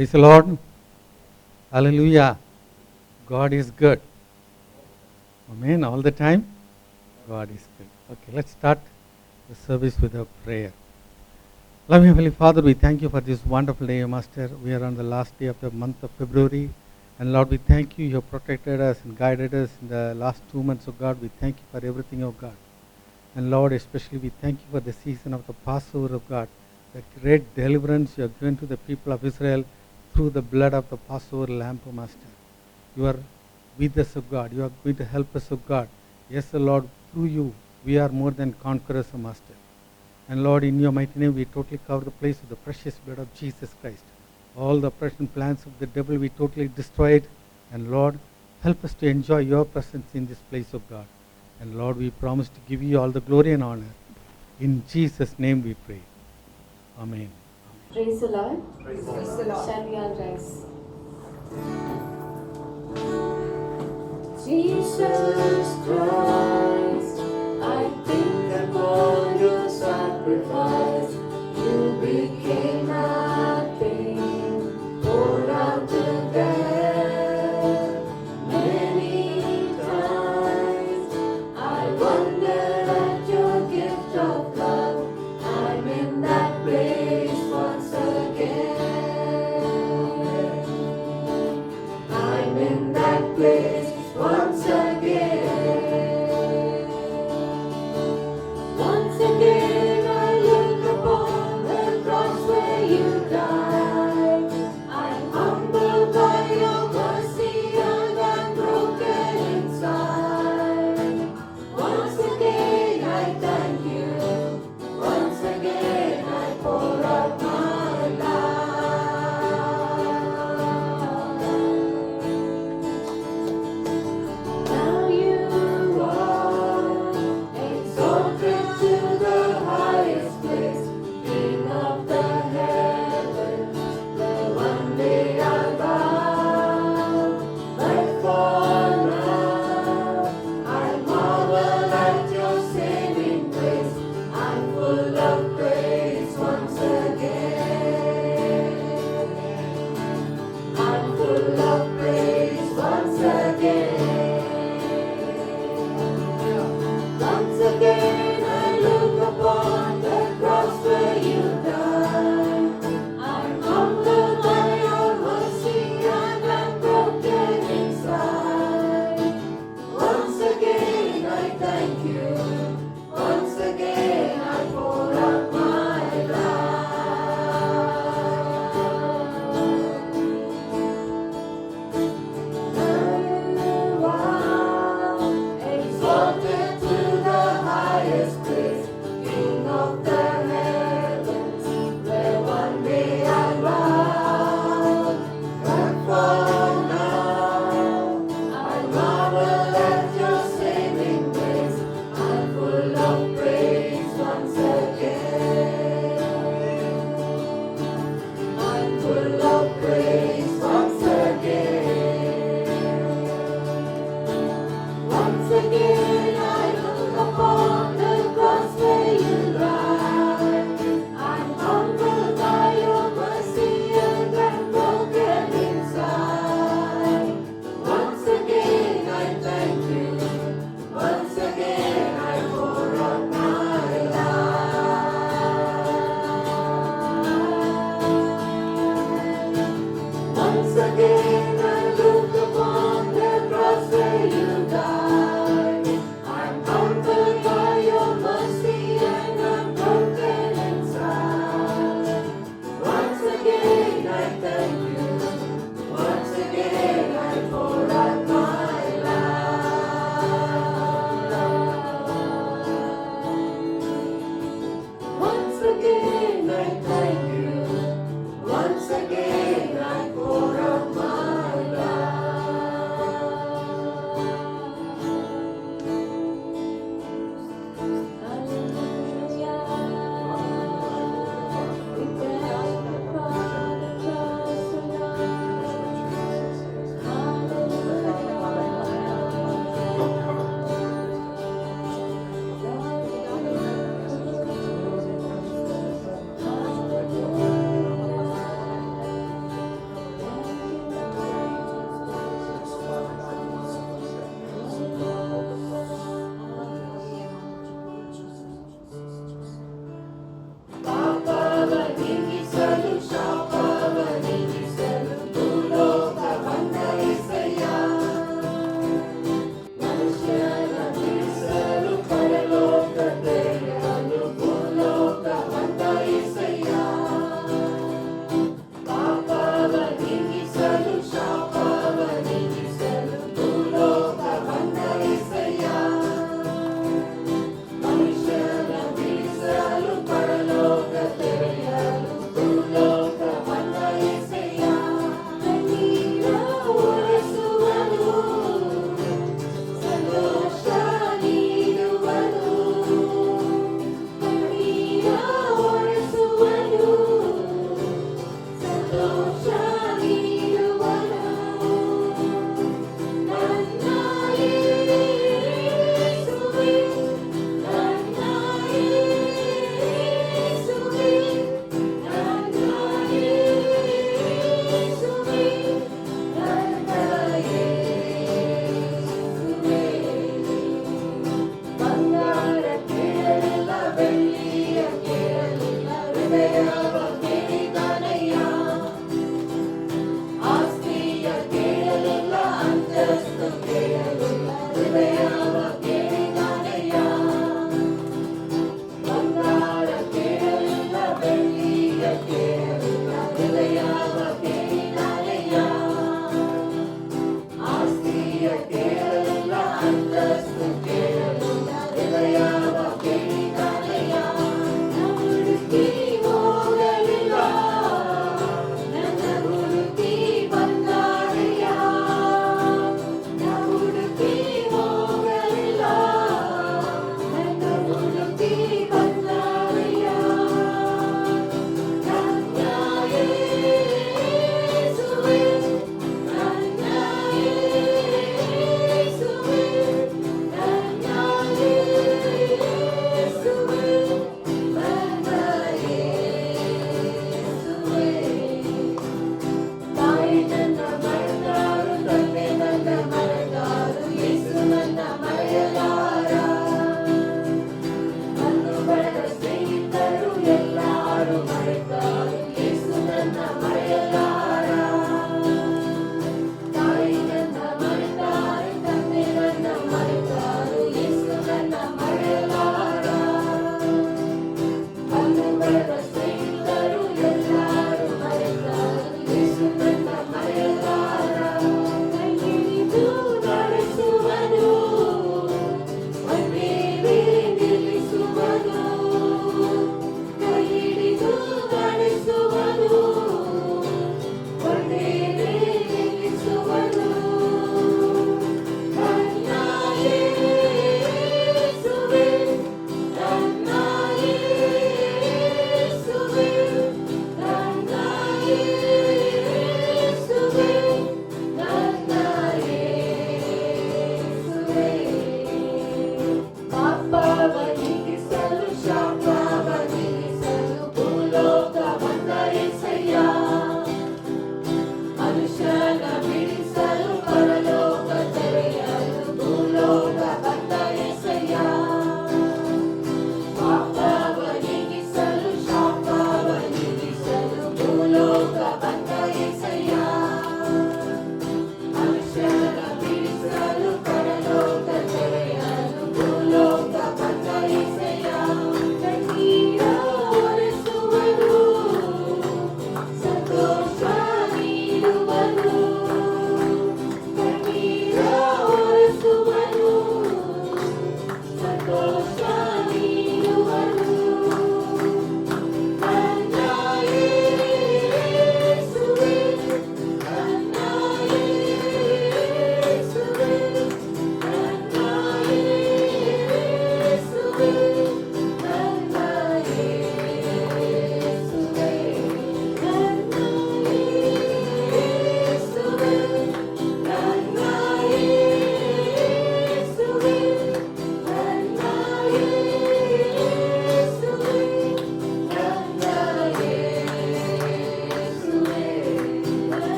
Praise the Lord. Hallelujah. God is good. Amen. All the time. God is good. Okay, let's start the service with a prayer. Loving Heavenly Father, we thank you for this wonderful day, Master. We are on the last day of the month of February. And Lord, we thank you. You have protected us and guided us in the last 2 months, oh God. We thank you for everything, oh God. And Lord, especially we thank you for the season of the Passover, oh God. The great deliverance you have given to the people of Israel through the blood of the Passover lamb, oh Master. You are with us, O God. You are going to help us, O God. Yes, O Lord, through you, we are more than conquerors, O Master. And Lord, in your mighty name, we totally cover the place with the precious blood of Jesus Christ. All the oppression plans of the devil, we totally destroyed. And Lord, help us to enjoy your presence in this place, O God. And Lord, we promise to give you all the glory and honor. In Jesus' name we pray. Amen. Praise the Lord. Praise the Lord. Shall we all rise? Jesus Christ, I think upon your sacrifice. You became nothing, poured out to death. Many times I wonder at your gift of love. I'm in that place once again. I'm in that place once again. Once again I look upon the cross where you died. I'm humbled by your mercy and I'm broken inside. Once again I thank you. Once again I pour out my life. Now you are exalted to the highest place, King of the heavens. The one day I'll bow, but for now I marvel at your saving grace. I'm full of praise once again. I'm full of praise once again. Once again I look upon the cross where you died. I'm humbled by your mercy and I'm broken inside. Once again I thank you. Once again I pour out my life. Exalted to the highest place, King of the heavens, where one day I'll bow. But for now, I marvel at your saving grace. I'm full of praise once again. I'm full of praise once again. Once again I look upon the cross where you died. I'm humbled by your mercy and I'm broken inside. Once again I thank you. Once again I pour out my life. Once again I look upon the cross where you died. I'm humbled by your mercy and I'm broken inside. Once again I thank you. Once again I pour out my life. Once again I thank you. Once again I pour out my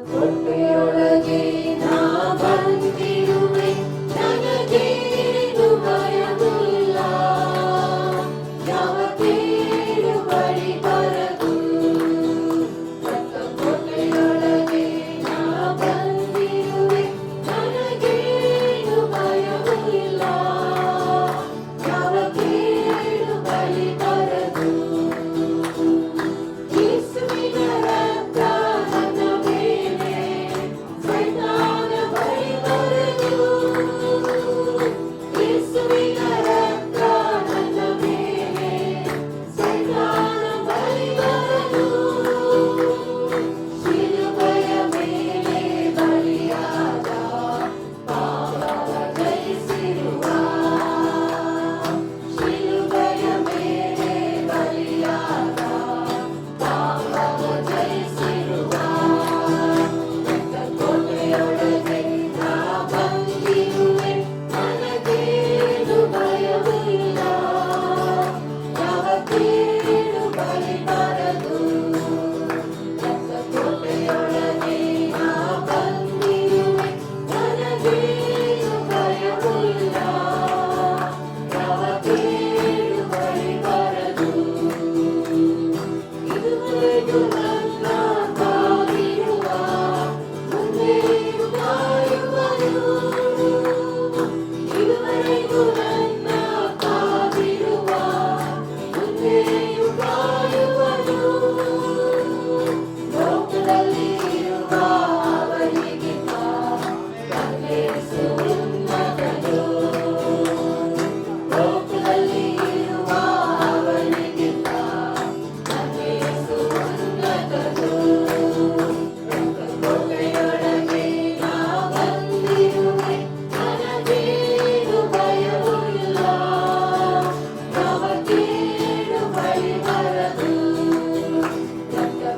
ಕೋಟೆಯೊಳಗೆ ನಾ ಬಂದಿರುವೆ, ನನಗೇನು ಭಯವಿಲ್ಲ. ಯಾವ ಕೇಡು ಬಳಿ ಬರದು. ಕೋಟೆಯೊಳಗೆ ನಾ ಬಂದಿರುವೆ, ನನಗೇನು ಭಯವಿಲ್ಲ. ಯಾವ ಕೇಡು ಬಳಿ ಬರದು. ಯೇಸುವಿನ ರಕ್ತ ನನ್ನ ಮೇಲೆ, ಸೈತಾನ ಬಳಿ ಬರದು. ಯೇಸುವಿನ ರಕ್ತ ನನ್ನ ಮೇಲೆ, ಸೈತಾನ ಬಳಿ ಬರದು. ಶಿಲುಬೆಯ ಮೇಲೆ ಬಲಿಯಾದ ಪಾಪವ ಜಯಿಸಿರುವ, ಶಿಲುಬೆಯ ಮೇಲೆ ಬಲಿಯಾದ ಪಾಪವ ಜಯಿಸಿರುವ, ಕೋಟೆಯೊಳಗೆ ನಾ ಬಂದಿರುವೆ, ನನಗೇನು ಭಯವಿಲ್ಲ. ಯಾವ ಕೇಡು ಬಳಿ ಬರದು. ಕೋಟೆಯೊಳಗೆ ನಾ ಬಂದಿರುವೆ, ನನಗೇನು ಭಯವಿಲ್ಲ. ಯಾವ ಕೇಡು ಬಳಿ ಬರದು. ಇದುವರೆಗೂ ನನ್ನ ಕಾದಿರುವ, ಮುಂದೆಯೂ ಕಾಯುವನು. ಇದುವರೆಗೂ ನನ್ನ ಕಾದಿರುವ, ಮುಂದೆಯೂ ಕಾಯುವನು. ಲೋಕದಲ್ಲಿ ಇರುವ ಅವನಿಗಿಂತ ಯೇಸು ಉನ್ನತನು. ಲೋಕದಲ್ಲಿ ಇರುವ ಅವನಿಗಿಂತ ಯೇಸು ಉನ್ನತನು. ಕೋಟೆಯೊಳಗೆ ನಾ ಬಂದಿರುವೆ, ನನಗೇನು ಭಯವಿಲ್ಲ. ಯಾವ ಕೇಡು ಬಳಿ ಬರದು.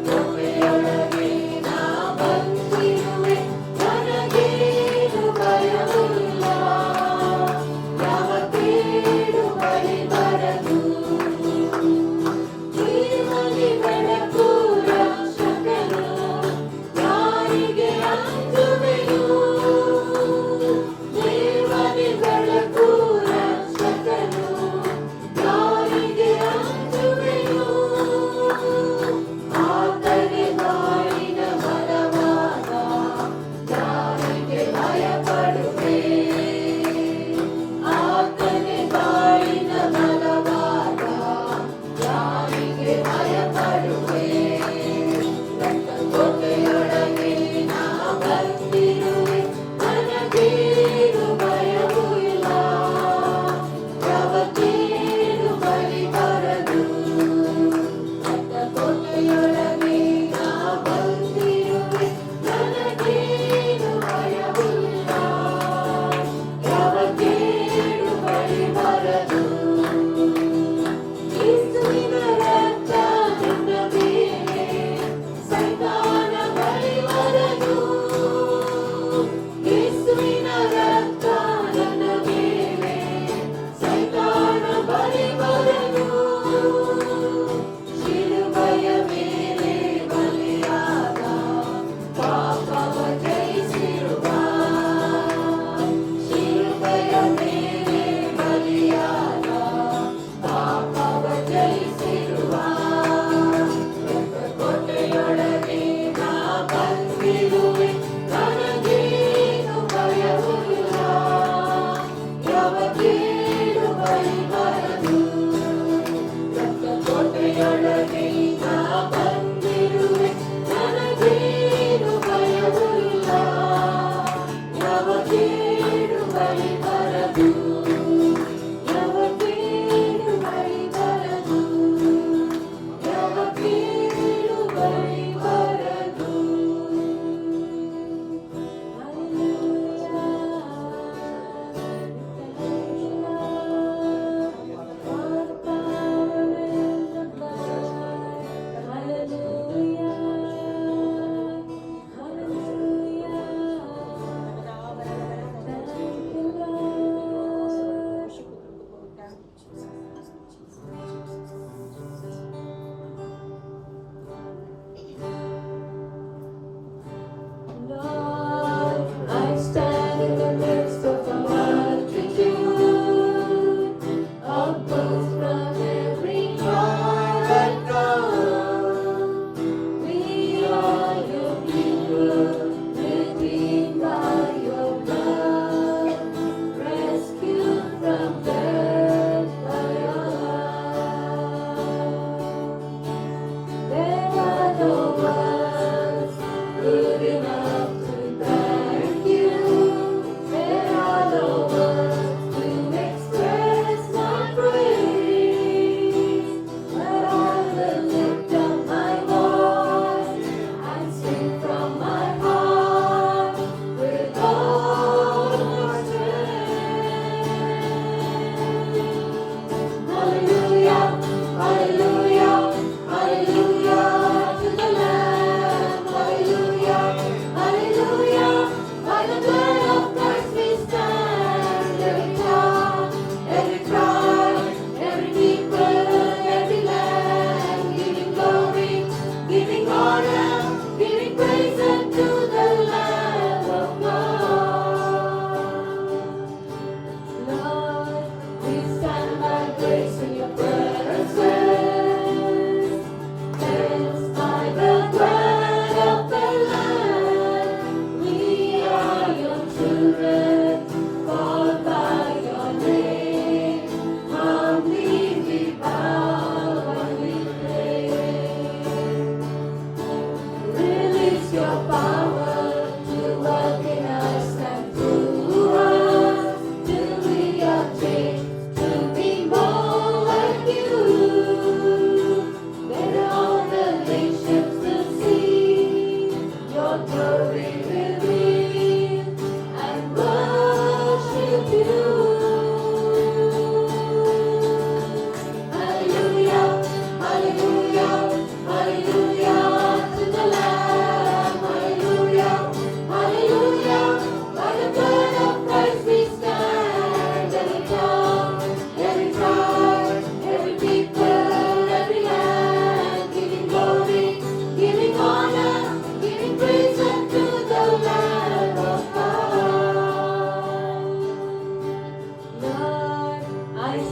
ಕೋಟೆಯೊಳಗೆ ನಾ ಬಂದಿರುವೆ, ನನಗೇನು ಭಯವಿಲ್ಲ. ಯಾವ ಕೇಡು ಬಳಿ ಬರದು. ಜೀವನಿ ಬೆಳಕು ರಕ್ಷಕನು, ಯಾರಿಗೆ ಅಂಜುವೆನು. ಜೀವನಿ ಬೆಳಕು ರಕ್ಷಕನು, ಯಾರಿಗೆ ಅಂಜುವೆನು. ಆತನೇ ಬಾಳಿನ ಬಲವಾದ, ಯಾರಿಗೆ ಭಯಪಡುವೆ. ಆತನೇ ಬಾಳಿನ ಬಲವಾದ, ಯಾರಿಗೆ ಭಯಪಡುವೆ. ಕೋಟೆಯೊಳಗೆ ನಾ ಬಂದಿರುವೆ, ನನಗೇನು ಭಯವಿಲ್ಲ. ಯಾವ ಕೇಡು ಬಳಿ ಬರದು. ಕೋಟೆಯೊಳಗೆ ನಾ ಬಂದಿರುವೆ, ನನಗೇನು ಭಯವಿಲ್ಲ. ಯಾವ ಕೇಡು ಬಳಿ ಬರದು. ಯೇಸುವಿನ ರಕ್ತ ನನ್ನ ಮೇಲೆ, ಸೈತಾನ ಬಳಿ ಬರದು. ಯೇಸುವಿನ ರಕ್ತ ನನ್ನ ಮೇಲೆ, ಸೈತಾನ ಬಳಿ ಬರದು. ಶಿಲುಬೆಯ ಮೇಲೆ ಬಲಿಯಾದ ಪಾಪವ ಜಯಿಸಿರುವ, ಶಿಲುಬೆಯ ಮೇಲೆ ಬಲಿಯಾದ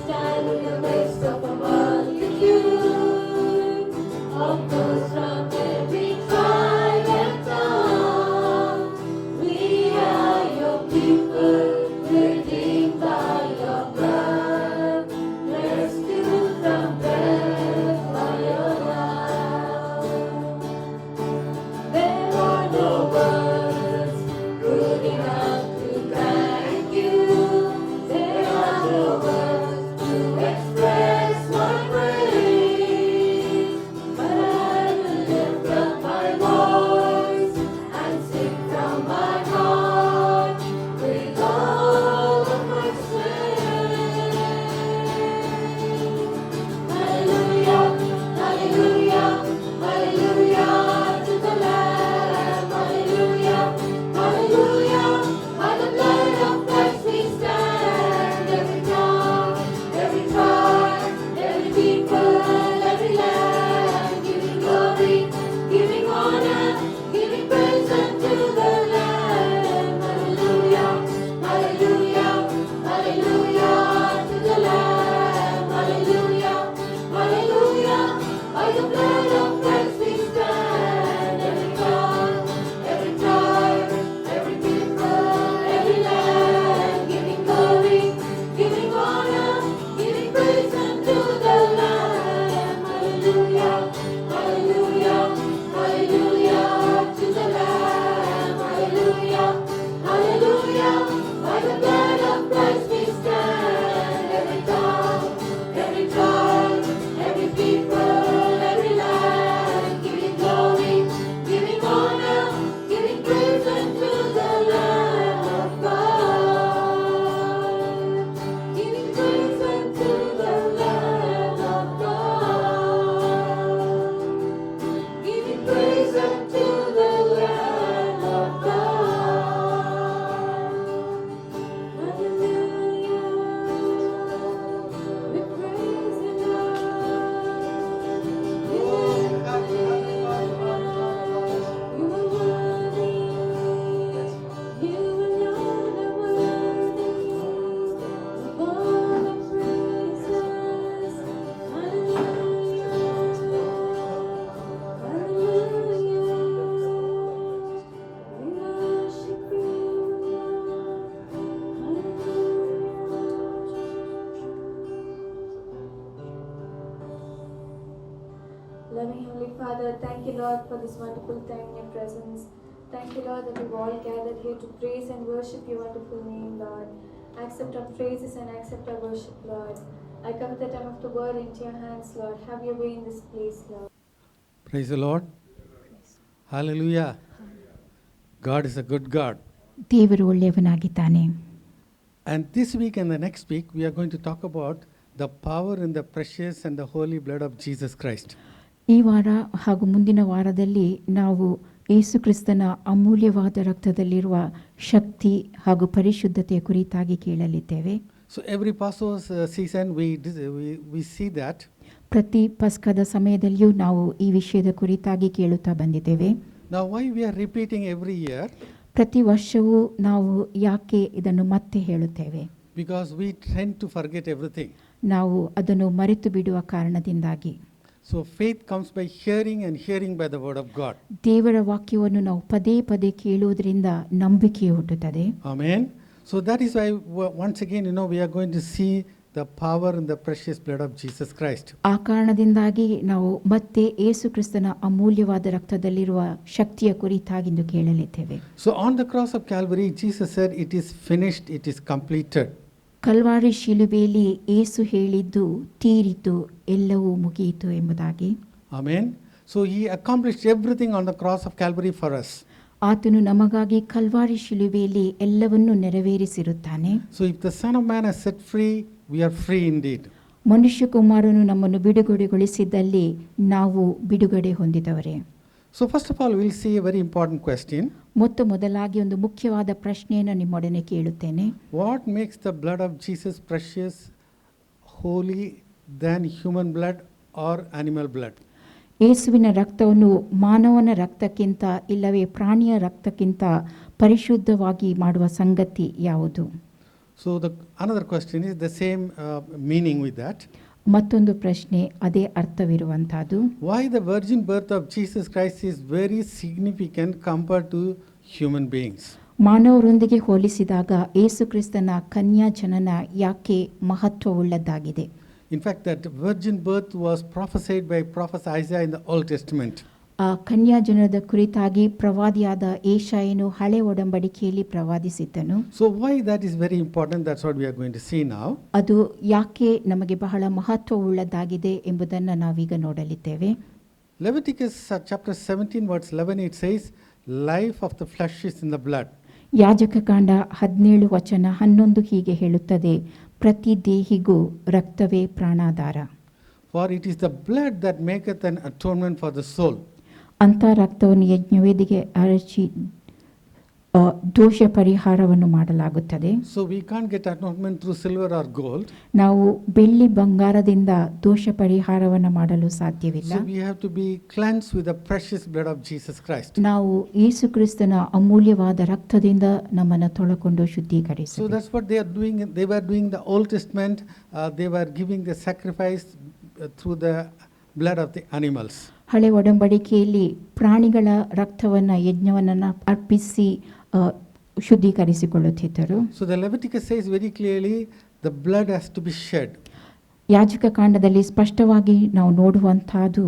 stand in the midst of a multitude of those from every tribe and tongue. We are your people, redeemed by your blood, rescued from death by your love. There are no words good enough to thank you. There are no words to express my praise, but I will lift up my voice and sing from my heart with all of my strength. Hallelujah, hallelujah, hallelujah to the Lamb. Hallelujah, hallelujah. By the blood of Christ we stand. Every tongue, every tribe, every people, every land, giving glory, giving honor, giving praise unto the Lamb. Hallelujah, hallelujah, hallelujah to the Lamb. Hallelujah, hallelujah. By the blood of Christ we stand. Every tongue, every tribe, every people, every land, giving glory, giving honor, giving praise unto the Lamb. Hallelujah, hallelujah, hallelujah to the Lamb. Hallelujah, hallelujah. By the blood of Christ we stand. Every tongue, every tribe, every people, every land, giving glory, giving honor, giving praise unto the Lamb of God. Giving praise unto the Lamb of God. Giving praise unto the Lamb of God. Hallelujah. We praise you, Lord. You are worthy. You alone are worthy of all the praises. Hallelujah. Hallelujah. We worship you, Lord. Loving Heavenly Father, thank you, Lord, for this wonderful time in your presence. Thank you, Lord, that we've all gathered here to praise and worship your wonderful name, Lord. Accept our praises and accept our worship, Lord. I commit the time of the word into your hands, Lord. Have your way in this place, Lord. Praise the Lord. Hallelujah. God is a good God. ದೇವರು ಒಳ್ಳೆಯವನಾಗಿದ್ದಾನೆ. And this week and the next week, we are going to talk about the power in the precious and the holy blood of Jesus Christ. ಈ ವಾರ ಹಾಗೂ ಮುಂದಿನ ವಾರದಲ್ಲಿ ನಾವು ಯೇಸು ಕ್ರಿಸ್ತನ ಅಮೂಲ್ಯವಾದ ರಕ್ತದಲ್ಲಿರುವ ಶಕ್ತಿ ಹಾಗೂ ಪರಿಶುದ್ಧತೆಯ ಕುರಿತಾಗಿ ಕೇಳಲಿದ್ದೇವೆ. So every Passover season, we see that. ಪ್ರತಿ ಪಸ್ಕದ ಸಮಯದಲ್ಲಿಯೂ ನಾವು ಈ ವಿಷಯದ ಕುರಿತಾಗಿ ಕೇಳುತ್ತಾ ಬಂದಿದ್ದೇವೆ. Now, why we are repeating every year? ಪ್ರತಿ ವರ್ಷವೂ ನಾವು ಯಾಕೆ ಇದನ್ನು ಮತ್ತೆ ಹೇಳುತ್ತೇವೆ? Because we tend to forget everything. ನಾವು ಅದನ್ನು ಮರೆತು ಬಿಡುವ ಕಾರಣದಿಂದಾಗಿ. So faith comes by hearing and hearing by the word of God. ದೇವರ ವಾಕ್ಯವನ್ನು ನಾವು ಪದೇ ಪದೇ ಕೇಳುವುದರಿಂದ ನಂಬಿಕೆ ಹುಟ್ಟುತ್ತದೆ. Amen. So that is why once again, we are going to see the power in the precious blood of Jesus Christ. ಆ ಕಾರಣದಿಂದಾಗಿ ನಾವು ಮತ್ತೆ ಯೇಸು ಕ್ರಿಸ್ತನ ಅಮೂಲ್ಯವಾದ ರಕ್ತದಲ್ಲಿರುವ ಶಕ್ತಿಯ ಕುರಿತಾಗಿಂದು ಕೇಳಲಿದ್ದೇವೆ. So on the cross of Calvary, Jesus said, "It is finished, it is completed." Calvary ಶಿಲುಬೆಯಲ್ಲಿ ಯೇಸು ಹೇಳಿದ್ದು ತೀರಿತು, ಎಲ್ಲವೂ ಮುಗಿಯಿತು ಎಂಬುದಾಗಿ. Amen. So he accomplished everything on the cross of Calvary for us. ಆತನು ನಮಗಾಗಿ ಕಲ್ವಾರಿ ಶಿಲುಬೆಯಲ್ಲಿ ಎಲ್ಲವನ್ನೂ ನೆರವೇರಿಸಿರುತ್ತಾನೆ. So if the Son of Man has set free, we are free indeed. ಮನುಷ್ಯ ಕುಮಾರನು ನಮ್ಮನ್ನು ಬಿಡುಗಡೆಗೊಳಿಸಿದ್ದಲ್ಲಿ ನಾವು ಬಿಡುಗಡೆ ಹೊಂದಿದವರೇ. So first of all, we'll see a very important question. ಮೊದಲಾಗಿ ಒಂದು ಮುಖ್ಯವಾದ ಪ್ರಶ್ನೆಯನ್ನು ನಿಮ್ಮೊಡನೆ ಕೇಳುತ್ತೇನೆ. What makes the blood of Jesus precious, holy than human blood or animal blood? ಯೇಸುವಿನ ರಕ್ತವನ್ನು ಮಾನವನ ರಕ್ತಕ್ಕಿಂತ ಇಲ್ಲವೇ ಪ್ರಾಣಿಯ ರಕ್ತಕ್ಕಿಂತ ಪರಿಶುದ್ಧವಾಗಿ ಮಾಡುವ ಸಂಗತಿ ಯಾವುದು? So another question is the same meaning with that. ಮತ್ತೊಂದು ಪ್ರಶ್ನೆ ಅದೇ ಅರ್ಥವಿರುವಂತಹದ್ದು. Why the virgin birth of Jesus Christ is very significant compared to human beings? ಮಾನವರೊಂದಿಗೆ ಹೋಲಿಸಿದಾಗ ಯೇಸು ಕ್ರಿಸ್ತನ ಕನ್ಯಾ ಜನನ ಯಾಕೆ ಮಹತ್ವವುಳ್ಳದ್ದಾಗಿದೆ? In fact, that virgin birth was prophesied by prophet Isaiah in the Old Testament. ಆ ಕನ್ಯಾ ಜನನದ ಕುರಿತಾಗಿ ಪ್ರವಾದಿಯಾದ ಏಷಾಯನು ಹಳೆ ಒಡಂಬಡಿಕೆಯಲ್ಲಿ ಪ್ರವಾದಿಸಿದ್ದನು. So why that is very important, that's what we are going to see now. ಅದು ಯಾಕೆ ನಮಗೆ ಬಹಳ ಮಹತ್ವವುಳ್ಳದ್ದಾಗಿದೆ ಎಂಬುದನ್ನು ನಾವೀಗ ನೋಡಲಿದ್ದೇವೆ. Leviticus chapter 17 verse 11 it says, life of the flesh is in the blood. ಯಾಜಕಕಾಂಡ 17 ವಚನ 11 ಹೀಗೆ ಹೇಳುತ್ತದೆ, ಪ್ರತಿ ದೇಹಿಗೂ ರಕ್ತವೇ ಪ್ರಾಣಾಧಾರ. For it is the blood that maketh an atonement for the soul. ಅಂತ ರಕ್ತವನ್ನು ಯಜ್ಞವೇದಿಗೆ ಅರಚಿ ದೋಷ ಪರಿಹಾರವನ್ನು ಮಾಡಲಾಗುತ್ತದೆ. So we can't get atonement through silver or gold. ನಾವು ಬೆಳ್ಳಿ ಬಂಗಾರದಿಂದ ದೋಷ ಪರಿಹಾರವನ್ನು ಮಾಡಲು ಸಾಧ್ಯವಿಲ್ಲ. So we have to be cleansed with the precious blood of Jesus Christ. ನಾವು ಯೇಸು ಕ್ರಿಸ್ತನ ಅಮೂಲ್ಯವಾದ ರಕ್ತದಿಂದ ನಮ್ಮನ್ನು ತೊಳೆಕೊಂಡು So ಶುದ್ಧೀಕರಿಸಬೇಕು. that's what they are doing. They were doing the Old Testament. They were giving the sacrifice through the blood of the animals. ಹಳೆ ಒಡಂಬಡಿಕೆಯಲ್ಲಿ ಪ್ರಾಣಿಗಳ ರಕ್ತವನ್ನು ಯಜ್ಞವನ್ನು ಅರ್ಪಿಸಿ ಶುದ್ಧೀಕರಿಸಿಕೊಳ್ಳುತ್ತಿದ್ದರು. So the Leviticus says very clearly the blood has to be shed. ಯಾಜಕ ಕಾಂಡದಲ್ಲಿ ಸ್ಪಷ್ಟವಾಗಿ ನಾವು ನೋಡುವಂತಹದ್ದು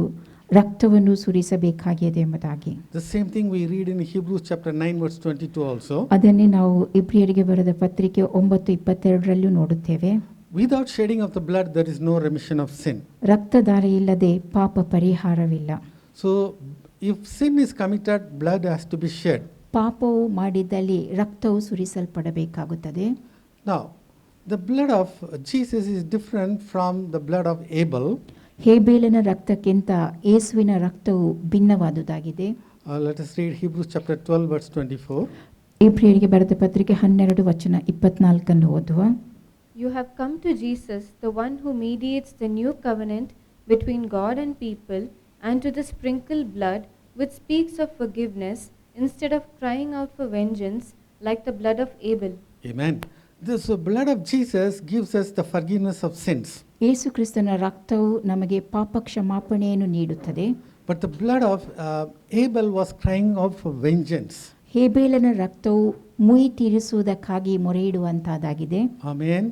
ರಕ್ತವನ್ನು ಸುರಿಸಬೇಕಾಗಿದೆ ಎಂಬುದಾಗಿ. The same thing we read in Hebrews chapter 9 verse 22 also. ಅದನ್ನೇ ನಾವು ಇಬ್ರಿಯರಿಗೆ ಬರೆದ ಪತ್ರಿಕೆ 9:22 ನೋಡುತ್ತೇವೆ. Without shedding of the blood there is no remission of sin. ರಕ್ತಧಾರೆ ಇಲ್ಲದೆ ಪಾಪ ಪರಿಹಾರವಿಲ್ಲ. So if sin is committed, blood has to be shed. ಪಾಪವು ಮಾಡಿದ್ದಲ್ಲಿ ರಕ್ತವು ಸುರಿಸಲ್ಪಡಬೇಕಾಗುತ್ತದೆ. Now the blood of Jesus is different from the blood of Abel. ಹೇಬೇಲನ ರಕ್ತಕ್ಕಿಂತ ಯೇಸುವಿನ ರಕ್ತವು ಭಿನ್ನವಾದುದಾಗಿದೆ. Let us read Hebrews chapter 12 verse 24. ಇಬ್ರಿಯರಿಗೆ ಬರೆದ ಪತ್ರಿಕೆ 12 ವಚನ 24 ಓದುವ. You have come to Jesus, the one who mediates the new covenant between God and people, and to the sprinkled blood which speaks of forgiveness instead of crying out for vengeance like the blood of Abel. Amen. This blood of Jesus gives us the forgiveness of sins. ಯೇಸು ಕ್ರಿಸ್ತನ ರಕ್ತವು ನಮಗೆ ಪಾಪ ಕ್ಷಮಾಪಣೆಯನ್ನು ನೀಡುತ್ತದೆ. But the blood of Abel was crying out for vengeance. ಹೇಬೇಲನ ರಕ್ತವು ಮುಯಿ ತೀರಿಸುವುದಕ್ಕಾಗಿ ಮೊರೆಯಿಡುವಂತಹದ್ದಾಗಿದೆ. Amen.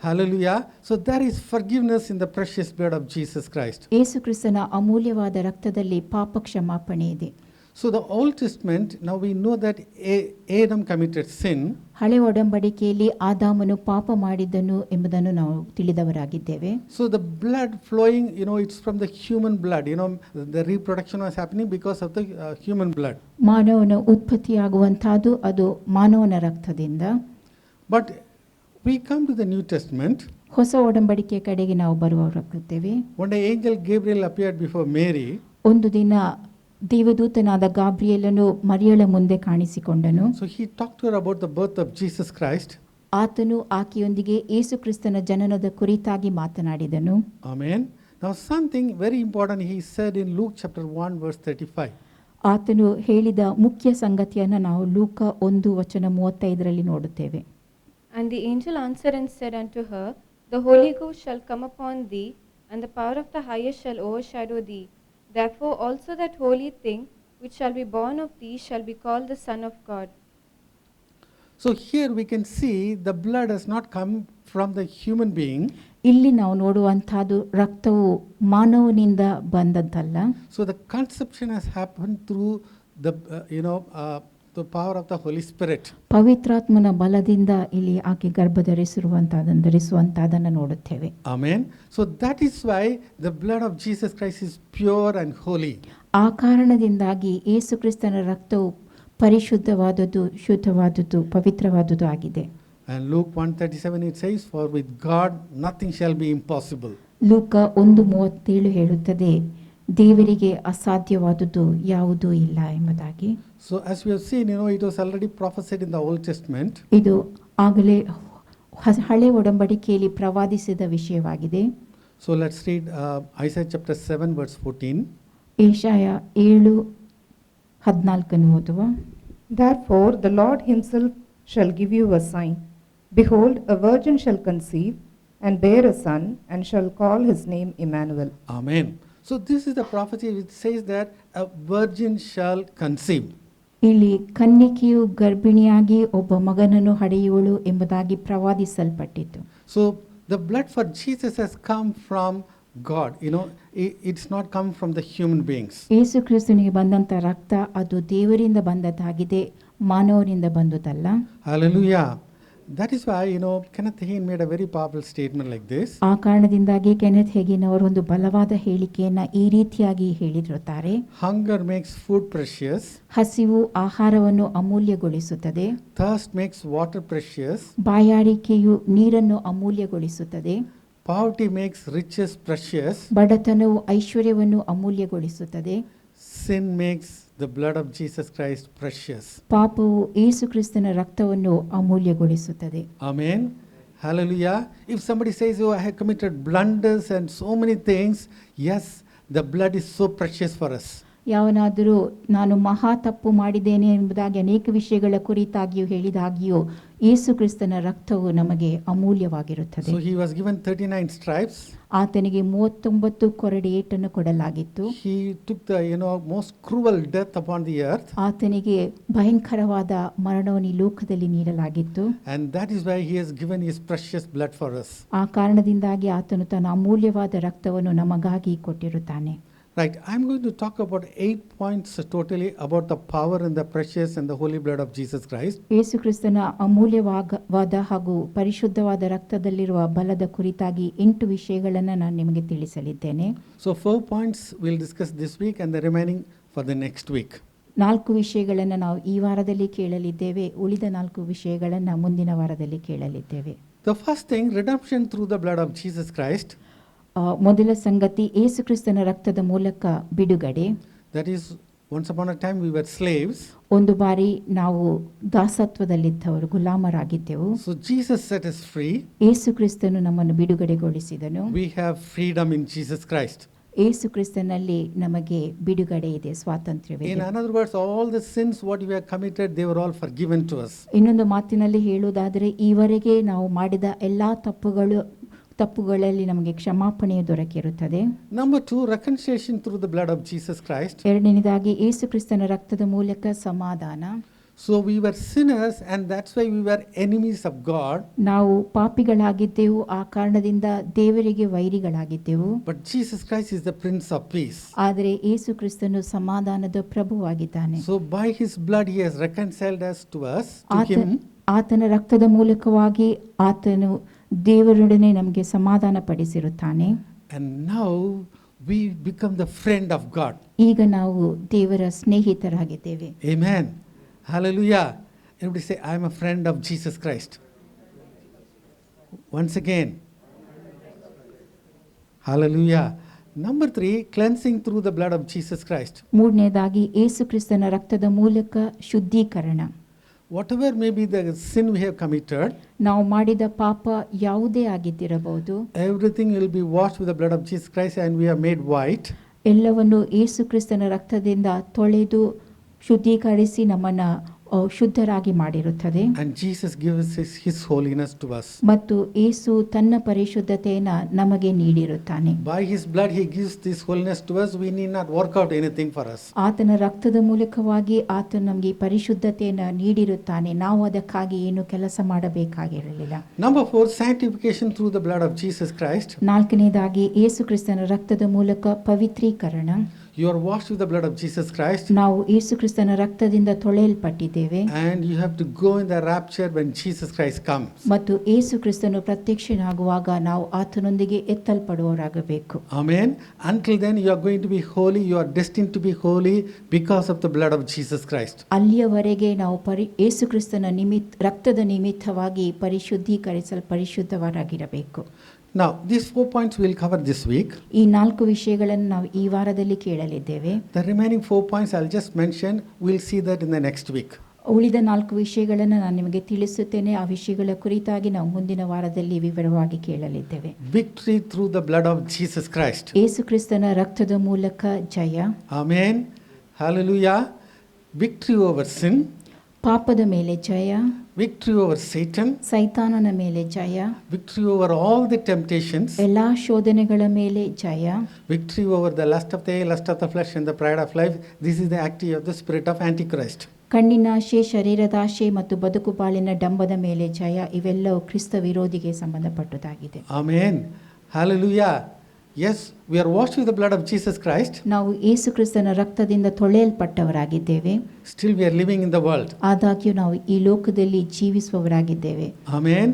Hallelujah. So there is forgiveness in the precious blood of Jesus Christ. ಯೇಸು ಕ್ರಿಸ್ತನ ಅಮೂಲ್ಯವಾದ ರಕ್ತದಲ್ಲಿ ಪಾಪ ಕ್ಷಮಾಪಣೆ ಇದೆ. So the Old Testament, now we know that Adam committed sin. ಹಳೆ ಒಡಂಬಡಿಕೆಯಲ್ಲಿ ಆದಾಮನು ಪಾಪ ಮಾಡಿದ್ದನು ಎಂಬುದನ್ನು ನಾವು ತಿಳಿದವರಾಗಿದ್ದೇವೆ. So the blood flowing, it's from the human blood. The reproduction was happening because of the human blood. ಮಾನವನ ಉತ್ಪತ್ತಿಯಾಗುವಂತಹದ್ದು ಅದು ಮಾನವನ ರಕ್ತದಿಂದ. But we come to the New Testament. ಹೊಸ ಒಡಂಬಡಿಕೆಯ ಕಡೆಗೆ ನಾವು ಬರುವವರಾಗುತ್ತೇವೆ. One day angel Gabriel appeared before Mary. ಒಂದು ದಿನ ದೇವದೂತನಾದ ಗಾಬ್ರಿಯೇಲನು ಮರಿಯಳ ಮುಂದೆ ಕಾಣಿಸಿಕೊಂಡನು. So he talked to her about the birth of Jesus Christ. ಆತನು ಆಕೆಯೊಂದಿಗೆ ಯೇಸು ಕ್ರಿಸ್ತನ ಜನನದ ಕುರಿತಾಗಿ ಮಾತನಾಡಿದನು. Amen. Now something very important he said in Luke chapter 1 verse 35. ಆತನು ಹೇಳಿದ ಮುಖ್ಯ ಸಂಗತಿಯನ್ನು ನಾವು ಲೂಕ 1 ವಚನ 35 ನೋಡುತ್ತೇವೆ. And the angel answered and said unto her, The Holy Ghost shall come upon thee, and the power of the highest shall overshadow thee. Therefore also that holy thing which shall be born of thee shall be called the Son of God. So here we can see the blood has not come from the human being. ಇಲ್ಲಿ ನಾವು ನೋಡುವಂತಹದ್ದು ರಕ್ತವು ಮಾನವನಿಂದ ಬಂದದ್ದಲ್ಲ. So the conception has happened through the power of the Holy Spirit. ಪವಿತ್ರಾತ್ಮನ ಬಲದಿಂದ ಇಲ್ಲಿ ಆಕೆ ಧರಿಸುವಂತಹದನ್ನು ನೋಡುತ್ತೇವೆ. Amen. So that is why the blood of Jesus Christ is pure and holy. ಆ ಕಾರಣದಿಂದಾಗಿ ಯೇಸು ಕ್ರಿಸ್ತನ ರಕ್ತವು ಪರಿಶುದ್ಧವಾದದ್ದು, ಶುದ್ಧವಾದದ್ದು, ಪವಿತ್ರವಾದದ್ದು ಆಗಿದೆ. And Luke 1:37 it says, For with God nothing shall be impossible. ಲೂಕ 1:37 ಹೇಳುತ್ತದೆ, ದೇವರಿಗೆ ಅಸಾಧ್ಯವಾದುದು ಯಾವುದೂ ಇಲ್ಲ ಎಂಬುದಾಗಿ. So as we have seen, it was already prophesied in the Old Testament. ಇದು ಆಗಲೇ ಹಳೆ ಒಡಂಬಡಿಕೆಯಲ್ಲಿ ಪ್ರವಾದಿಸಿದ ವಿಷಯವಾಗಿದೆ. So let's read Isaiah chapter 7 verse 14. Yeshaya 7:14 ಓದುವ. Therefore the Lord himself shall give you a sign. Behold, a virgin shall conceive and bear a son, and shall call his name Emmanuel. Amen. So this is the prophecy which says that a virgin shall conceive. ಇಲ್ಲಿ ಕನ್ನಿಕೆಯು ಗರ್ಭಿಣಿಯಾಗಿ ಒಬ್ಬ ಮಗನನ್ನು ಹಡೆಯುವಳು ಎಂಬುದಾಗಿ ಪ್ರವಾದಿಸಲ್ಪಟ್ಟಿತು. So the blood for Jesus has come from God. It's not come from the human beings. ಯೇಸು ಕ್ರಿಸ್ತನಿಗೆ ಬಂದಂತ ರಕ್ತ ಅದು ದೇವರಿಂದ ಬಂದದ್ದಾಗಿದೆ, ಮಾನವರಿಂದ ಬಂದುದಲ್ಲ. Hallelujah. That is why, Kenneth Hagin made a very powerful statement like this. ಆ ಕಾರಣದಿಂದಾಗಿ ಕೆನೆತ್ ಹೇಗಿನ್ ಅವರು ಒಂದು ಬಲವಾದ ಹೇಳಿಕೆಯನ್ನ ಈ ರೀತಿಯಾಗಿ ಹೇಳಿರುತ್ತಾರೆ. Hunger makes food precious. ಹಸಿವು ಆಹಾರವನ್ನು ಅಮೂಲ್ಯಗೊಳಿಸುತ್ತದೆ. Thirst makes water precious. ಬಾಯಾರಿಕೆಯು ನೀರನ್ನು ಅಮೂಲ್ಯಗೊಳಿಸುತ್ತದೆ. Poverty makes riches precious. ಬಡತನವು ಐಶ್ವರ್ಯವನ್ನು ಅಮೂಲ್ಯಗೊಳಿಸುತ್ತದೆ. Sin makes the blood of Jesus Christ precious. ಪಾಪವು ಯೇಸು ಕ್ರಿಸ್ತನ ರಕ್ತವನ್ನು ಅಮೂಲ್ಯಗೊಳಿಸುತ್ತದೆ. Amen. Hallelujah. If somebody says, "Oh, I have committed blunders and so many things," yes, the blood is so precious for us. ಯಾವನಾದರೂ ನಾನು ಮಹಾ ತಪ್ಪು ಮಾಡಿದ್ದೇನೆ ಎಂಬುದಾಗಿ ಅನೇಕ ವಿಷಯಗಳ ಕುರಿತಾಗಿಯೂ ಹೇಳಿದಾಗಿಯೂ ಯೇಸು ಕ್ರಿಸ್ತನ ರಕ್ತವು ನಮಗೆ ಅಮೂಲ್ಯವಾಗಿರುತ್ತದೆ. So he was given 39 stripes. ಆತನಿಗೆ 39 ಕೊರಡೆ ಏಟನ್ನು ಕೊಡಲಾಗಿತ್ತು. He took the most cruel death upon the earth. ಆತನಿಗೆ ಭಯಂಕರವಾದ ಮರಣವನ್ನು ಈ ಲೋಕದಲ್ಲಿ ನೀಡಲಾಗಿತ್ತು. And that is why he has given his precious blood for us. ಆ ಕಾರಣದಿಂದಾಗಿ ಆತನು ತನ್ನ ಅಮೂಲ್ಯವಾದ ರಕ್ತವನ್ನು ನಮಗಾಗಿ ಕೊಟ್ಟಿರುತ್ತಾನೆ. Right. I'm going to talk about 8 points totally about the power and the precious and the holy blood of Jesus Christ. ಯೇಸು ಕ್ರಿಸ್ತನ ಅಮೂಲ್ಯವಾದ ಹಾಗೂ ಪರಿಶುದ್ಧವಾದ ರಕ್ತದಲ್ಲಿರುವ ಬಲದ ಕುರಿತಾಗಿ 8 ವಿಷಯಗಳನ್ನು ನಾನು ನಿಮಗೆ ತಿಳಿಸಲಿದ್ದೇನೆ. So 4 points we'll discuss this week and the remaining for the next week. 4 ವಿಷಯಗಳನ್ನು ನಾವು ಈ ವಾರದಲ್ಲಿ ಕೇಳಲಿದ್ದೇವೆ, ಉಳಿದ 4 ವಿಷಯಗಳನ್ನು ಮುಂದಿನ ವಾರದಲ್ಲಿ ಕೇಳಲಿದ್ದೇವೆ. The first thing, redemption through the blood of Jesus Christ. ಮೊದಲ ಸಂಗತಿ ಯೇಸು ಕ್ರಿಸ್ತನ ರಕ್ತದ ಮೂಲಕ ಬಿಡುಗಡೆ. That is, once upon a time we were slaves. ಒಂದು ಬಾರಿ ನಾವು ದಾಸತ್ವದಲ್ಲಿದ್ದವರು, ಗುಲಾಮರಾಗಿದ್ದೆವು. So Jesus set us free. ಯೇಸು ಕ್ರಿಸ್ತನು ನಮ್ಮನ್ನು ಬಿಡುಗಡೆಗೊಳಿಸಿದನು. We have freedom in Jesus Christ. ಯೇಸು ಕ್ರಿಸ್ತನಲ್ಲಿ ನಮಗೆ ಬಿಡುಗಡೆ ಇದೆ, ಸ್ವಾತಂತ್ರ್ಯವಿದೆ. In other words, all the sins what we have committed, they were all forgiven to us. ಇನ್ನೊಂದು ಮಾತಿನಲ್ಲಿ ಹೇಳುವುದಾದರೆ ಈವರೆಗೆ ನಾವು ಮಾಡಿದ ಎಲ್ಲಾ ತಪ್ಪುಗಳಲ್ಲಿ ನಮಗೆ ಕ್ಷಮಾಪಣೆಯು ದೊರಕಿರುತ್ತದೆ. Number 2, reconciliation through the blood of Jesus Christ. ಎರಡನೇದಾಗಿ ಯೇಸು ಕ್ರಿಸ್ತನ ರಕ್ತದ ಮೂಲಕ ಸಮಾಧಾನ. So we were sinners and that's why we were enemies of God. ನಾವು ಪಾಪಿಗಳಾಗಿದ್ದೆವು, ಆ ಕಾರಣದಿಂದ ದೇವರಿಗೆ ವೈರಿಗಳಾಗಿದ್ದೆವು. But Jesus Christ is the Prince of Peace. ಆದರೆ ಯೇಸು ಕ್ರಿಸ್ತನು ಸಮಾಧಾನದ ಪ್ರಭುವಾಗಿದ್ದಾನೆ. So by his blood he has reconciled us to us, to him. ಆತನ ರಕ್ತದ ಮೂಲಕವಾಗಿ ಆತನು ದೇವರೊಡನೆ ನಮಗೆ ಸಮಾಧಾನ ಪಡಿಸಿರುತ್ತಾನೆ. And now we become the friend of God. ಈಗ ನಾವು ದೇವರ ಸ್ನೇಹಿತರಾಗಿದ್ದೇವೆ. Amen. Hallelujah. Everybody say, I am a friend of Jesus Christ. Once again. Hallelujah. Number 3, cleansing through the blood of Jesus Christ. ಮೂರನೇದಾಗಿ ಯೇಸು ಕ್ರಿಸ್ತನ ರಕ್ತದ ಮೂಲಕ ಶುದ್ಧೀಕರಣ. Whatever may be the sin we have committed, ನಾವು ಮಾಡಿದ ಪಾಪ ಯಾವುದೇ ಆಗಿದ್ದಿರಬಹುದು, everything will be washed with the blood of Jesus Christ and we are made white. ಎಲ್ಲವನ್ನು ಯೇಸು ಕ್ರಿಸ್ತನ ರಕ್ತದಿಂದ ತೊಳೆದು ಶುದ್ಧೀಕರಿಸಿ ನಮ್ಮನ್ನು ಶುದ್ಧರಾಗಿ ಮಾಡಿರುತ್ತದೆ. And Jesus gives his holiness to us. ಮತ್ತು ಯೇಸು ತನ್ನ ಪರಿಶುದ್ಧತೆಯನ್ನು ನಮಗೆ ನೀಡಿರುತ್ತಾನೆ. By his blood he gives this holiness to us. We need not work out anything for us. ಆತನ ರಕ್ತದ ಮೂಲಕವಾಗಿ ಆತನು ನಮಗೆ ಪರಿಶುದ್ಧತೆಯನ್ನು ನೀಡಿರುತ್ತಾನೆ. ನಾವು ಅದಕ್ಕಾಗಿ ಏನು ಕೆಲಸ ಮಾಡಬೇಕಾಗಿರಲಿಲ್ಲ. Number 4, sanctification through the blood of Jesus Christ. ನಾಲ್ಕನೇದಾಗಿ ಯೇಸು ಕ್ರಿಸ್ತನ ರಕ್ತದ ಮೂಲಕ ಪವಿತ್ರೀಕರಣ. You are washed with the blood of Jesus Christ. ನಾವು ಯೇಸು ಕ್ರಿಸ್ತನ ರಕ್ತದಿಂದ ತೊಳೆಯಲ್ಪಟ್ಟಿದ್ದೇವೆ. And you have to go in the rapture when Jesus Christ comes. ಮತ್ತು ಯೇಸು ಕ್ರಿಸ್ತನು ಪ್ರತ್ಯಕ್ಷನಾಗುವಾಗ ನಾವು ಆತನೊಂದಿಗೆ ಎತ್ತಲ್ಪಡುವವರಾಗಬೇಕು. Amen. Until then you are going to be holy. You are destined to be holy because of the blood of Jesus Christ. ಅಲ್ಲಿಯವರೆಗೆ ನಾವು ಯೇಸು ಕ್ರಿಸ್ತನ ರಕ್ತದ ನಿಮಿತ್ತವಾಗಿ ಪರಿಶುದ್ಧೀಕರಿಸಲ್ಪರಿಶುದ್ಧವರಾಗಿರಬೇಕು. Now these 4 points we will cover this week. ಈ 4 ವಿಷಯಗಳನ್ನು ನಾವು ಈ ವಾರದಲ್ಲಿ ಕೇಳಲಿದ್ದೇವೆ. The remaining 4 points I'll just mention. We'll see that in the next week. ಉಳಿದ 4 ವಿಷಯಗಳನ್ನು ನಾನು ನಿಮಗೆ ತಿಳಿಸುತ್ತೇನೆ. ಆ ವಿಷಯಗಳ ಕುರಿತಾಗಿ ನಾವು ಮುಂದಿನ ವಾರದಲ್ಲಿ ವಿವರವಾಗಿ ಕೇಳಲಿದ್ದೇವೆ. Victory through the blood of Jesus Christ. ಯೇಸು ಕ್ರಿಸ್ತನ ರಕ್ತದ ಮೂಲಕ ಜಯ. Amen. Hallelujah. Victory over sin. ಪಾಪದ ಮೇಲೆ ಜಯ, victory over Satan, ಸೈತಾನನ ಮೇಲೆ ಜಯ, victory over all the temptations, ಎಲ್ಲಾ ಶೋಧನೆಗಳ ಮೇಲೆ ಜಯ, victory over the lust of the eye, lust of the flesh, and the pride of life. This is the activity of the spirit of Antichrist. ಕಣ್ಣಿನಾಶೆ, ಶರೀರದಾಶೆ ಮತ್ತು ಬದುಕು ಬಾಳಿನ ಡಂಬದ ಮೇಲೆ ಜಯ. ಇವೆಲ್ಲವೂ ಕ್ರಿಸ್ತ ವಿರೋಧಿಗೆ ಸಂಬಂಧಪಟ್ಟದಾಗಿದೆ. Amen. Hallelujah. Yes, we are washed with the blood of Jesus Christ. ನಾವು ಯೇಸು ಕ್ರಿಸ್ತನ ರಕ್ತದಿಂದ ತೊಳೆಯಲ್ಪಟ್ಟವರಾಗಿದ್ದೇವೆ. Still we are living in the world. ಆದಾಗ್ಯೂ ನಾವು ಈ ಲೋಕದಲ್ಲಿ ಜೀವಿಸುವವರಾಗಿದ್ದೇವೆ. Amen.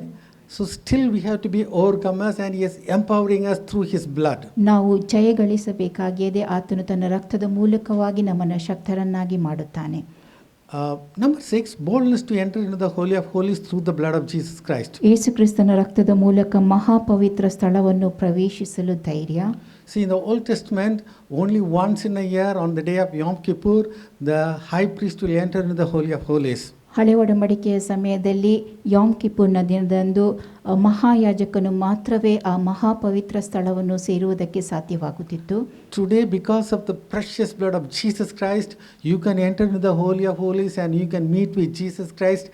So still we have to be overcomers, and He is empowering us through His blood. ನಾವು ಜಯಗಳಿಸಬೇಕಾಗಿದೆ. ಆತನು ತನ್ನ ರಕ್ತದ ಮೂಲಕವಾಗಿ ನಮ್ಮನ್ನು ಶಕ್ತರನ್ನಾಗಿ ಮಾಡುತ್ತಾನೆ. Number 6, boldness to enter into the Holy of Holies through the blood of Jesus Christ. ಯೇಸು ಕ್ರಿಸ್ತನ ರಕ್ತದ ಮೂಲಕ ಮಹಾಪವಿತ್ರ ಸ್ಥಳವನ್ನು ಪ್ರವೇಶಿಸಲು ಧೈರ್ಯ. See, in the Old Testament, only once in a year on the day of Yom Kippur, the high priest will enter into the Holy of Holies. ಹಳೆ ಒಡಂಬಡಿಕೆಯ ಸಮಯದಲ್ಲಿ yam ಕಿಪ್ಪುರ್ನ ದಿನದಂದು ಮಹಾಯಾಜಕನು ಮಾತ್ರವೇ ಆ ಮಹಾಪವಿತ್ರ ಸ್ಥಳವನ್ನು ಸೇರುವುದಕ್ಕೆ ಸಾಧ್ಯವಾಗುತ್ತಿತ್ತು. Today, because of the precious blood of Jesus Christ, you can enter into the Holy of Holies and you can meet with Jesus Christ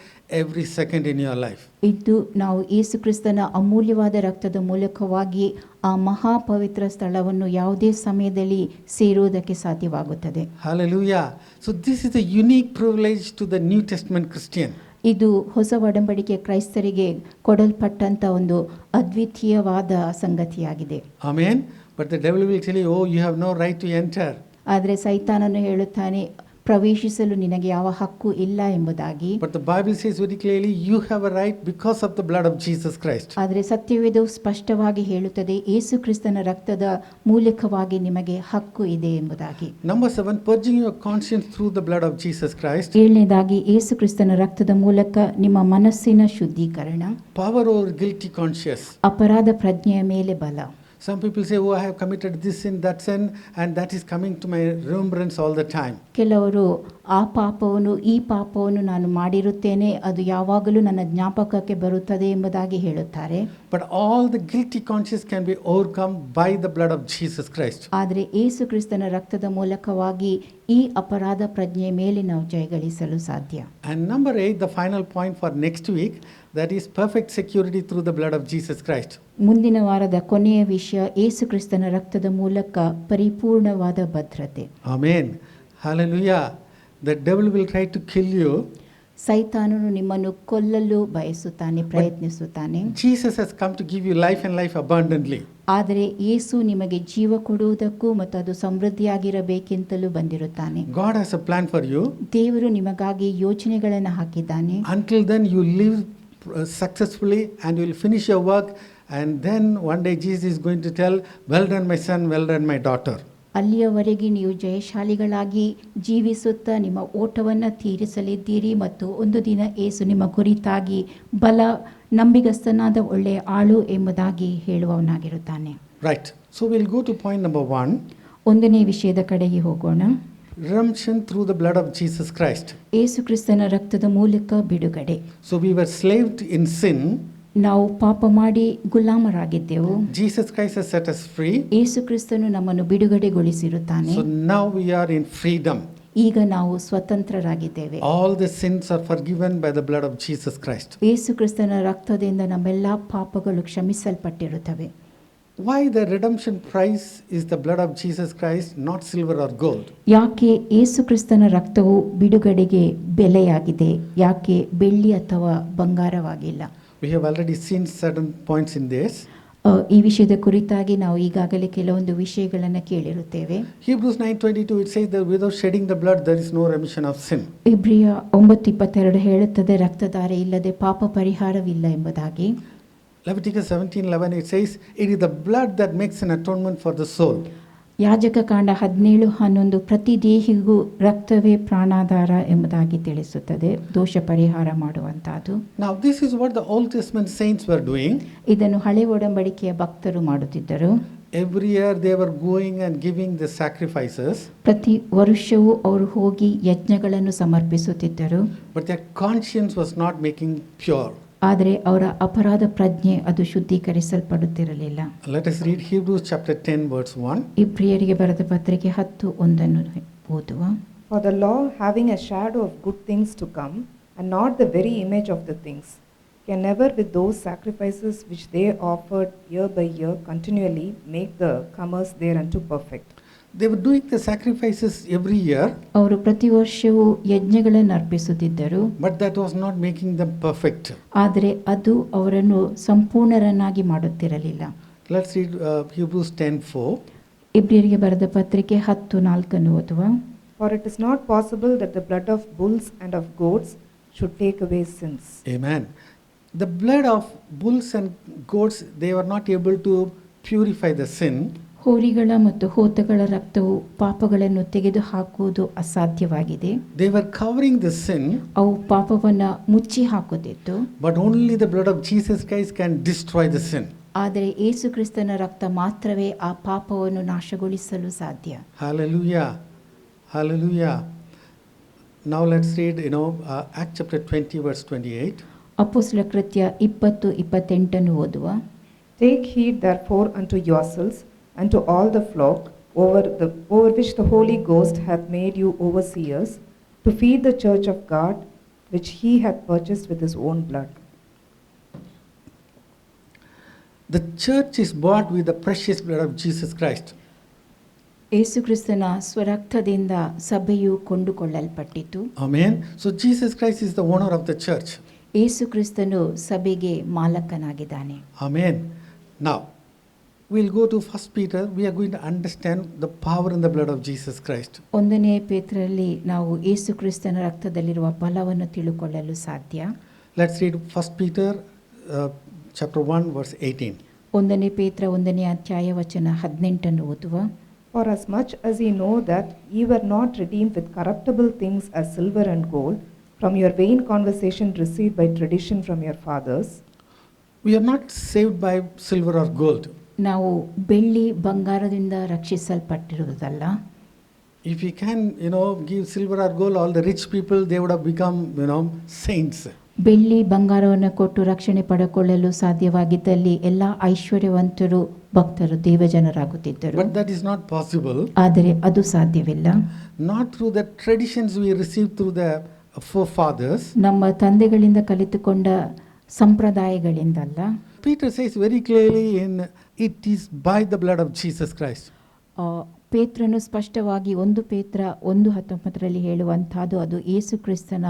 every second in your life. ಇದ್ದು ನಾವು ಯೇಸು ಕ್ರಿಸ್ತನ ಅಮೂಲ್ಯವಾದ ರಕ್ತದ ಮೂಲಕವಾಗಿ ಆ ಮಹಾಪವಿತ್ರ ಸ್ಥಳವನ್ನು ಯಾವುದೇ ಸಮಯದಲ್ಲಿ ಸೇರುವುದಕ್ಕೆ ಸಾಧ್ಯವಾಗುತ್ತದೆ. Hallelujah. So this is a unique privilege to the New Testament Christian. ಇದು ಹೊಸ ಒಡಂಬಡಿಕೆ ಕ್ರೈಸ್ತರಿಗೆ ಕೊಡಲ್ಪಟ್ಟಂತ ಒಂದು ಅದ್ವಿತೀಯವಾದ ಸಂಗತಿಯಾಗಿದೆ. Amen. But the devil will tell you, oh, you have no right to enter. ಆದರೆ ಸೈತಾನನು ಹೇಳುತ್ತಾನೆ, ಪ್ರವೇಶಿಸಲು ನಿನಗೆ ಯಾವ ಹಕ್ಕು ಇಲ್ಲ ಎಂಬುದಾಗಿ. But the Bible says very clearly, you have a right because of the blood of Jesus Christ. ಆದರೆ ಸತ್ಯವೇದವು ಸ್ಪಷ್ಟವಾಗಿ ಹೇಳುತ್ತದೆ, ಯೇಸು ಕ್ರಿಸ್ತನ ರಕ್ತದ ಮೂಲಕವಾಗಿ ನಿಮಗೆ ಹಕ್ಕು ಇದೆ ಎಂಬುದಾಗಿ. Number 7, purging your conscience through the blood of Jesus Christ. ಏಳನೇದಾಗಿ ಯೇಸು ಕ್ರಿಸ್ತನ ರಕ್ತದ ಮೂಲಕ ನಿಮ್ಮ ಮನಸ್ಸಿನ ಶುದ್ಧೀಕರಣ. Power over guilty conscience. ಅಪರಾಧ ಪ್ರಜ್ಞೆಯ ಮೇಲೆ ಬಲ. Some people say, oh, I have committed this sin, that sin, and that is coming to my remembrance all the time. ಕೆಲವರು ಆ ಪಾಪವನ್ನು ಈ ಪಾಪವನ್ನು ನಾನು ಮಾಡಿರುತ್ತೇನೆ, ಅದು ಯಾವಾಗಲೂ ನನ್ನ ಜ್ಞಾಪಕಕ್ಕೆ ಬರುತ್ತದೆ ಎಂಬುದಾಗಿ ಹೇಳುತ್ತಾರೆ. But all the guilty conscience can be overcome by the blood of Jesus Christ. ಆದರೆ ಯೇಸು ಕ್ರಿಸ್ತನ ರಕ್ತದ ಮೂಲಕವಾಗಿ ಈ ಅಪರಾಧ ಪ್ರಜ್ಞೆ ಮೇಲೆ ನಾವು ಜಯಗಳಿಸಲು ಸಾಧ್ಯ. And number 8, the final point for next week, that is perfect security through the blood of Jesus Christ. ಮುಂದಿನ ವಾರದ ಕೊನೆಯ ವಿಷಯ ಯೇಸು ಕ್ರಿಸ್ತನ ರಕ್ತದ ಮೂಲಕ ಪರಿಪೂರ್ಣವಾದ ಭದ್ರತೆ. Amen. Hallelujah. The devil will try to kill you. ಸೈತಾನನು ನಿಮ್ಮನ್ನು ಕೊಲ್ಲಲು ಬಯಸುತ್ತಾನೆ, ಪ್ರಯತ್ನಿಸುತ್ತಾನೆ. Jesus has come to give you life and life abundantly. ಆದರೆ ಯೇಸು ನಿಮಗೆ ಜೀವ ಕೊಡುವುದಕ್ಕೂ ಮತ್ತು ಅದು ಸಮೃದ್ಧಿಯಾಗಿರಬೇಕೆಂತಲೂ ಬಂದಿರುತ್ತಾನೆ. God has a plan for you. ದೇವರು ನಿಮಗಾಗಿ ಯೋಜನೆಗಳನ್ನು ಹಾಕಿದ್ದಾನೆ. Until then you live successfully and you will finish your work, and then one day Jesus is going to tell, well done my son, well done my daughter. ಅಲ್ಲಿಯವರೆಗೆ ನೀವು ಜಯಶಾಲಿಗಳಾಗಿ ಜೀವಿಸುತ್ತಾ ನಿಮ್ಮ ಓಟವನ್ನು ತೀರಿಸಲಿದ್ದೀರಿ ಮತ್ತು ಒಂದು ದಿನ ಯೇಸು ನಿಮ್ಮ ಕುರಿತಾಗಿ ಬಲ ನಂಬಿಗಸ್ತನಾದ ಒಳ್ಳೆಯ ಆಳು ಎಂಬುದಾಗಿ ಹೇಳುವವನಾಗಿರುತ್ತಾನೆ. Right. So we'll go to point number 1. ಒಂದನೇ ವಿಷಯದ ಕಡೆಗೆ ಹೋಗೋಣ. Redemption through the blood of Jesus Christ. ಯೇಸು ಕ್ರಿಸ್ತನ ರಕ್ತದ ಮೂಲಕ ಬಿಡುಗಡೆ. So we were slaved in sin. ನಾವು ಪಾಪ ಮಾಡಿ ಗುಲಾಮರಾಗಿದ್ದೆವು. Jesus Christ has set us free. ಯೇಸು ಕ್ರಿಸ್ತನು ನಮ್ಮನ್ನು ಬಿಡುಗಡೆಗೊಳಿಸಿರುತ್ತಾನೆ. So now we are in freedom. ಈಗ ನಾವು ಸ್ವತಂತ್ರರಾಗಿದ್ದೇವೆ. All the sins are forgiven by the blood of Jesus Christ. ಯೇಸು ಕ್ರಿಸ್ತನ ರಕ್ತದಿಂದ ನಮ್ಮೆಲ್ಲ ಪಾಪಗಳು ಕ್ಷಮಿಸಲ್ಪಟ್ಟಿರುತ್ತವೆ. Why the redemption price is the blood of Jesus Christ, not silver or gold? ಯಾಕೆ ಯೇಸು ಕ್ರಿಸ್ತನ ರಕ್ತವು ಬಿಡುಗಡೆಗೆ ಬೆಲೆಯಾಗಿದೆ, ಯಾಕೆ ಬೆಳ್ಳಿ ಅಥವಾ ಬಂಗಾರವಾಗಿಲ್ಲ? We have already seen certain points in this. ಈ ವಿಷಯದ ಕುರಿತಾಗಿ ನಾವು ಈಗಾಗಲೇ ಕೆಲವೊಂದು ವಿಷಯಗಳನ್ನು ಕೇಳಿರುತ್ತೇವೆ. Hebrews 9:22 it says that without shedding the blood there is no remission of sin. ಇಬ್ರಿಯ 9:22 ಹೇಳುತ್ತದೆ, ರಕ್ತಧಾರೆ ಇಲ್ಲದೆ ಪಾಪ ಪರಿಹಾರವಿಲ್ಲ ಎಂಬುದಾಗಿ. Leviticus 17:11 it says it is the blood that makes an atonement for the soul. ಯಾಜಕ ಕಾಂಡ 17:11 ಪ್ರತಿ ದೇಹಿಗೂ ರಕ್ತವೇ ಪ್ರಾಣಾಧಾರ ಎಂಬುದಾಗಿ ತಿಳಿಸುತ್ತದೆ, ದೋಷ ಪರಿಹಾರ ಮಾಡುವಂತಹದ್ದು. Now this is what the Old Testament saints were doing. ಇದನ್ನು ಹಳೆ ಒಡಂಬಡಿಕೆಯ ಭಕ್ತರು ಮಾಡುತ್ತಿದ್ದರು. Every year they were going and giving the sacrifices. ಪ್ರತಿ ವರ್ಷವೂ ಅವರು ಹೋಗಿ ಯಜ್ಞಗಳನ್ನು ಸಮರ್ಪಿಸುತ್ತಿದ್ದರು. But their conscience was not making pure. ಆದರೆ ಅವರ ಅಪರಾಧ ಪ್ರಜ್ಞೆ ಅದು ಶುದ್ಧೀಕರಿಸಲ್ಪಡುತ್ತಿರಲಿಲ್ಲ. Let us read Hebrews chapter 10 verse 1. ಇಬ್ರಿಯರಿಗೆ ಬರೆದ ಪತ್ರಿಕೆ 10:1 ಓದುವ. For the law, having a shadow of good things to come, and not the very image of the things, can never with those sacrifices which they offered year by year continually make the comers thereunto perfect. They were doing the sacrifices every year, ಅವರು ಪ್ರತಿ ವರ್ಷವೂ ಯಜ್ಞಗಳನ್ನು ಅರ್ಪಿಸುತ್ತಿದ್ದರು, but that was not making them perfect. ಆದರೆ ಅದು ಅವರನ್ನು ಸಂಪೂರ್ಣರನ್ನಾಗಿ ಮಾಡುತ್ತಿರಲಿಲ್ಲ. Let's read Hebrews 10:4. ಇಬ್ರಿಯರಿಗೆ ಬರೆದ ಪತ್ರಿಕೆ 10:4 ಓದುವ. For it is not possible that the blood of bulls and of goats should take away sins. Amen. The blood of bulls and goats, they were not able to purify the sin. ಹೋರಿಗಳ ಮತ್ತು ಹೋತಗಳ ರಕ್ತವು ಪಾಪಗಳನ್ನು ತೆಗೆದುಹಾಕುವುದು ಅಸಾಧ್ಯವಾಗಿದೆ. They were covering the sin, ಅವು ಪಾಪವನ್ನು ಮುಚ್ಚಿ ಹಾಕುತ್ತಿತ್ತು. but only the blood of Jesus Christ can destroy the sin. ಆದರೆ ಯೇಸು ಕ್ರಿಸ್ತನ ರಕ್ತ ಮಾತ್ರವೇ ಆ ಪಾಪವನ್ನು ನಾಶಗೊಳಿಸಲು ಸಾಧ್ಯ. Hallelujah. Hallelujah. Now let's read, Acts chapter 20 verse 28. ಅಪೊಸ್ತಲ ಕೃತ್ಯ 20:28 ಓದುವ. Take heed therefore unto yourselves and to all the flock over which the Holy Ghost hath made you overseers, to feed the church of God, which he hath purchased with his own blood. The church is bought with the precious blood of Jesus Christ. ಯೇಸು ಕ್ರಿಸ್ತನ ಸ್ವರಕ್ತದಿಂದ ಸಭೆಯು ಕೊಂಡುಕೊಳ್ಳಲ್ಪಟ್ಟಿತು. Amen. So Jesus Christ is the owner of the church. ಯೇಸು ಕ್ರಿಸ್ತನು ಸಭೆಗೆ ಮಾಲಕನಾಗಿದ್ದಾನೆ. Amen. Now, we'll go to 1 Peter. We are going to understand the power in the blood of Jesus Christ. 1ನೇ ಪೇತ್ರರಲ್ಲಿ ನಾವು ಯೇಸು ಕ್ರಿಸ್ತನ ರಕ್ತದಲ್ಲಿರುವ ಬಲವನ್ನು ತಿಳುಕೊಳ್ಳಲು ಸಾಧ್ಯ. Let's read 1 Peter chapter 1 verse 18. 1ನೇ ಪೇತ್ರ 1ನೇ ಅಧ್ಯಾಯ ವಚನ 18 ಓದುವ. For as much as ye know that ye were not redeemed with corruptible things as silver and gold, from your vain conversation received by tradition from your fathers. We are not saved by silver or gold. ನಾವು ಬೆಳ್ಳಿ ಬಂಗಾರದಿಂದ ರಕ್ಷಿಸಲ್ಪಟ್ಟಿರುವುದಲ್ಲ. If we can, give silver or gold, all the rich people, they would have become, saints. ಬೆಳ್ಳಿ ಬಂಗಾರವನ್ನು ಕೊಟ್ಟು ರಕ್ಷಣೆ ಪಡೆದುಕೊಳ್ಳಲು ಸಾಧ್ಯವಾಗಿದ್ದಲ್ಲಿ ಎಲ್ಲ ಐಶ್ವರ್ಯವಂತರು ಭಕ್ತರು ದೇವಜನರಾಗುತ್ತಿದ್ದರು. But that is not possible. ಆದರೆ ಅದು ಸಾಧ್ಯವಿಲ್ಲ. Not through the traditions we received through the forefathers. ನಮ್ಮ ತಂದೆಗಳಿಂದ ಕಲಿತುಕೊಂಡ ಸಂಪ್ರದಾಯಗಳಿಂದಲ್ಲ. Peter says very clearly it is by the blood of Jesus Christ. ಪೇತ್ರನು ಸ್ಪಷ್ಟವಾಗಿ 1 ಪೇತ್ರ 1:19 ಹೇಳುವಂತಹದ್ದು ಅದು ಯೇಸು ಕ್ರಿಸ್ತನ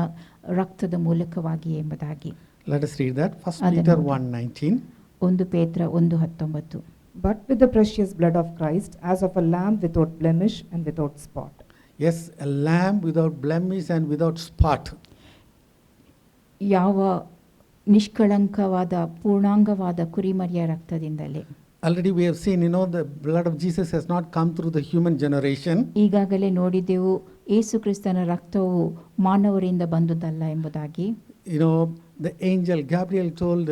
ರಕ್ತದ ಮೂಲಕವಾಗಿ ಎಂಬುದಾಗಿ. Let us read that. 1 Peter 1:19. 1 ಪೇತ್ರ 1:19. But with the precious blood of Christ, as of a lamb without blemish and without spot. Yes, a lamb without blemish and without spot. ಯಾವ ನಿಷ್ಕಳಂಕವಾದ ಪೂರ್ಣಾಂಗವಾದ ಕುರಿಮರಿಯ ರಕ್ತದಿಂದಲೇ. Already we have seen, the blood of Jesus has not come through the human generation. ಈಗಾಗಲೇ ನೋಡಿದೆವು ಯೇಸು ಕ್ರಿಸ್ತನ ರಕ್ತವು ಮಾನವರಿಂದ ಬಂದುದಲ್ಲ ಎಂಬುದಾಗಿ. The angel Gabriel told,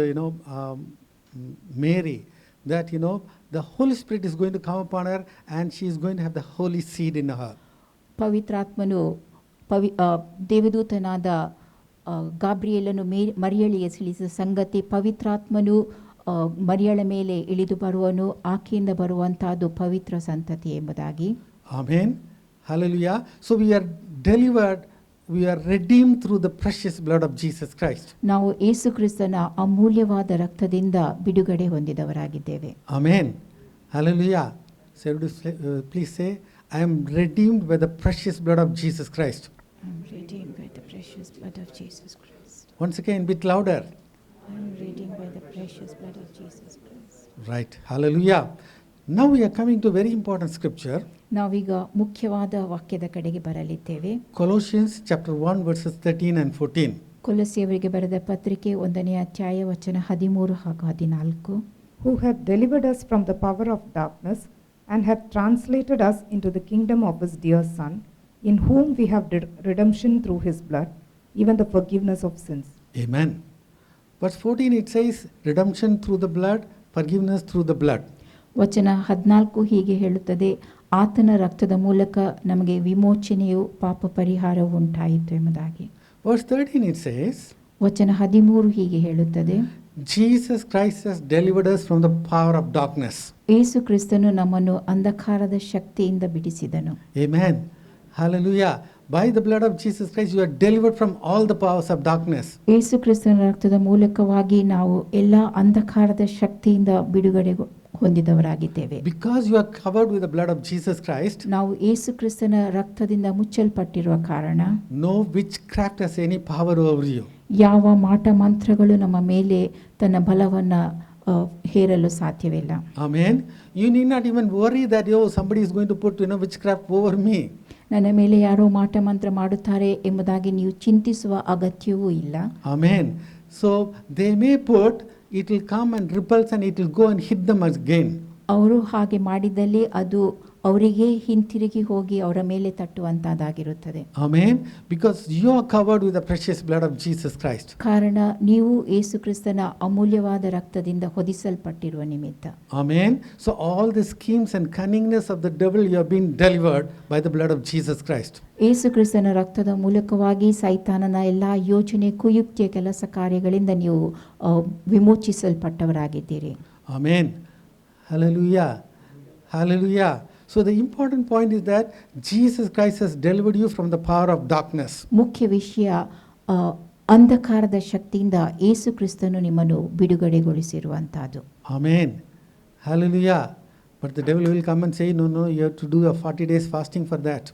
Mary that, the Holy Spirit is going to come upon her and she is going to have the holy seed in her. ಪವಿತ್ರಾತ್ಮನು ದೇವದೂತನಾದ ಗಾಬ್ರಿಯೇಲನು ಮರಿಯಳಿಗೆ ತಿಳಿಸಿದ ಸಂಗತಿ, ಪವಿತ್ರಾತ್ಮನು ಮರಿಯಳ ಮೇಲೆ ಇಳಿದು ಬರುವನು, ಆಕೆಯಿಂದ ಬರುವಂತಹದ್ದು ಪವಿತ್ರ ಸಂತತಿ ಎಂಬುದಾಗಿ. Amen. Hallelujah. So we are delivered, we are redeemed through the precious blood of Jesus Christ. ನಾವು ಯೇಸು ಕ್ರಿಸ್ತನ ಅಮೂಲ್ಯವಾದ ರಕ್ತದಿಂದ ಬಿಡುಗಡೆ ಹೊಂದಿದವರಾಗಿದ್ದೇವೆ. Amen. Hallelujah. So please say, I am redeemed by the precious blood of Jesus Christ. I am redeemed by the precious blood of Jesus Christ. Once again, a bit louder. I am redeemed by the precious blood of Jesus Christ. Right. Hallelujah. Now we are coming to a very important scripture. ನಾವೀಗ ಮುಖ್ಯವಾದ ವಾಕ್ಯದ ಕಡೆಗೆ ಬರಲಿದ್ದೇವೆ. Colossians chapter 1 verses 13 and 14. ಕೊಲೊಸ್ಸೆಯವರಿಗೆ ಬರೆದ ಪತ್ರಿಕೆ 1ನೇ ಅಧ್ಯಾಯ ವಚನ 13 ಹಾಗೂ 14. Who hath delivered us from the power of darkness and hath translated us into the kingdom of his dear Son, in whom we have redemption through his blood, even the forgiveness of sins. Amen. Verse 14 it says, redemption through the blood, forgiveness through the blood. ವಚನ 14 ಹೀಗೆ ಹೇಳುತ್ತದೆ, ಆತನ ರಕ್ತದ ಮೂಲಕ ನಮಗೆ ವಿಮೋಚನೆಯು ಪಾಪ ಪರಿಹಾರವು ಉಂಟಾಯಿತು ಎಂಬುದಾಗಿ. Verse 13 it says, ವಚನ 13 ಹೀಗೆ ಹೇಳುತ್ತದೆ, Jesus Christ has delivered us from the power of darkness. ಯೇಸು ಕ್ರಿಸ್ತನು ನಮ್ಮನ್ನು ಅಂಧಕಾರದ ಶಕ್ತಿಯಿಂದ ಬಿಡಿಸಿದನು. Amen. Hallelujah. by the blood of Jesus Christ, you are delivered from all the powers of darkness. ಯೇಸು ಕ್ರಿಸ್ತನ ರಕ್ತದ ಮೂಲಕವಾಗಿ ನಾವು ಎಲ್ಲ ಅಂಧಕಾರದ ಶಕ್ತಿಯಿಂದ ಬಿಡುಗಡೆ ಹೊಂದಿದವರಾಗಿದ್ದೇವೆ. Because you are covered with the blood of Jesus Christ, ನಾವು ಯೇಸು ಕ್ರಿಸ್ತನ ರಕ್ತದಿಂದ ಮುಚ್ಚಲ್ಪಟ್ಟಿರುವ ಕಾರಣ no witchcraft has any power over you. ಯಾವ ಮಾಟ ಮಂತ್ರಗಳು ನಮ್ಮ ಮೇಲೆ ತನ್ನ ಬಲವನ್ನು ಹೇರಲು ಸಾಧ್ಯವಿಲ್ಲ. Amen. You need not even worry that somebody is going to put witchcraft over me. ನನ್ನ ಮೇಲೆ ಯಾರೋ ಮಾಟ ಮಂತ್ರ ಮಾಡುತ್ತಾರೆ ಎಂಬುದಾಗಿ ನೀವು ಚಿಂತಿಸುವ ಅಗತ್ಯವೂ ಇಲ್ಲ. Amen. So they may put, it will come and repulse and it will go and hit them again. ಅವರು ಹಾಗೆ ಮಾಡಿದಲ್ಲಿ ಅದು ಅವರಿಗೆ ಹಿಂತಿರುಗಿ ಹೋಗಿ ಅವರ ಮೇಲೆ ತಟ್ಟುವಂತದ್ದಾಗಿರುತ್ತದೆ. Amen. Because you are covered with the precious blood of Jesus Christ. ಕಾರಣ ನೀವು ಯೇಸು ಕ್ರಿಸ್ತನ ಅಮೂಲ್ಯವಾದ ರಕ್ತದಿಂದ ಹೊದಿಸಲ್ಪಟ್ಟಿರುವ ನಿಮಿತ್ತ. Amen. So all the schemes and cunningness of the devil, you have been delivered by the blood of Jesus Christ. ಯೇಸು ಕ್ರಿಸ್ತನ ರಕ್ತದ ಮೂಲಕವಾಗಿ ಸೈತಾನನ ಎಲ್ಲ ಯೋಚನೆ ಕುಯುಕ್ತಿಯ ಕೆಲಸ ಕಾರ್ಯಗಳಿಂದ ನೀವು ವಿಮೋಚಿಸಲ್ಪಟ್ಟವರಾಗಿದ್ದೀರಿ. Amen. Hallelujah. Hallelujah. So the important point is that Jesus Christ has delivered you from the power of darkness. ಮುಖ್ಯ ವಿಷಯ ಅಂಧಕಾರದ ಶಕ್ತಿಯಿಂದ ಯೇಸು ಕ್ರಿಸ್ತನು ನಿಮ್ಮನ್ನು ಬಿಡುಗಡೆಗೊಳಿಸಿರುವಂತಹದ್ದು. Amen. Hallelujah. But the devil will come and say, no, you have to do a 40 days fasting for that.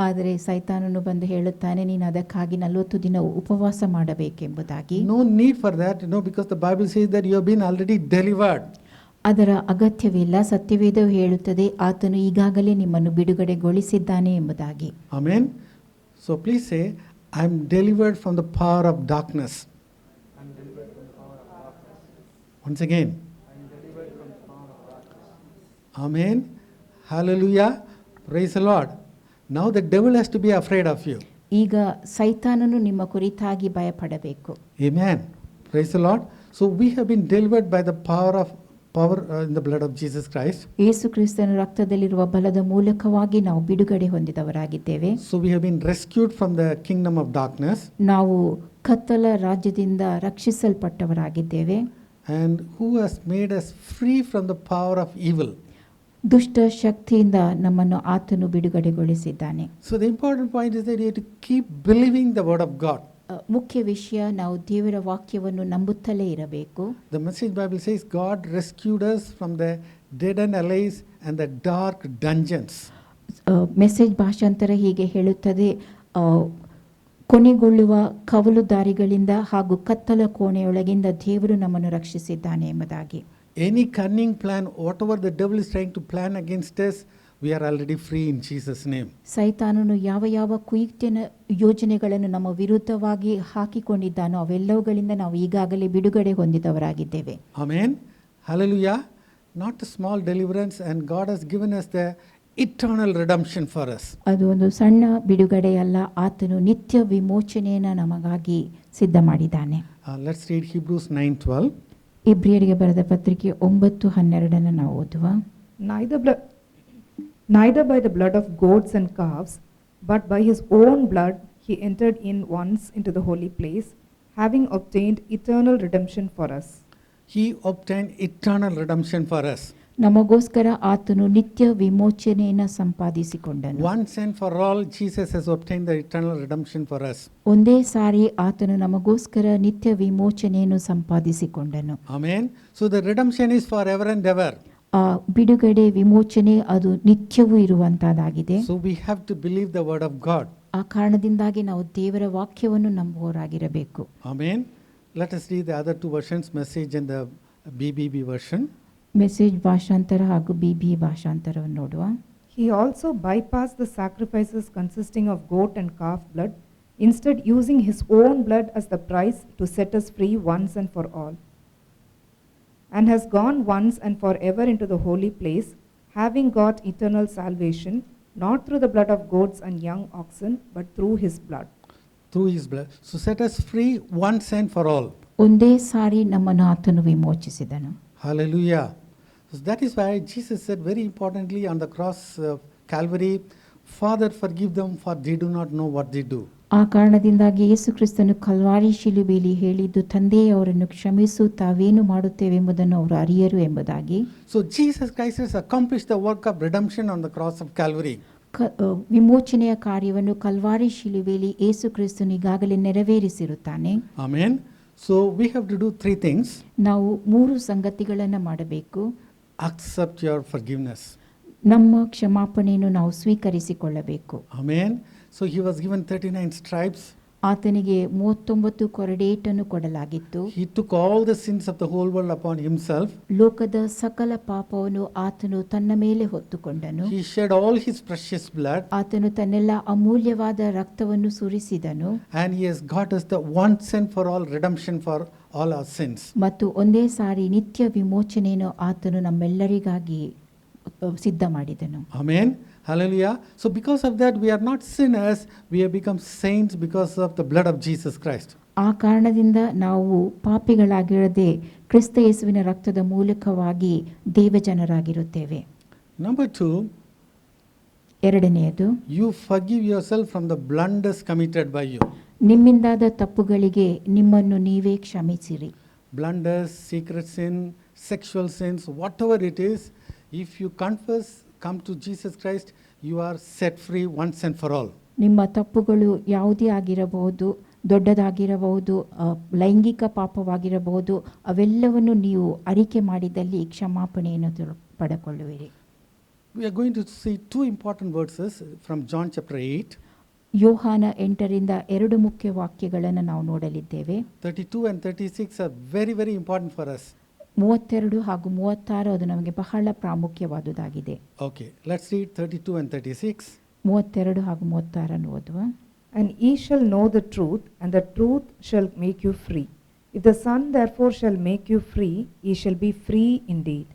ಆದರೆ ಸೈತಾನನು ಬಂದು ಹೇಳುತ್ತಾನೆ, ನೀನು ಅದಕ್ಕಾಗಿ 40 ದಿನ ಉಪವಾಸ ಮಾಡಬೇಕೆಂಬುದಾಗಿ. No need for that, because the Bible says that you have been already delivered. ಅದರ ಅಗತ್ಯವಿಲ್ಲ. ಸತ್ಯವೇದವು ಹೇಳುತ್ತದೆ ಆತನು ಈಗಾಗಲೇ ನಿಮ್ಮನ್ನು ಬಿಡುಗಡೆಗೊಳಿಸಿದ್ದಾನೆ ಎಂಬುದಾಗಿ. Amen. So please say, I am delivered from the power of darkness. Once again. Amen. Hallelujah. Praise the Lord. Now the devil has to be afraid of you. ಈಗ ಸೈತಾನನು ನಿಮ್ಮ ಕುರಿತಾಗಿ ಭಯಪಡಬೇಕು. Amen. Praise the Lord. So we have been delivered by the power in the blood of Jesus Christ. ಯೇಸು ಕ್ರಿಸ್ತನ ರಕ್ತದಲ್ಲಿರುವ ಬಲದ ಮೂಲಕವಾಗಿ ನಾವು ಬಿಡುಗಡೆ ಹೊಂದಿದವರಾಗಿದ್ದೇವೆ. So we have been rescued from the kingdom of darkness. ನಾವು ಕತ್ತಲ ರಾಜ್ಯದಿಂದ ರಕ್ಷಿಸಲ್ಪಟ್ಟವರಾಗಿದ್ದೇವೆ. And who has made us free from the power of evil. ದುಷ್ಟ ಶಕ್ತಿಯಿಂದ ನಮ್ಮನ್ನು ಆತನು ಬಿಡುಗಡೆಗೊಳಿಸಿದ್ದಾನೆ. So the important point is that you have to keep believing the word of God. ಮುಖ್ಯ ವಿಷಯ ನಾವು ದೇವರ ವಾಕ್ಯವನ್ನು ನಂಬುತ್ತಲೇ ಇರಬೇಕು. The Message Bible says God rescued us from the dead and alive and the dark dungeons. Message ಭಾಷಾಂತರ ಹೀಗೆ ಹೇಳುತ್ತದೆ, ಕೊನೆಗೊಳ್ಳುವ ಕವಲು ದಾರಿಗಳಿಂದ ಹಾಗೂ ಕತ್ತಲ ಕೋಣೆಯೊಳಗಿಂದ ದೇವರು ನಮ್ಮನ್ನು ರಕ್ಷಿಸಿದ್ದಾನೆ ಎಂಬುದಾಗಿ. Any cunning plan, whatever the devil is trying to plan against us, we are already free in Jesus' name. ಸೈತಾನನು ಯಾವ ಕುಯುಕ್ತಿಯ ಯೋಜನೆಗಳನ್ನು ನಮ್ಮ ವಿರುದ್ಧವಾಗಿ ಹಾಕಿಕೊಂಡಿದ್ದಾನೋ ಅವೆಲ್ಲವುಗಳಿಂದ ನಾವು ಈಗಾಗಲೇ ಬಿಡುಗಡೆ ಹೊಂದಿದವರಾಗಿದ್ದೇವೆ. Amen. Hallelujah. Not a small deliverance, and God has given us the eternal redemption for us. ಅದು ಒಂದು ಸಣ್ಣ ಬಿಡುಗಡೆಯಲ್ಲ, ಆತನು ನಿತ್ಯ ವಿಮೋಚನೆಯನ್ನು ನಮಗಾಗಿ ಸಿದ್ಧ ಮಾಡಿದ್ದಾನೆ. Let's read Hebrews 9:12. ಇಬ್ರಿಯರಿಗೆ ಬರೆದ ಪತ್ರಿಕೆ 9:12 ನಾವು ಓದುವ. Neither by the blood of goats and calves, but by his own blood he entered in once into the holy place, having obtained eternal redemption for us. He obtained eternal redemption for us. ನಮಗೋಸ್ಕರ ಆತನು ನಿತ್ಯ ವಿಮೋಚನೆಯನ್ನು ಸಂಪಾದಿಸಿಕೊಂಡನು. Once and for all, Jesus has obtained the eternal redemption for us. ಒಂದೇ ಸಾರಿ ಆತನು ನಮಗೋಸ್ಕರ ನಿತ್ಯ ವಿಮೋಚನೆಯನ್ನು ಸಂಪಾದಿಸಿಕೊಂಡನು. Amen. So the redemption is forever and ever. ಆ ಬಿಡುಗಡೆ ವಿಮೋಚನೆ ಅದು ನಿತ್ಯವೂ ಇರುವಂತಹದ್ದಾಗಿದೆ. So we have to believe the word of God. ಆ ಕಾರಣದಿಂದಾಗಿ ನಾವು ದೇವರ ವಾಕ್ಯವನ್ನು ನಂಬುವವರಾಗಿರಬೇಕು. Amen. Let us read the other two versions, Message and the BBB version. Message ಭಾಷಾಂತರ ಹಾಗೂ ಬಿಬಿ ಭಾಷಾಂತರವನ್ನು ನೋಡುವ. He also bypassed the sacrifices consisting of goat and calf blood, instead using his own blood as the price to set us free once and for all, and has gone once and forever into the holy place, having got eternal salvation, not through the blood of goats and young oxen, but through his blood. Through his blood. So set us free once and for all. ಒಂದೇ ಸಾರಿ ನಮ್ಮನ್ನು ಆತನು ವಿಮೋಚಿಸಿದನು. Hallelujah. So that is why Jesus said very importantly on the cross of Calvary, Father, forgive them, for they do not know what they do. ಆ ಕಾರಣದಿಂದಾಗಿ ಯೇಸು ಕ್ರಿಸ್ತನು Calvary ಶಿಲುಬೆಯಲ್ಲಿ ಹೇಳಿದ್ದು, ತಂದೆಯೇ ಅವರನ್ನು ಕ್ಷಮಿಸು, ತಾವೇನು ಮಾಡುತ್ತೇವೆ ಎಂಬುದನ್ನು ಅವರು ಅರಿಯರು ಎಂಬುದಾಗಿ. So Jesus Christ has accomplished the work of redemption on the cross of Calvary. ವಿಮೋಚನೆಯ ಕಾರ್ಯವನ್ನು ಕಲ್ವಾರಿ ಶಿಲುಬೆಯಲ್ಲಿ ಯೇಸು ಕ್ರಿಸ್ತನು ಈಗಾಗಲೇ ನೆರವೇರಿಸಿರುತ್ತಾನೆ. Amen. So we have to do three things. ನಾವು 3 ಸಂಗತಿಗಳನ್ನು ಮಾಡಬೇಕು. Accept your forgiveness. ನಮ್ಮ ಕ್ಷಮಾಪಣೆಯನ್ನು ನಾವು ಸ್ವೀಕರಿಸಿಕೊಳ್ಳಬೇಕು. Amen. So he was given 39 stripes. ಆತನಿಗೆ 39 ಕೊರಡೇಟನ್ನು ಕೊಡಲಾಗಿತ್ತು. He took all the sins of the whole world upon himself. ಲೋಕದ ಸಕಲ ಪಾಪವನ್ನು ಆತನು ತನ್ನ ಮೇಲೆ ಹೊತ್ತುಕೊಂಡನು. He shed all his precious blood. ಆತನು ತನ್ನೆಲ್ಲ ಅಮೂಲ್ಯವಾದ ರಕ್ತವನ್ನು ಸುರಿಸಿದನು. And he has got us the once and for all redemption for all our sins. ಮತ್ತು ಒಂದೇ ಸಾರಿ ನಿತ್ಯ ವಿಮೋಚನೆಯನ್ನು ಆತನು ನಮ್ಮೆಲ್ಲರಿಗಾಗಿ ಸಿದ್ಧ ಮಾಡಿದನು. Amen. Hallelujah. So because of that we are not sinners, we have become saints because of the blood of Jesus Christ. ಆ ಕಾರಣದಿಂದ ನಾವು ಪಾಪಿಗಳಾಗಿರದೆ ಕ್ರಿಸ್ತ ಯೇಸುವಿನ ರಕ್ತದ ಮೂಲಕವಾಗಿ ದೇವಜನರಾಗಿರುತ್ತೇವೆ. Number 2, ಎರಡನೆಯದು, you forgive yourself from the blunders committed by you. ನಿಮ್ಮಿಂದಾದ ತಪ್ಪುಗಳಿಗೆ ನಿಮ್ಮನ್ನು ನೀವೇ ಕ್ಷಮಿಸಿರಿ. Blunders, secret sin, sexual sins, whatever it is, if you confess, come to Jesus Christ, you are set free once and for all. ನಿಮ್ಮ ತಪ್ಪುಗಳು ಯಾವುದೇ ಆಗಿರಬಹುದು, ದೊಡ್ಡದಾಗಿರಬಹುದು, ಲೈಂಗಿಕ ಪಾಪವಾಗಿರಬಹುದು, ಅವೆಲ್ಲವನ್ನು ನೀವು ಅರಿಕೆ ಮಾಡಿದಲ್ಲಿ ಕ್ಷಮಾಪಣೆಯನ್ನು ಪಡೆದುಕೊಳ್ಳುವಿರಿ. We are going to see two important verses from John chapter 8. ಯೋಹಾನ 8ರಿಂದ 2 ಮುಖ್ಯ ವಾಕ್ಯಗಳನ್ನು ನಾವು ನೋಡಲಿದ್ದೇವೆ. 32 and 36 are very, very important for us. 32 ಹಾಗೂ 36 ಅದು ನಮಗೆ ಬಹಳ ಪ್ರಾಮುಖ್ಯವಾದುದಾಗಿದೆ. Okay, let's read 32 and 36. 32 ಹಾಗೂ 36 ಓದುವ. And ye shall know the truth, and the truth shall make you free. If the Son therefore shall make you free, ye shall be free indeed.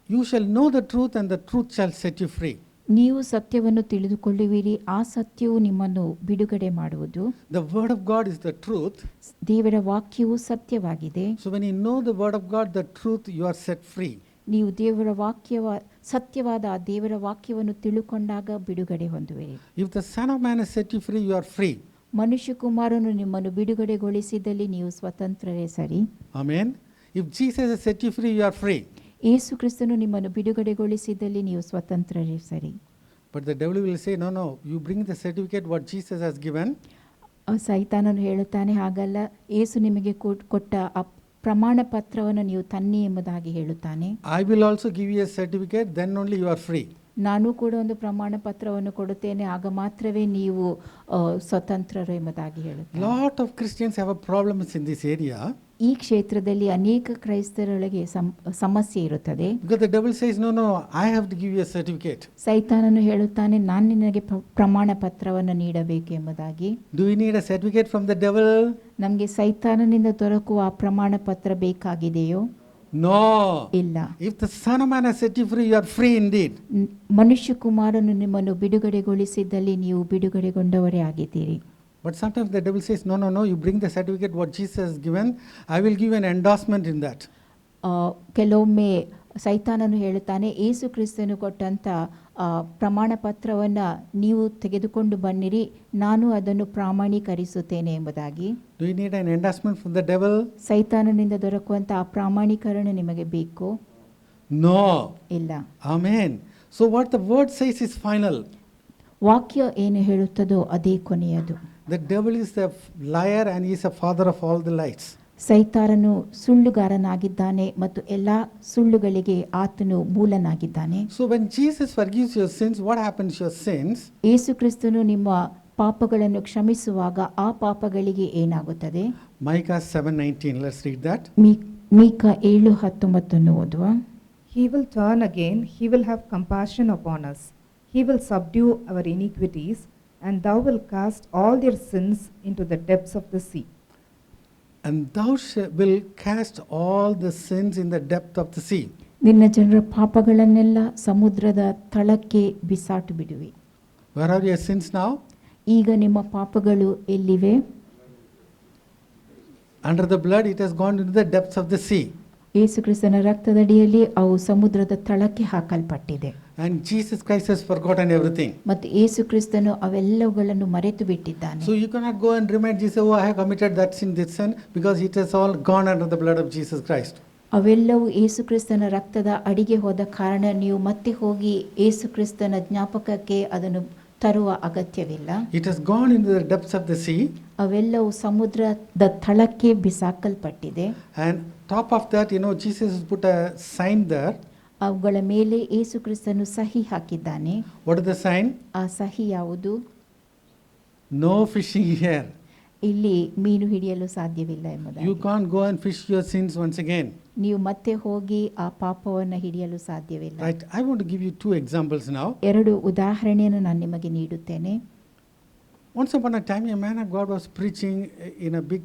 You shall know the truth, and the truth shall set you free. ನೀವು ಸತ್ಯವನ್ನು ತಿಳಿದುಕೊಳ್ಳುವಿರಿ, ಆ ಸತ್ಯವು ನಿಮ್ಮನ್ನು ಬಿಡುಗಡೆ ಮಾಡುವುದು. The word of God is the truth. ದೇವರ ವಾಕ್ಯವು ಸತ್ಯವಾಗಿದೆ. So when you know the word of God, the truth, you are set free. ನೀವು ದೇವರ ಸತ್ಯವಾದ ಆ ದೇವರ ವಾಕ್ಯವನ್ನು ತಿಳುಕೊಂಡಾಗ ಬಿಡುಗಡೆ ಹೊಂದುವಿರಿ. If the Son of Man has set you free, you are free. ಮನುಷ್ಯ ಕುಮಾರನು ನಿಮ್ಮನ್ನು ಬಿಡುಗಡೆಗೊಳಿಸಿದಲ್ಲಿ ನೀವು ಸ್ವತಂತ್ರರೇ ಸರಿ. Amen. If Jesus has set you free, you are free. ಯೇಸು ಕ್ರಿಸ್ತನು ನಿಮ್ಮನ್ನು ಬಿಡುಗಡೆಗೊಳಿಸಿದಲ್ಲಿ ನೀವು ಸ್ವತಂತ್ರರೇ ಸರಿ. But the devil will say, no, you bring the certificate what Jesus has given. ಸೈತಾನನು ಹೇಳುತ್ತಾನೆ, ಹಾಗಲ್ಲ, ಯೇಸು ನಿಮಗೆ ಕೊಟ್ಟ ಆ ಪ್ರಮಾಣ ಪತ್ರವನ್ನು ನೀವು ತನ್ನಿ ಎಂಬುದಾಗಿ ಹೇಳುತ್ತಾನೆ. I will also give you a certificate, then only you are free. ನಾನು ಕೂಡ ಒಂದು ಪ್ರಮಾಣ ಪತ್ರವನ್ನು ಕೊಡುತ್ತೇನೆ, ಆಗ ಮಾತ್ರವೇ ನೀವು ಸ್ವತಂತ್ರರು ಎಂಬುದಾಗಿ ಹೇಳುತ್ತಾನೆ. Lot of Christians have a problems in this area. ಈ ಕ್ಷೇತ್ರದಲ್ಲಿ ಅನೇಕ ಕ್ರೈಸ್ತರೊಳಗೆ ಸಮಸ್ಯೆ ಇರುತ್ತದೆ. Because the devil says, no, I have to give you a certificate. ಸೈತಾನನು ಹೇಳುತ್ತಾನೆ, ನಾನು ನಿನಗೆ ಪ್ರಮಾಣ ಪತ್ರವನ್ನು ನೀಡಬೇಕು ಎಂಬುದಾಗಿ. Do we need a certificate from the devil? ನಮಗೆ ಸೈತಾನನಿಂದ ದೊರಕುವ ಆ ಪ್ರಮಾಣ ಪತ್ರ ಬೇಕಾಗಿದೆಯೋ? No. ಇಲ್ಲ. If the Son of Man has set you free, you are free indeed. ಮನುಷ್ಯ ಕುಮಾರನು ನಿಮ್ಮನ್ನು ಬಿಡುಗಡೆಗೊಳಿಸಿದಲ್ಲಿ ನೀವು ಬಿಡುಗಡೆಗೊಂಡವರೇ ಆಗಿದ್ದೀರಿ. But sometimes the devil says, no, you bring the certificate what Jesus has given, I will give an endorsement in that. ಕೆಲವೊಮ್ಮೆ ಸೈತಾನನು ಹೇಳುತ್ತಾನೆ, ಯೇಸು ಕ್ರಿಸ್ತನು ಕೊಟ್ಟಂಥ ಪ್ರಮಾಣ ಪತ್ರವನ್ನು ನೀವು ತೆಗೆದುಕೊಂಡು ಬನ್ನಿರಿ, ನಾನು ಅದನ್ನು ಪ್ರಾಮಾಣೀಕರಿಸುತ್ತೇನೆ ಎಂಬುದಾಗಿ. Do you need an endorsement from the devil? ಸೈತಾನನಿಂದ ದೊರಕುವಂಥ ಆ ಪ್ರಾಮಾಣೀಕರಣ ನಿಮಗೆ ಬೇಕು? No. ಇಲ್ಲ. Amen. So what the word says is final. ವಾಕ್ಯ ಏನು ಹೇಳುತ್ತದೋ ಅದೇ ಕೊನೆಯದು. The devil is a liar and he is a father of all the lies. ಸೈತಾನನು ಸುಳ್ಳುಗಾರನಾಗಿದ್ದಾನೆ ಮತ್ತು ಎಲ್ಲ ಸುಳ್ಳುಗಳಿಗೆ ಆತನು ಮೂಲನಾಗಿದ್ದಾನೆ. So when Jesus forgives your sins, what happens to your sins? ಯೇಸು ಕ್ರಿಸ್ತನು ನಿಮ್ಮ ಪಾಪಗಳನ್ನು ಕ್ಷಮಿಸುವಾಗ ಆ ಪಾಪಗಳಿಗೆ ಏನಾಗುತ್ತದೆ? Micah 7:19, let's read that. Micah 7:19 ಓದುವ. He will turn again, he will have compassion upon us. He will subdue our iniquities, and thou wilt cast all their sins into the depths of the sea. And thou will cast all the sins in the depth of the sea. ನಿನ್ನ ಜನರ ಪಾಪಗಳನ್ನೆಲ್ಲ ಸಮುದ್ರದ ತಳಕ್ಕೆ ಬಿಸಾಟು ಬಿಡುವಿ. Where are your sins now? ಈಗ ನಿಮ್ಮ ಪಾಪಗಳು ಎಲ್ಲಿವೆ? Under the blood it has gone into the depths of the sea. ಯೇಸು ಕ್ರಿಸ್ತನ ರಕ್ತದಡಿಯಲ್ಲಿ ಅವು ಸಮುದ್ರದ ತಳಕ್ಕೆ ಹಾಕಲ್ಪಟ್ಟಿದೆ. And Jesus Christ has forgotten everything. ಮತ್ತು ಯೇಸು ಕ್ರಿಸ್ತನು ಅವೆಲ್ಲವುಗಳನ್ನು ಮರೆತು ಬಿಟ್ಟಿದ್ದಾನೆ. So you cannot go and remind Jesus, I have committed that sin, this sin, because it has all gone under the blood of Jesus Christ. ಅವೆಲ್ಲವೂ ಯೇಸುಕ್ರಿಸ್ತನ ರಕ್ತದ ಅಡಿಗೆ ಹೋದ ಕಾರಣ ನೀವು ಮತ್ತೆ ಹೋಗಿ ಯೇಸುಕ್ರಿಸ್ತನ ಜ್ಞಾಪಕಕ್ಕೆ ಅದನ್ನು ತರುವ ಅಗತ್ಯವಿಲ್ಲ. It has gone into the depths of the sea, ಅವೆಲ್ಲವೂ ಸಮುದ್ರದ ತಳಕ್ಕೆ ಬಿಸಾಕಲ್ಪಟ್ಟಿದೆ. and top of that, Jesus has put a sign there. ಅವುಗಳ ಮೇಲೆ ಯೇಸುಕ್ರಿಸ್ತನು ಸಹಿ ಹಾಕಿದ್ದಾನೆ. What is the sign? ಆ ಸಹಿ ಯಾವುದು? No fishing here. ಇಲ್ಲಿ ಮೀನು ಹಿಡಿಯಲು ಸಾಧ್ಯವಿಲ್ಲ ಎಂಬುದಾಗಿ. You can't go and fish your sins once again. ನೀವು ಮತ್ತೆ ಹೋಗಿ ಆ ಪಾಪವನ್ನು ಹಿಡಿಯಲು ಸಾಧ್ಯವಿಲ್ಲ. Right. I want to give you 2 examples now. 2 ಉದಾಹರಣೆಯನ್ನು ನಾನು ನಿಮಗೆ ನೀಡುತ್ತೇನೆ. Once upon a time, a man of God was preaching in a big,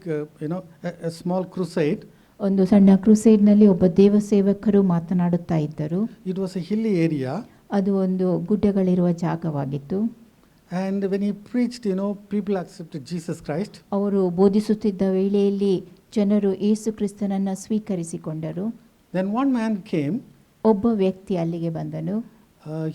a small crusade. ಒಂದು ಸಣ್ಣ ಕ್ರೂಸೇಡ್ನಲ್ಲಿ ಒಬ್ಬ ದೇವಸೇವಕರು ಮಾತನಾಡುತ್ತಾ ಇದ್ದರು. It was a hilly area. ಅದು ಒಂದು ಗುಡ್ಡಗಳಿರುವ ಜಾಗವಾಗಿತ್ತು. And when he preached, people accepted Jesus Christ. ಅವರು ಬೋಧಿಸುತ್ತಿದ್ದ ವೇಳೆಯಲ್ಲಿ ಜನರು ಯೇಸು ಕ್ರಿಸ್ತನನ್ನು ಸ್ವೀಕರಿಸಿಕೊಂಡರು. Then one man came. ಒಬ್ಬ ವ್ಯಕ್ತಿ ಅಲ್ಲಿಗೆ ಬಂದನು.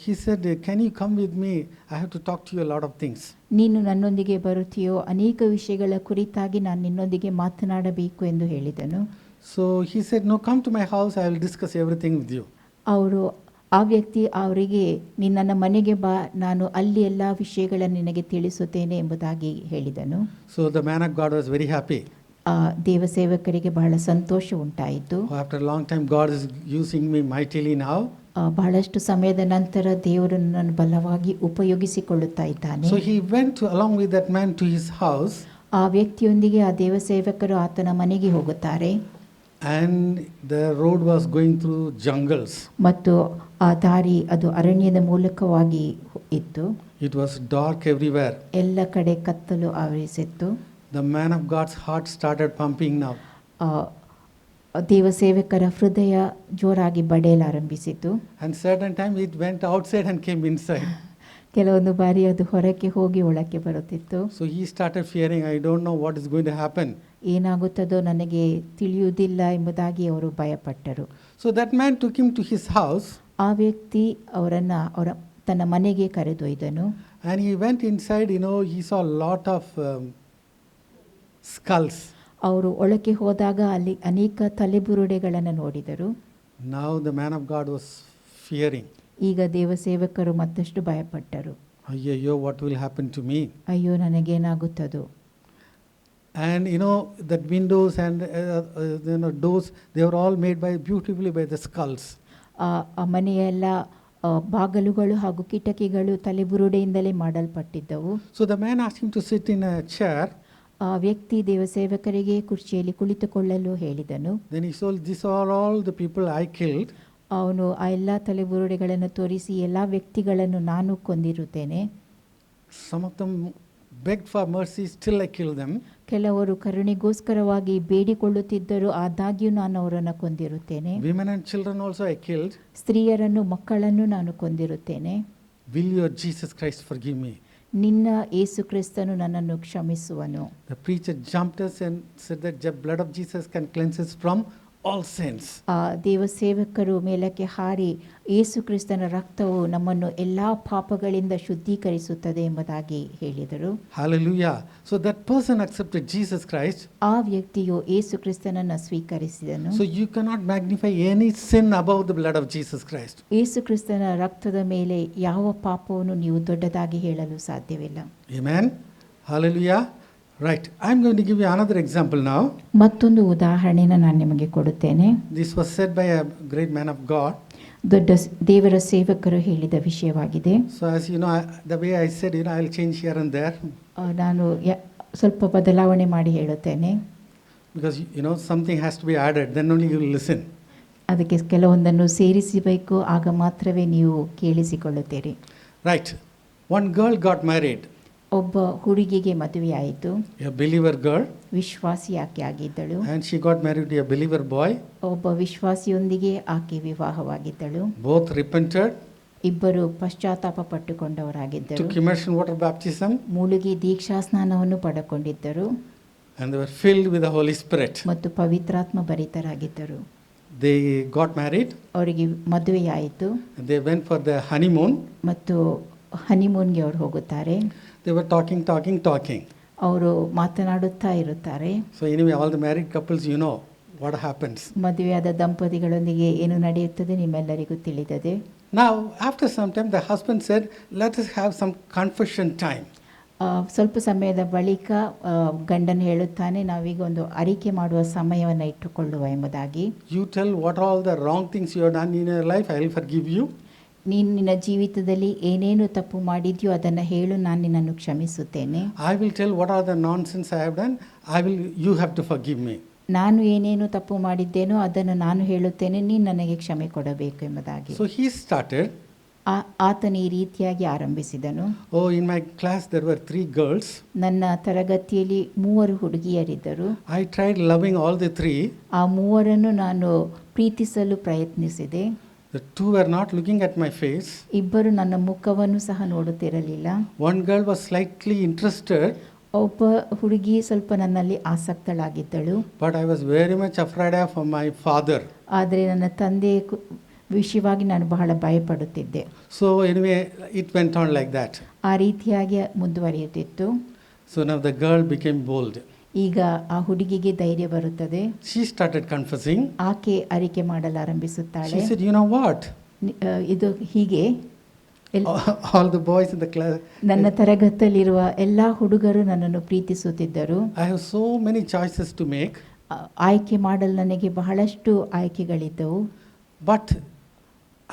He said, "Can you come with me? I have to talk to you a lot of things." ನೀನು ನನ್ನೊಂದಿಗೆ ಬರುತ್ತೀಯೋ, ಅನೇಕ ವಿಷಯಗಳ ಕುರಿತಾಗಿ ನಾನು ನಿನ್ನೊಂದಿಗೆ ಮಾತನಾಡಬೇಕು ಎಂದು ಹೇಳಿದನು. So he said, "No, come to my house. I will discuss everything with you." ಅವರು ಆ ವ್ಯಕ್ತಿ ಅವರಿಗೆ, ನೀನು ನನ್ನ ಮನೆಗೆ ಬಾ, ನಾನು ಅಲ್ಲಿ ಎಲ್ಲ ವಿಷಯಗಳನ್ನು ನಿನಗೆ ತಿಳಿಸುತ್ತೇನೆ ಎಂಬುದಾಗಿ ಹೇಳಿದನು. So the man of God was very happy. ಆ ದೇವಸೇವಕರಿಗೆ ಬಹಳ ಸಂತೋಷ ಉಂಟಾಯಿತು. After a long time, God is using me mightily now. ಬಹಳಷ್ಟು ಸಮಯದ ನಂತರ ದೇವರು ನನ್ನನ್ನು ಬಲವಾಗಿ ಉಪಯೋಗಿಸಿಕೊಳ್ಳುತ್ತಾ ಇದ್ದಾನೆ. So he went along with that man to his house. ಆ ವ್ಯಕ್ತಿಯೊಂದಿಗೆ ಆ ದೇವಸೇವಕರು ಆತನ ಮನೆಗೆ ಹೋಗುತ್ತಾರೆ. And the road was going through jungles. ಮತ್ತು ಆ ದಾರಿ ಅದು ಅರಣ್ಯದ ಮೂಲಕವಾಗಿ ಇತ್ತು. It was dark everywhere. ಎಲ್ಲ ಕಡೆ ಕತ್ತಲು ಆವರಿಸಿತ್ತು. The man of God's heart started pumping now. ದೇವಸೇವಕರ ಹೃದಯ ಜೋರಾಗಿ ಬಡಿಯಲಾರಂಭಿಸಿತು. And certain time it went outside and came inside. ಕೆಲವೊಂದು ಬಾರಿ ಅದು ಹೊರಕ್ಕೆ ಹೋಗಿ ಒಳಕ್ಕೆ ಬರುತ್ತಿತ್ತು. So he started fearing, I don't know what is going to happen. ಏನಾಗುತ್ತದೋ ನನಗೆ ತಿಳಿಯುವುದಿಲ್ಲ ಎಂಬುದಾಗಿ ಅವರು ಭಯಪಟ್ಟರು. So that man took him to his house. ಆ ವ್ಯಕ್ತಿ ಅವರ ತನ್ನ ಮನೆಗೆ ಕರೆದೊಯ್ದನು. And he went inside, he saw a lot of skulls. ಅವರು ಒಳಕ್ಕೆ ಹೋದಾಗ ಅಲ್ಲಿ ಅನೇಕ ತಲೆಬುರುಡೆಗಳನ್ನು ನೋಡಿದರು. Now the man of God was fearing. ಈಗ ದೇವಸೇವಕರು ಮತ್ತಷ್ಟು ಭಯಪಟ್ಟರು. Ayyo, what will happen to me? ಅಯ್ಯೋ, ನನಗೇನಾಗುತ್ತದೋ. And that windows and doors, they were all made beautifully by the skulls. ಆ ಮನೆಯೆಲ್ಲ ಬಾಗಲುಗಳು ಹಾಗೂ ಕಿಟಕಿಗಳು ತಲೆಬುರುಡೆಯಿಂದಲೇ ಮಾಡಲ್ಪಟ್ಟಿದ್ದವು. So the man asked him to sit in a chair. ಆ ವ್ಯಕ್ತಿ ದೇವಸೇವಕರಿಗೆ ಕುರ್ಚಿಯಲ್ಲಿ ಕುಳಿತುಕೊಳ್ಳಲು ಹೇಳಿದನು. Then he told, these are all the people I killed. ಅವನು ಆ ಎಲ್ಲ ತಲೆಬುರುಡೆಗಳನ್ನು ತೋರಿಸಿ, ಎಲ್ಲ ವ್ಯಕ್ತಿಗಳನ್ನು ನಾನು ಕೊಂದಿರುತ್ತೇನೆ. Some of them begged for mercy, still I killed them. ಕೆಲವರು ಕರುಣೆಗೋಸ್ಕರವಾಗಿ ಬೇಡಿಕೊಳ್ಳುತ್ತಿದ್ದರು, ಆದಾಗ್ಯೂ ನಾನು ಅವರನ್ನು ಕೊಂದಿರುತ್ತೇನೆ. Women and children also I killed. ಸ್ತ್ರೀಯರನ್ನು ಮಕ್ಕಳನ್ನು ನಾನು ಕೊಂದಿರುತ್ತೇನೆ. Will your Jesus Christ forgive me? ನಿನ್ನ ಯೇಸು ಕ್ರಿಸ್ತನು ನನ್ನನ್ನು ಕ್ಷಮಿಸುವನು. The preacher jumped us and said that the blood of Jesus can cleanse us from all sins. ಆ ದೇವಸೇವಕರು ಮೇಲಕ್ಕೆ ಹಾರಿ, ಯೇಸು ಕ್ರಿಸ್ತನ ರಕ್ತವು ನಮ್ಮನ್ನು ಎಲ್ಲಾ ಪಾಪಗಳಿಂದ ಶುದ್ಧೀಕರಿಸುತ್ತದೆ ಎಂಬುದಾಗಿ ಹೇಳಿದರು. Hallelujah. So that person accepted Jesus Christ. ಆ ವ್ಯಕ್ತಿಯು ಯೇಸು ಕ್ರಿಸ್ತನನ್ನು ಸ್ವೀಕರಿಸಿದನು. So you cannot magnify any sin above the blood of Jesus Christ. ಯೇಸು ಕ್ರಿಸ್ತನ ರಕ್ತದ ಮೇಲೆ ಯಾವ ಪಾಪವನ್ನು ನೀವು ದೊಡ್ಡದಾಗಿ ಹೇಳಲು ಸಾಧ್ಯವಿಲ್ಲ. Amen. Hallelujah. Right. I'm going to give you another example now. ಮತ್ತೊಂದು ಉದಾಹರಣೆಯನ್ನು ನಾನು ನಿಮಗೆ ಕೊಡುತ್ತೇನೆ. This was said by a great man of God. ದೊಡ್ಡ ದೇವರ ಸೇವಕರು ಹೇಳಿದ ವಿಷಯವಾಗಿದೆ. So as you know, the way I said, I'll change here and there. ನಾನು ಸ್ವಲ್ಪ ಬದಲಾವಣೆ ಮಾಡಿ ಹೇಳುತ್ತೇನೆ. Because something has to be added, then only you will listen. ಅದಕ್ಕೆ ಕೆಲವೊಂದನ್ನು ಸೇರಿಸಬೇಕು, ಆಗ ಮಾತ್ರವೇ ನೀವು ಕೇಳಿಸಿಕೊಳ್ಳುತ್ತೀರಿ. Right. One girl got married. ಒಬ್ಬ ಹುಡುಗಿಗೆ ಮದುವೆಯಾಯಿತು. A believer girl. ವಿಶ್ವಾಸಿ ಆಕೆ ಆಗಿದ್ದಳು. And she got married to a believer boy. ಒಬ್ಬ ವಿಶ್ವಾಸಿಯೊಂದಿಗೆ ಆಕೆ ವಿವಾಹವಾಗಿದ್ದಳು. Both repented. ಇಬ್ಬರು ಪಶ್ಚಾತ್ತಾಪ ಪಟ್ಟುಕೊಂಡವರಾಗಿದ್ದರು. Took immersion water baptism. ಮುಳುಗಿ ದೀಕ್ಷಾ ಸ್ನಾನವನ್ನು ಪಡೆದುಕೊಂಡಿದ್ದರು. And they were filled with the Holy Spirit. ಮತ್ತು ಪವಿತ್ರಾತ್ಮ ಭರಿತರಾಗಿದ್ದರು. They got married. ಅವರಿಗೆ ಮದುವೆಯಾಯಿತು. They went for the honeymoon. ಮತ್ತು ಹನಿಮೂನ್ಗೆ ಅವರು ಹೋಗುತ್ತಾರೆ. They were talking. ಅವರು ಮಾತನಾಡುತ್ತಾ ಇರುತ್ತಾರೆ. So anyway, all the married couples, what happens. ಮದುವೆಯಾದ ದಂಪತಿಗಳೊಂದಿಗೆ ಏನು ನಡೆಯುತ್ತದೆ ನಿಮ್ಮೆಲ್ಲರಿಗೂ ತಿಳಿದದೆ. Now, after some time, the husband said, let us have some confession time. ಸ್ವಲ್ಪ ಸಮಯದ ಬಳಿಕ ಗಂಡನು ಹೇಳುತ್ತಾನೆ, ನಾವೀಗ ಒಂದು ಅರಿಕೆ ಮಾಡುವ ಸಮಯವನ್ನು ಇಟ್ಟುಕೊಳ್ಳುವ ಎಂಬುದಾಗಿ. You tell what are all the wrong things you have done in your life, I will forgive you. ನೀನು ನಿನ್ನ ಜೀವಿತದಲ್ಲಿ ಏನೇನು ತಪ್ಪು ಮಾಡಿದ್ಯೋ ಅದನ್ನು ಹೇಳು, ನಾನು ನಿನ್ನನ್ನು ಕ್ಷಮಿಸುತ್ತೇನೆ. I will tell what are the nonsense I have done, you have to forgive me. ನಾನು ಏನೇನು ತಪ್ಪು ಮಾಡಿದ್ದೇನೋ ಅದನ್ನು ನಾನು ಹೇಳುತ್ತೇನೆ, ನೀನು ನನಗೆ ಕ್ಷಮೆ ಕೊಡಬೇಕು ಎಂಬುದಾಗಿ. So he started. ಆತನು ಈ ರೀತಿಯಾಗಿ ಆರಂಭಿಸಿದನು. Oh, in my class there were 3 girls. ನನ್ನ ತರಗತಿಯಲ್ಲಿ 3 ಹುಡುಗಿಯರಿದ್ದರು. I tried loving all the 3. ಆ 3ರನ್ನು ನಾನು ಪ್ರೀತಿಸಲು ಪ್ರಯತ್ನಿಸಿದೆ. The 2 were not looking at my face. ಇಬ್ಬರು ನನ್ನ ಮುಖವನ್ನು ಸಹ ನೋಡುತ್ತಿರಲಿಲ್ಲ. One girl was slightly interested. ಒಬ್ಬ ಹುಡುಗಿ ಸ್ವಲ್ಪ ನನ್ನಲ್ಲಿ ಆಸಕ್ತಳಾಗಿದ್ದಳು. But I was very much afraid of my father. ಆದರೆ ನನ್ನ ತಂದೆ ವಿಷಯವಾಗಿ ನಾನು ಬಹಳ ಭಯಪಡುತ್ತಿದ್ದೆ. So anyway, it went on like that. ಆ ರೀತಿಯಾಗಿ ಮುಂದುವರಿಯುತ್ತಿತ್ತು. So now the girl became bold. ಈಗ ಆ ಹುಡುಗಿಗೆ ಧೈರ್ಯ ಬರುತ್ತದೆ. She started confessing. ಆಕೆ ಅರಿಕೆ ಮಾಡಲಾರಂಭಿಸುತ್ತಾಳೆ. She said, you know what? ಇದು ಹೀಗೆ All the boys in the class. ನನ್ನ ತರಗತಿಯಲ್ಲಿರುವ ಎಲ್ಲ ಹುಡುಗರು ನನ್ನನ್ನು ಪ್ರೀತಿಸುತ್ತಿದ್ದರು. I have so many choices to make. ಆಯ್ಕೆ ಮಾಡಲು ನನಗೆ ಬಹಳಷ್ಟು ಆಯ್ಕೆಗಳಿದ್ದವು. But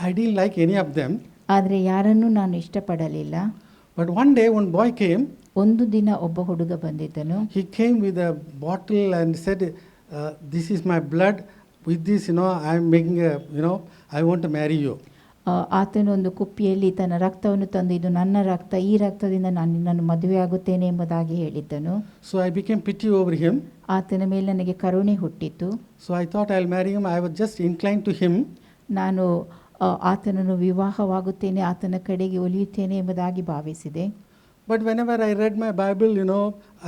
I didn't like any of them. ಆದರೆ ಯಾರನ್ನೂ ನಾನು ಇಷ್ಟಪಡಲಿಲ್ಲ. But one day one boy came. ಒಂದು ದಿನ ಒಬ್ಬ ಹುಡುಗ ಬಂದಿದ್ದನು. He came with a bottle and said, this is my blood. With this, I am making I want to marry you. ಆತನು ಒಂದು ಕುಪ್ಪಿಯಲ್ಲಿ ತನ್ನ ರಕ್ತವನ್ನು ತಂದು, ಇದು ನನ್ನ ರಕ್ತ, ಈ ರಕ್ತದಿಂದ ನಾನು ನಿನ್ನನ್ನು ಮದುವೆಯಾಗುತ್ತೇನೆ ಎಂಬುದಾಗಿ ಹೇಳಿದ್ದನು. So I became pity over him. ಆತನ ಮೇಲೆ ನನಗೆ ಕರುಣೆ ಹುಟ್ಟಿತು. So I thought I'll marry him. I was just inclined to him. ನಾನು ಆತನನ್ನು ವಿವಾಹವಾಗುತ್ತೇನೆ, ಆತನ ಕಡೆಗೆ ಒಲಿಯುತ್ತೇನೆ ಎಂಬುದಾಗಿ ಭಾವಿಸಿದೆ. But whenever I read my Bible,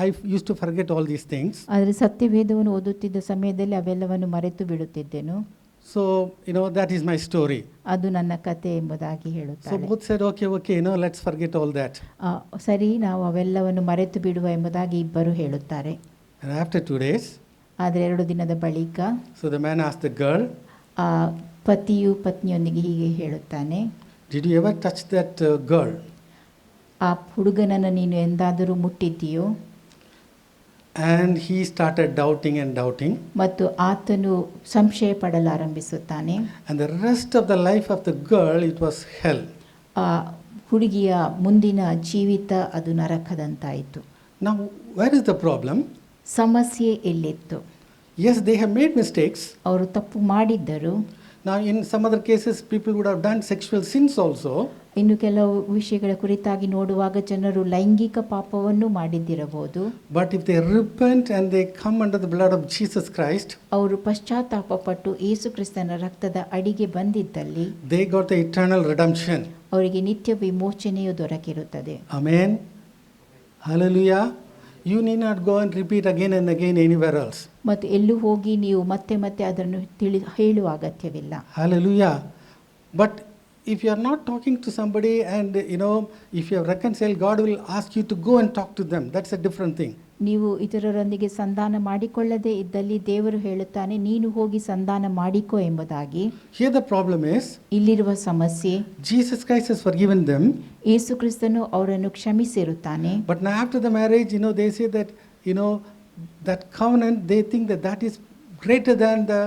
I used to forget all these things. ಆದರೆ ಸತ್ಯವೇದವನ್ನು ಓದುತ್ತಿದ್ದ ಸಮಯದಲ್ಲಿ ಅವೆಲ್ಲವನ್ನು ಮರೆತು ಬಿಡುತ್ತಿದ್ದೆನು. So, that is my story. ಅದು ನನ್ನ ಕತೆ ಎಂಬುದಾಗಿ So ಹೇಳುತ್ತಾಳೆ. both said, okay, let's forget all that. ಸರಿ, ನಾವು ಅವೆಲ್ಲವನ್ನು ಮರೆತು ಬಿಡುವ ಎಂಬುದಾಗಿ ಇಬ್ಬರು ಹೇಳುತ್ತಾರೆ. And after 2 days, ಆದರೆ 2 ದಿನದ ಬಳಿಕ so the man asked the girl, ಪತಿಯು ಪತ್ನಿಯೊಂದಿಗೆ ಹೀಗೆ ಹೇಳುತ್ತಾನೆ, did you ever touch that girl? ಆ ಹುಡುಗನನ್ನು ನೀನು ಎಂದಾದರೂ ಮುಟ್ಟಿದ್ದೀಯೋ? And he started doubting and doubting. ಮತ್ತು ಆತನು ಸಂಶಯ ಪಡಲಾರಂಭಿಸುತ್ತಾನೆ. And the rest of the life of the girl, it was hell. ಆ ಹುಡುಗಿಯ ಮುಂದಿನ ಜೀವಿತ ಅದು ನರಕದಂತಾಯಿತು. Now, where is the problem? ಸಮಸ್ಯೆ ಎಲ್ಲಿತ್ತು? Yes, they have made mistakes. ಅವರು ತಪ್ಪು ಮಾಡಿದ್ದರು. Now, in some other cases, people would have done sexual sins also. ಇನ್ನು ಕೆಲವು ವಿಷಯಗಳ ಕುರಿತಾಗಿ ನೋಡುವಾಗ ಜನರು ಲೈಂಗಿಕ ಪಾಪವನ್ನು ಮಾಡಿದ್ದಿರಬಹುದು. But if they repent and they come under the blood of Jesus Christ, ಅವರು ಪಶ್ಚಾತ್ತಾಪಪಟ್ಟು ಯೇಸು ಕ್ರಿಸ್ತನ ರಕ್ತದ ಅಡಿಗೆ ಬಂದಿದ್ದಲ್ಲಿ they got the eternal redemption. ಅವರಿಗೆ ನಿತ್ಯ ವಿಮೋಚನೆಯು ದೊರಕಿರುತ್ತದೆ. Amen. Hallelujah. You need not go and repeat again and again anywhere else. ಮತ್ತು ಎಲ್ಲೂ ಹೋಗಿ ನೀವು ಮತ್ತೆ ಮತ್ತೆ ಅದನ್ನು ಹೇಳುವ ಅಗತ್ಯವಿಲ್ಲ. Hallelujah. But if you are not talking to somebody and if you have reconciled, God will ask you to go and talk to them. That's a different thing. ನೀವು ಇತರರೊಂದಿಗೆ ಸಂಧಾನ ಮಾಡಿಕೊಳ್ಳದೆ ಇದ್ದಲ್ಲಿ ದೇವರು ಹೇಳುತ್ತಾನೆ, ನೀನು ಹೋಗಿ ಸಂಧಾನ ಮಾಡಿಕೋ ಎಂಬುದಾಗಿ. Here the problem is, ಇಲ್ಲಿರುವ ಸಮಸ್ಯೆ, Jesus Christ has forgiven them. ಯೇಸು ಕ್ರಿಸ್ತನು ಅವರನ್ನು ಕ್ಷಮಿಸಿರುತ್ತಾನೆ. But now after the marriage, they say that, that covenant, they think that is greater than the,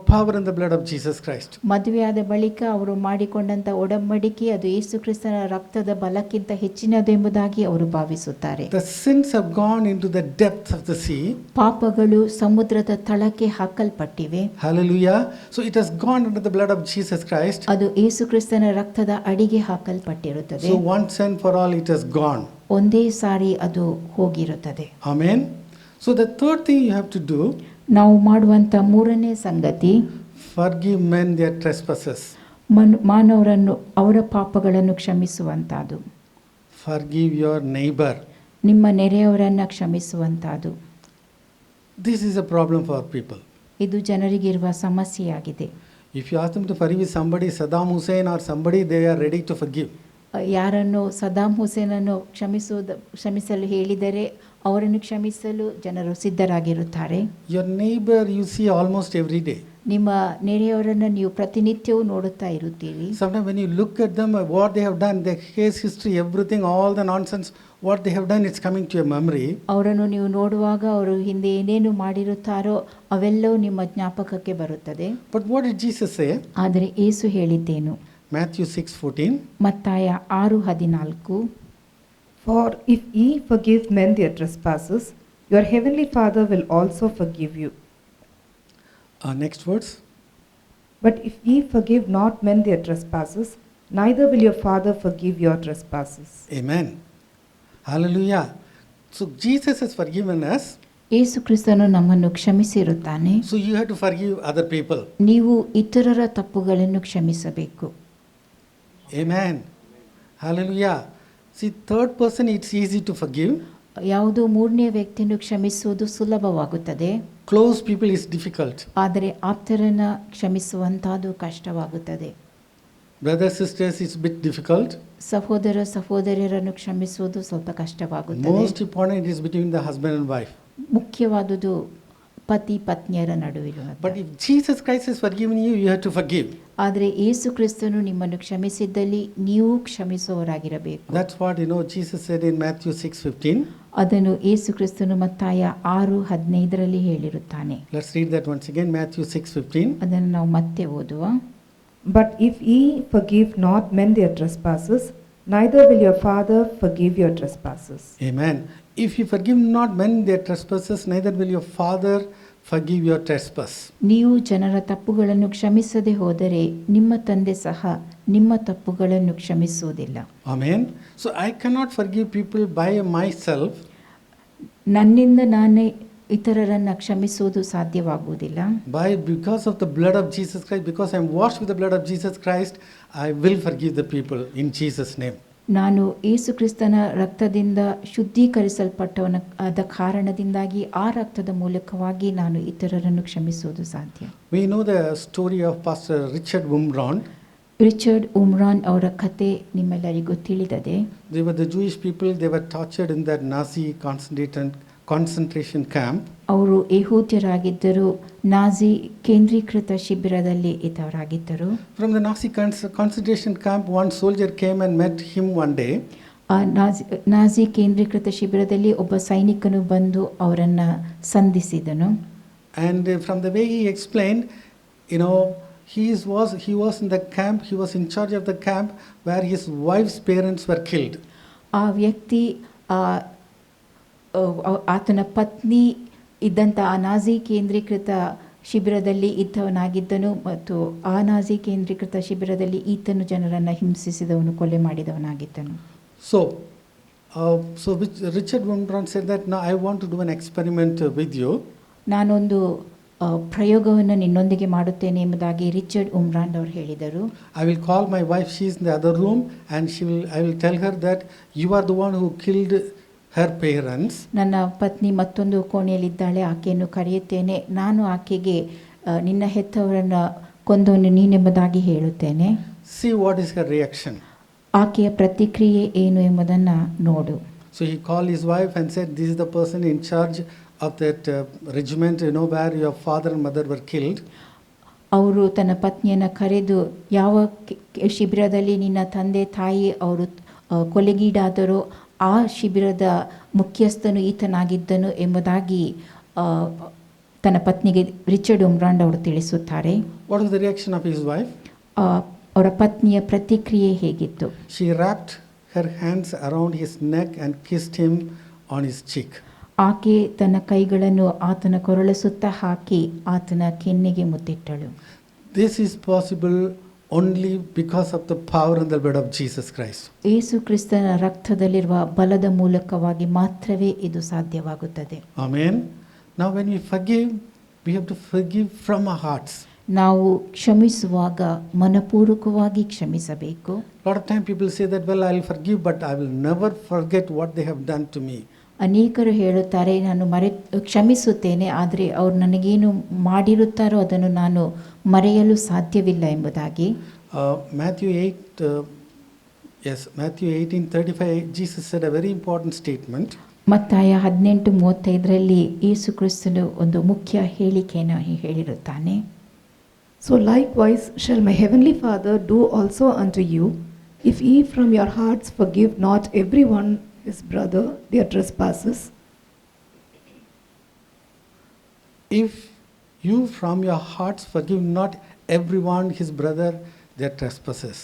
power in the blood of Jesus Christ. ಮದುವೆಯಾದ ಬಳಿಕ ಅವರು ಮಾಡಿಕೊಂಡಂತ ಒಡಂಬಡಿಕೆ ಅದು ಯೇಸು ಕ್ರಿಸ್ತನ ರಕ್ತದ ಬಲಕ್ಕಿಂತ ಹೆಚ್ಚಿನದು ಎಂಬುದಾಗಿ ಅವರು ಭಾವಿಸುತ್ತಾರೆ. The sins have gone into the depth of the sea. ಪಾಪಗಳು ಸಮುದ್ರದ ತಳಕ್ಕೆ ಹಾಕಲ್ಪಟ್ಟಿವೆ. Hallelujah. So it has gone into the blood of Jesus Christ. ಅದು ಯೇಸು ಕ್ರಿಸ್ತನ ರಕ್ತದ ಅಡಿಗೆ ಹಾಕಲ್ಪಟ್ಟಿರುತ್ತದೆ. So once and for all it has gone. ಒಂದೇ ಸಾರಿ ಅದು ಹೋಗಿರುತ್ತದೆ. Amen. So the third thing you have to do, ನಾವು ಮಾಡುವಂತ ಮೂರನೇ ಸಂಗತಿ, forgive men their trespasses. ಮಾನವರನ್ನು ಅವರ ಪಾಪಗಳನ್ನು ಕ್ಷಮಿಸುವಂತಾದು. Forgive your neighbor. ನಿಮ್ಮ ನೆರೆಯವರನ್ನ ಕ್ಷಮಿಸುವಂತಾದು. This is a problem for people. ಇದು ಜನರಿಗಿರುವ ಸಮಸ್ಯೆಯಾಗಿದೆ. If you ask them to forgive somebody, Saddam Hussein or somebody, they are ready to forgive. ಯಾರನ್ನು ಸದಾಂ ಹುಸೇನನ್ನು ಕ್ಷಮಿಸಲು ಹೇಳಿದರೆ ಅವರನ್ನು ಕ್ಷಮಿಸಲು ಜನರು ಸಿದ್ಧರಾಗಿರುತ್ತಾರೆ. Your neighbor you see almost every day. ನಿಮ್ಮ ನೆರೆಯವರನ್ನು ನೀವು ಪ್ರತಿನಿತ್ಯವೂ ನೋಡುತ್ತಾ ಇರುತ್ತೀರಿ. Sometimes when you look at them, what they have done, their case history, everything, all the nonsense, what they have done, it's coming to your memory. ಅವರನ್ನು ನೀವು ನೋಡುವಾಗ ಅವರು ಹಿಂದೆ ಏನೇನು ಮಾಡಿರುತ್ತಾರೋ ಅವೆಲ್ಲವೂ ನಿಮ್ಮ ಜ್ಞಾಪಕಕ್ಕೆ ಬರುತ್ತದೆ. But what did Jesus say? ಆದರೆ ಯೇಸು ಹೇಳಿದ್ದೇನು? Matthew 6:14. ಮತ್ತಾಯ 6:14. For if ye forgive men their trespasses, your heavenly Father will also forgive you. Next words. But if ye forgive not men their trespasses, neither will your Father forgive your trespasses. Amen. Hallelujah. So Jesus has forgiven us. ಯೇಸು ಕ್ರಿಸ್ತನು ನಮ್ಮನ್ನು ಕ್ಷಮಿಸಿರುತ್ತಾನೆ. So you have to forgive other people. ನೀವು ಇತರರ ತಪ್ಪುಗಳನ್ನು ಕ್ಷಮಿಸಬೇಕು. Amen. Hallelujah. See, third person, it's easy to forgive. ಯಾವುದೋ ಮೂರನೇ ವ್ಯಕ್ತಿಯನ್ನು ಕ್ಷಮಿಸುವುದು ಸುಲಭವಾಗುತ್ತದೆ. Close people is difficult. ಆದರೆ ಆಪ್ತರನ್ನು ಕ್ಷಮಿಸುವಂತಹದ್ದು ಕಷ್ಟವಾಗುತ್ತದೆ. Brothers, sisters, it's a bit difficult. ಸಹೋದರ ಸಹೋದರಿಯರನ್ನು ಕ್ಷಮಿಸುವುದು ಸ್ವಲ್ಪ ಕಷ್ಟವಾಗುತ್ತದೆ. Most important is between the husband and wife. ಮುಖ್ಯವಾದುದು ಪತಿ ಪತ್ನಿಯರ ನಡುವಿರುವುದು. But if Jesus Christ has forgiven you, you have to forgive. ಆದರೆ ಯೇಸು ಕ್ರಿಸ್ತನು ನಿಮ್ಮನ್ನು ಕ್ಷಮಿಸಿದ್ದಲ್ಲಿ ನೀವು ಕ್ಷಮಿಸುವವರಾಗಿರಬೇಕು. That's what Jesus said in Matthew 6:15. ಅದನ್ನು ಯೇಸು ಕ್ರಿಸ್ತನು ಮತ್ತಾಯ 6:15 ಹೇಳಿರುತ್ತಾನೆ. Let's read that once again, Matthew 6:15. ಅದನ್ನು ನಾವು ಮತ್ತೆ ಓದುವ. But if ye forgive not men their trespasses, neither will your Father forgive your trespasses. Amen. If you forgive not men their trespasses, neither will your Father forgive your trespass. ನೀವು ಜನರ ತಪ್ಪುಗಳನ್ನು ಕ್ಷಮಿಸದೆ ಹೋದರೆ ನಿಮ್ಮ ತಂದೆ ಸಹ ನಿಮ್ಮ ತಪ್ಪುಗಳನ್ನು ಕ್ಷಮಿಸುವುದಿಲ್ಲ. Amen. So I cannot forgive people by myself. ನನ್ನಿಂದ ನಾನೇ ಇತರರನ್ನು ಕ್ಷಮಿಸುವುದು ಸಾಧ್ಯವಾಗುವುದಿಲ್ಲ. Because of the blood of Jesus Christ, because I am washed with the blood of Jesus Christ, I will forgive the people in Jesus' name. ನಾನು ಯೇಸು ಕ್ರಿಸ್ತನ ರಕ್ತದಿಂದ ಶುದ್ಧೀಕರಿಸಲ್ಪಟ್ಟವನ ಆದ ಕಾರಣದಿಂದಾಗಿ ಆ ರಕ್ತದ ಮೂಲಕವಾಗಿ ನಾನು ಇತರರನ್ನು ಕ್ಷಮಿಸುವುದು ಸಾಧ್ಯ. We know the story of Pastor Richard Wurmbrand. Richard Umran ಅವರ ಕತೆ ನಿಮ್ಮೆಲ್ಲರಿಗೂ ತಿಳಿದದೆ. They were the Jewish people, they were tortured in that Nazi concentration camp. ಅವರು ಯಹೂದ್ಯರಾಗಿದ್ದರು, ನಾಜಿ ಕೇಂದ್ರೀಕೃತ ಶಿಬಿರದಲ್ಲಿ ಇದ್ದವರಾಗಿದ್ದರು. From the Nazi concentration camp, one soldier came and met him one day. ಆ Nazi ಕೇಂದ್ರೀಕೃತ ಶಿಬಿರದಲ್ಲಿ ಒಬ್ಬ ಸೈನಿಕನು ಬಂದು ಅವರನ್ನು ಸಂಧಿಸಿದನು. And from the way he explained, he was in the camp, he was in charge of the camp where his wife's parents were killed. ಆ ವ್ಯಕ್ತಿ ಆತನ ಪತ್ನಿ ಇದ್ದಂಥ ಆ ನಾಜಿ ಕೇಂದ್ರೀಕೃತ ಶಿಬಿರದಲ್ಲಿ ಇದ್ದವನಾಗಿದ್ದನು ಮತ್ತು ಆ ನಾಜಿ ಕೇಂದ್ರೀಕೃತ ಶಿಬಿರದಲ್ಲಿ ಈತನು ಜನರನ್ನು ಹಿಂಸಿಸಿದವನು, ಕೊಲೆ ಮಾಡಿದವನಾಗಿದ್ದನು. So Richard Wurmbrand said that, now I want to do an experiment with you. ನಾನೊಂದು ಪ್ರಯೋಗವನ್ನು ನಿನ್ನೊಂದಿಗೆ ಮಾಡುತ್ತೇನೆ ಎಂಬುದಾಗಿ ರಿಚರ್ಡ್ ಉಮ್ರಾಂಡ್ ಅವರು ಹೇಳಿದರು. I will call my wife, she is in the other room, and I will tell her that you are the one who killed her parents. ನನ್ನ ಪತ್ನಿ ಮತ್ತೊಂದು ಕೋಣೆಯಲ್ಲಿದ್ದಾಳೆ, ಆಕೆಯನ್ನು ಕರೆಯುತ್ತೇನೆ, ನಾನು ಆಕೆಗೆ ನಿನ್ನ ಹೆತ್ತವರನ್ನು ಕೊಂದವನು ನೀನೆಂಬುದಾಗಿ ಹೇಳುತ್ತೇನೆ. See what is her reaction. ಆಕೆಯ ಪ್ರತಿಕ್ರಿಯೆ ಏನು ಎಂಬುದನ್ನು ನೋಡು. So he called his wife and said, this is the person in charge of that regiment, where your father and mother were killed. ಅವರು ತನ್ನ ಪತ್ನಿಯನ್ನು ಕರೆದು, ಯಾವ ಶಿಬಿರದಲ್ಲಿ ನಿನ್ನ ತಂದೆ ತಾಯಿ ಅವರು ಕೊಲೆಗೀಡಾದರೋ ಆ ಶಿಬಿರದ ಮುಖ್ಯಸ್ಥನು ಈತನಾಗಿದ್ದನು ಎಂಬುದಾಗಿ ತನ್ನ ಪತ್ನಿಗೆ ರಿಚರ್ಡ್ ಉಮ್ರಾಂಡ್ ಅವರು ತಿಳಿಸುತ್ತಾರೆ. What was the reaction of his wife? ಅವರ ಪತ್ನಿಯ ಪ್ರತಿಕ್ರಿಯೆ ಹೇಗಿತ್ತು? She wrapped her hands around his neck and kissed him on his cheek. ಆಕೆ ತನ್ನ ಕೈಗಳನ್ನು ಆತನ ಕೊರಳ ಸುತ್ತ ಹಾಕಿ ಆತನ ಕೆನ್ನೆಗೆ ಮುತ್ತಿಟ್ಟಳು. This is possible only because of the power and the blood of Jesus Christ. ಯೇಸು ಕ್ರಿಸ್ತನ ರಕ್ತದಲ್ಲಿರುವ ಬಲದ ಮೂಲಕವಾಗಿ ಮಾತ್ರವೇ ಇದು ಸಾಧ್ಯವಾಗುತ್ತದೆ. Amen. Now when we forgive, we have to forgive from our hearts. ನಾವು ಕ್ಷಮಿಸುವಾಗ ಮನಪೂರ್ವಕವಾಗಿ ಕ್ಷಮಿಸಬೇಕು. A lot of time people say that, well, I will forgive, but I will never forget what they have done to me. ಅನೇಕರು ಹೇಳುತ್ತಾರೆ, ನಾನು ಕ್ಷಮಿಸುತ್ತೇನೆ, ಆದರೆ ಅವರು ನನಗೇನು ಮಾಡಿರುತ್ತಾರೋ ಅದನ್ನು ನಾನು ಮರೆಯಲು ಸಾಧ್ಯವಿಲ್ಲ ಎಂಬುದಾಗಿ. Matthew 18:35, Jesus said a very important statement. ಮತ್ತಾಯ 18:35ರಲ್ಲಿ ಯೇಸು ಕ್ರಿಸ್ತನು ಒಂದು ಮುಖ್ಯ ಹೇಳಿಕೆಯನ್ನು ಹೇಳಿರುತ್ತಾನೆ. So likewise shall my heavenly Father do also unto you, if ye from your hearts forgive not every one his brother their trespasses. If you from your hearts forgive not everyone his brother their trespasses.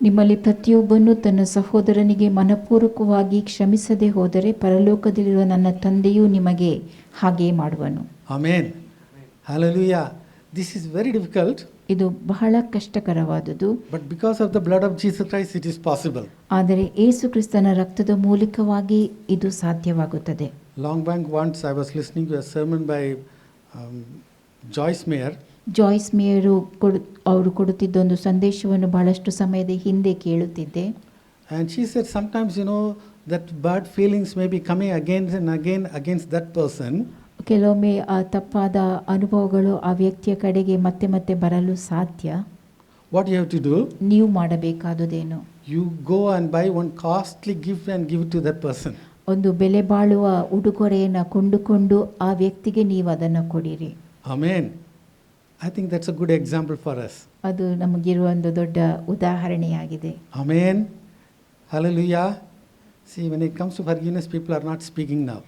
ನಿಮ್ಮಲ್ಲಿ ಪ್ರತಿಯೊಬ್ಬನು ತನ್ನ ಸಹೋದರನಿಗೆ ಮನಪೂರ್ವಕವಾಗಿ ಕ್ಷಮಿಸದೆ ಹೋದರೆ ಪರಲೋಕದಲ್ಲಿರುವ ನನ್ನ ತಂದೆಯೂ ನಿಮಗೆ ಹಾಗೆ ಮಾಡುವನು. Amen. Hallelujah. This is very difficult, ಇದು ಬಹಳ ಕಷ್ಟಕರವಾದುದು. but because of the blood of Jesus Christ it is possible. ಆದರೆ ಯೇಸು ಕ್ರಿಸ್ತನ ರಕ್ತದ ಮೂಲಕವಾಗಿ ಇದು ಸಾಧ್ಯವಾಗುತ್ತದೆ. Long back once I was listening to a sermon by Joyce Meyer. Joys mayor ಅವರು ಕೊಡುತ್ತಿದ್ದ ಒಂದು ಸಂದೇಶವನ್ನು ಬಹಳಷ್ಟು ಸಮಯದ ಹಿಂದೆ ಕೇಳುತ್ತಿದ್ದೆ. And she said sometimes that bad feelings may be coming again and again against that person. ಕೆಲವೊಮ್ಮೆ ಆ ತಪ್ಪಾದ ಅನುಭವಗಳು ಆ ವ್ಯಕ್ತಿಯ ಕಡೆಗೆ ಮತ್ತೆ ಮತ್ತೆ ಬರಲು ಸಾಧ್ಯ. What you have to do? ನೀವು ಮಾಡಬೇಕಾದುದೇನು? You go and buy one costly gift and give it to that person. ಒಂದು ಬೆಲೆ ಬಾಳುವ ಉಡುಗೊರೆಯನ್ನು ಕೊಂಡುಕೊಂಡು ಆ ವ್ಯಕ್ತಿಗೆ ನೀವು ಅದನ್ನು ಕೊಡಿರಿ. Amen. I think that's a good example for us. ಅದು ನಮಗಿರುವ ಒಂದು ದೊಡ್ಡ ಉದಾಹರಣೆಯಾಗಿದೆ. Amen. Hallelujah. See, when it comes to forgiveness, people are not speaking now.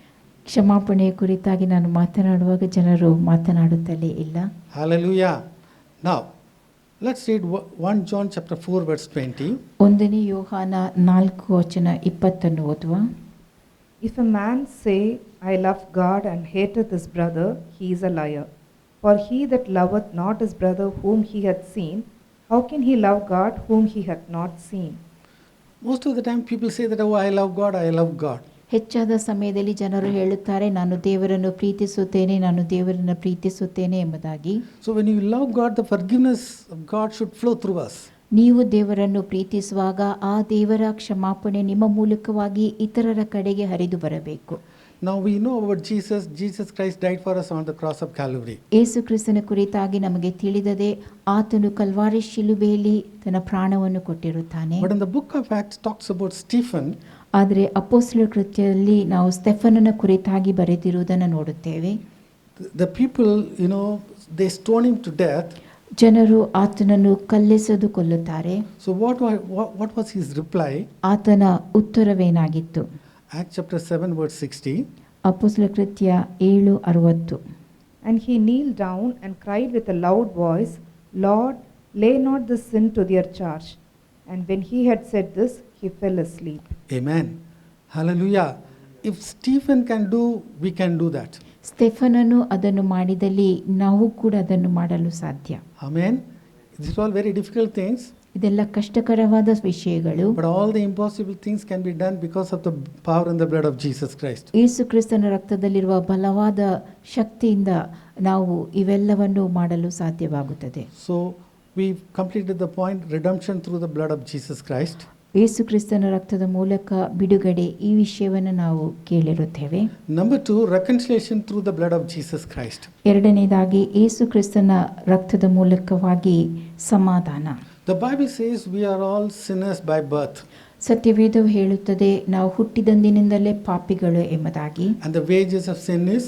ಕ್ಷಮಾಪಣೆಯ ಕುರಿತಾಗಿ ನಾನು ಮಾತನಾಡುವಾಗ ಜನರು ಮಾತನಾಡುತ್ತಲೇ ಇಲ್ಲ. Hallelujah. Now, let's read 1 John chapter 4 verse 20. 1 ಯೋಹಾನ 4:20 ಓದುವ. If a man say, I love God and hateth his brother, he is a liar. For he that loveth not his brother whom he hath seen, how can he love God whom he hath not seen? Most of the time people say that, oh, I love God, I love God. ಹೆಚ್ಚಾದ ಸಮಯದಲ್ಲಿ ಜನರು ಹೇಳುತ್ತಾರೆ, ನಾನು ದೇವರನ್ನು ಪ್ರೀತಿಸುತ್ತೇನೆ ಎಂಬುದಾಗಿ. So when you love God, the forgiveness of God should flow through us. ನೀವು ದೇವರನ್ನು ಪ್ರೀತಿಸುವಾಗ ಆ ದೇವರ ಕ್ಷಮಾಪಣೆ ನಿಮ್ಮ ಮೂಲಕವಾಗಿ ಇತರರ ಕಡೆಗೆ ಹರಿದು ಬರಬೇಕು. Now we know about Jesus. Jesus Christ died for us on the cross of Calvary. ಯೇಸು ಕ್ರಿಸ್ತನ ಕುರಿತಾಗಿ ನಮಗೆ ತಿಳಿದದೆ ಆತನು ಕಲ್ವಾರಿ ಶಿಲುಬೆಯಲ್ಲಿ ತನ್ನ ಪ್ರಾಣವನ್ನು ಕೊಟ್ಟಿರುತ್ತಾನೆ. But in the book of Acts talks about Stephen. ಆದರೆ ಅಪೊಸ್ತಲರ ಕೃತ್ಯದಲ್ಲಿ ನಾವು ಸ್ಟೆಫನನ ಕುರಿತಾಗಿ ಬರೆದಿರುವುದನ್ನು ನೋಡುತ್ತೇವೆ. The people, they stone him to death. ಜನರು ಆತನನ್ನು ಕಲ್ಲೆಸೆದು ಕೊಲ್ಲುತ್ತಾರೆ. So what was his reply? ಆತನ ಉತ್ತರವೇನಾಗಿತ್ತು? Acts chapter 7 verse 60. ಅಪೊಸ್ತಲರ ಕೃತ್ಯ 7:60. And he kneeled down and cried with a loud voice, Lord, lay not this sin to their charge. And when he had said this, he fell asleep. Amen. Hallelujah. If Stephen can do, we can do that. ಸ್ಟೆಫನನು ಅದನ್ನು ಮಾಡಿದಲ್ಲಿ ನಾವು ಕೂಡ ಅದನ್ನು ಮಾಡಲು ಸಾಧ್ಯ. Amen. These are all very difficult things. ಇದೆಲ್ಲ ಕಷ್ಟಕರವಾದ ವಿಷಯಗಳು. But all the impossible things can be done because of the power and the blood of Jesus Christ. ಯೇಸು ಕ್ರಿಸ್ತನ ರಕ್ತದಲ್ಲಿರುವ ಬಲವಾದ ಶಕ್ತಿಯಿಂದ ನಾವು ಇವೆಲ್ಲವನ್ನು ಮಾಡಲು ಸಾಧ್ಯವಾಗುತ್ತದೆ. So we've completed the point, redemption through the blood of Jesus Christ. ಯೇಸು ಕ್ರಿಸ್ತನ ರಕ್ತದ ಮೂಲಕ ಬಿಡುಗಡೆ, ಈ ವಿಷಯವನ್ನು ನಾವು ಕೇಳಿರುತ್ತೇವೆ. Number 2, reconciliation through the blood of Jesus Christ. ಎರಡನೇದಾಗಿ ಯೇಸು ಕ್ರಿಸ್ತನ ರಕ್ತದ ಮೂಲಕವಾಗಿ ಸಮಾಧಾನ. The Bible says we are all sinners by birth. ಸತ್ಯವೇದವು ಹೇಳುತ್ತದೆ ನಾವು ಹುಟ್ಟಿದಂದಿನಿಂದಲೇ ಪಾಪಿಗಳು ಎಂಬುದಾಗಿ. And the wages of sin is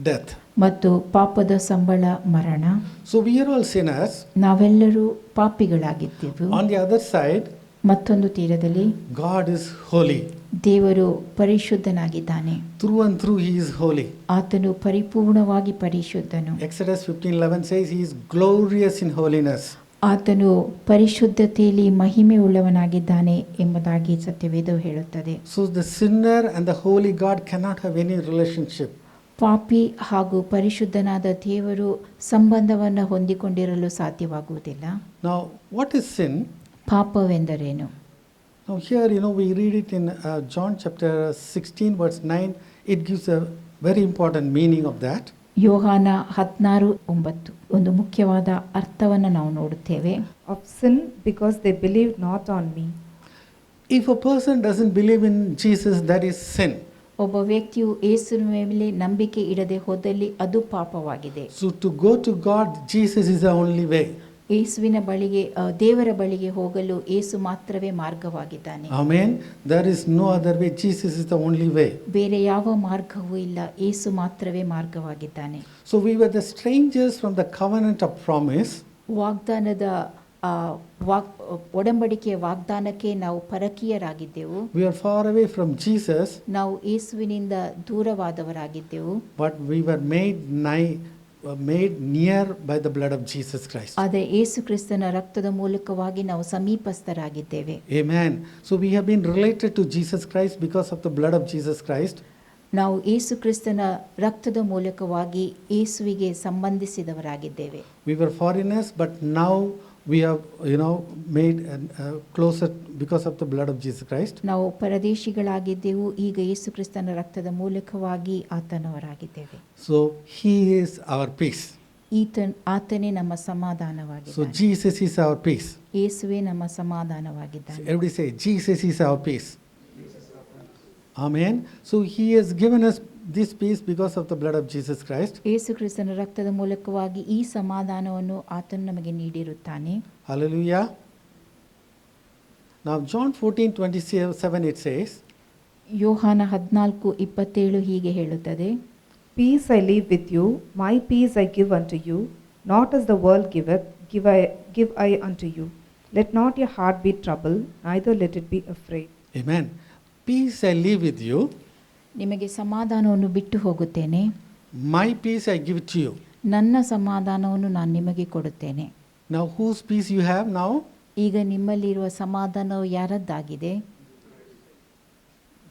death. ಮತ್ತು ಪಾಪದ ಸಂಬಳ ಮರಣ. So we are all sinners. ನಾವೆಲ್ಲರೂ ಪಾಪಿಗಳಾಗಿದ್ದೆವು. On the other side, ಮತ್ತೊಂದು ತೀರದಲ್ಲಿ God is holy. ದೇವರು ಪರಿಶುದ್ಧನಾಗಿದ್ದಾನೆ. Through and through he is holy. ಆತನು ಪರಿಪೂರ್ಣವಾಗಿ ಪರಿಶುದ್ಧನು. Exodus 15:11 says he is glorious in holiness. ಆತನು ಪರಿಶುದ್ಧತೆಯಲ್ಲಿ ಮಹಿಮೆ ಉಳ್ಳವನಾಗಿದ್ದಾನೆ ಎಂಬುದಾಗಿ ಸತ್ಯವೇದವು ಹೇಳುತ್ತದೆ. So the sinner and the holy God cannot have any relationship. ಪಾಪಿ ಹಾಗೂ ಪರಿಶುದ್ಧನಾದ ದೇವರು ಸಂಬಂಧವನ್ನು ಹೊಂದಿಕೊಂಡಿರಲು ಸಾಧ್ಯವಾಗುವುದಿಲ್ಲ. Now what is sin? ಪಾಪವೆಂದರೇನು? Now here we read it in John chapter 16 verse 9. It gives a very important meaning of that. ಯೋಹಾನ 16:9 ಒಂದು ಮುಖ್ಯವಾದ ಅರ್ಥವನ್ನು ನಾವು ನೋಡುತ್ತೇವೆ. Of sin, because they believed not on me. If a person doesn't believe in Jesus, that is sin. ಒಬ್ಬ ವ್ಯಕ್ತಿಯು ಯೇಸುವಿನ ಮೇಲೆ ನಂಬಿಕೆ ಇಡದೆ ಹೋದಲ್ಲಿ ಅದು ಪಾಪವಾಗಿದೆ. So to go to God, Jesus is the only way. ಯೇಸುವಿನ ಬಳಿಗೆ ದೇವರ ಬಳಿಗೆ ಹೋಗಲು ಯೇಸು ಮಾತ್ರವೇ ಮಾರ್ಗವಾಗಿದ್ದಾನೆ. Amen. There is no other way. Jesus is the only way. ಬೇರೆ ಯಾವ ಮಾರ್ಗವೂ ಇಲ್ಲ, ಯೇಸು ಮಾತ್ರವೇ ಮಾರ್ಗವಾಗಿದ್ದಾನೆ. So we were the strangers from the covenant of promise. ವಾಗ್ದಾನದ ಒಡಂಬಡಿಕೆಯ ವಾಗ್ದಾನಕ್ಕೆ ನಾವು ಪರಕೀಯರಾಗಿದ್ದೆವು. We are far away from Jesus, ನಾವು ಯೇಸುವಿನಿಂದ ದೂರವಾದವರಾಗಿದ್ದೆವು. but we were made near by the blood of Jesus Christ. ಆದರೆ ಯೇಸು ಕ್ರಿಸ್ತನ ರಕ್ತದ ಮೂಲಕವಾಗಿ ನಾವು ಸಮೀಪಸ್ಥರಾಗಿದ್ದೇವೆ. Amen. So we have been related to Jesus Christ because of the blood of Jesus Christ. ನಾವು ಯೇಸು ಕ್ರಿಸ್ತನ ರಕ್ತದ ಮೂಲಕವಾಗಿ ಯೇಸುವಿಗೆ ಸಂಬಂಧಿಸಿದವರಾಗಿದ್ದೇವೆ. We were foreigners, but now we have, made closer because of the blood of Jesus Christ. ನಾವು ಪರದೇಶಿಗಳಾಗಿದ್ದೆವು, ಈಗ ಯೇಸು ಕ್ರಿಸ್ತನ ರಕ್ತದ ಮೂಲಕವಾಗಿ ಆತನವರಾಗಿದ್ದೇವೆ. So He is our peace. ಆತನೇ ನಮ್ಮ So ಸಮಾಧಾನವಾಗಿದ್ದಾನೆ. Jesus is our peace. ಯೇಸುವೇ ನಮ್ಮ ಸಮಾಧಾನವಾಗಿದ್ದಾನೆ. Everybody say, Jesus is our peace. Amen. So He has given us this peace because of the blood of Jesus Christ. ಯೇಸು ಕ್ರಿಸ್ತನ ರಕ್ತದ ಮೂಲಕವಾಗಿ ಈ ಸಮಾಧಾನವನ್ನು ಆತನು ನಮಗೆ ನೀಡಿರುತ್ತಾನೆ. Hallelujah. Now John 14:27 it says, ಯೋಹಾನ 14:27 ಹೀಗೆ ಹೇಳುತ್ತದೆ, Peace I leave with you, my peace I give unto you, not as the world giveth, give I unto you. Let not your heart be troubled, neither let it be afraid. Amen. Peace I leave with you, ನಿಮಗೆ ಸಮಾಧಾನವನ್ನು ಬಿಟ್ಟು ಹೋಗುತ್ತೇನೆ, my peace I give to you. ನನ್ನ ಸಮಾಧಾನವನ್ನು ನಾನು ನಿಮಗೆ ಕೊಡುತ್ತೇನೆ. Now whose peace you have now? ಈಗ ನಿಮ್ಮಲ್ಲಿರುವ ಸಮಾಧಾನವು ಯಾರದ್ದಾಗಿದೆ?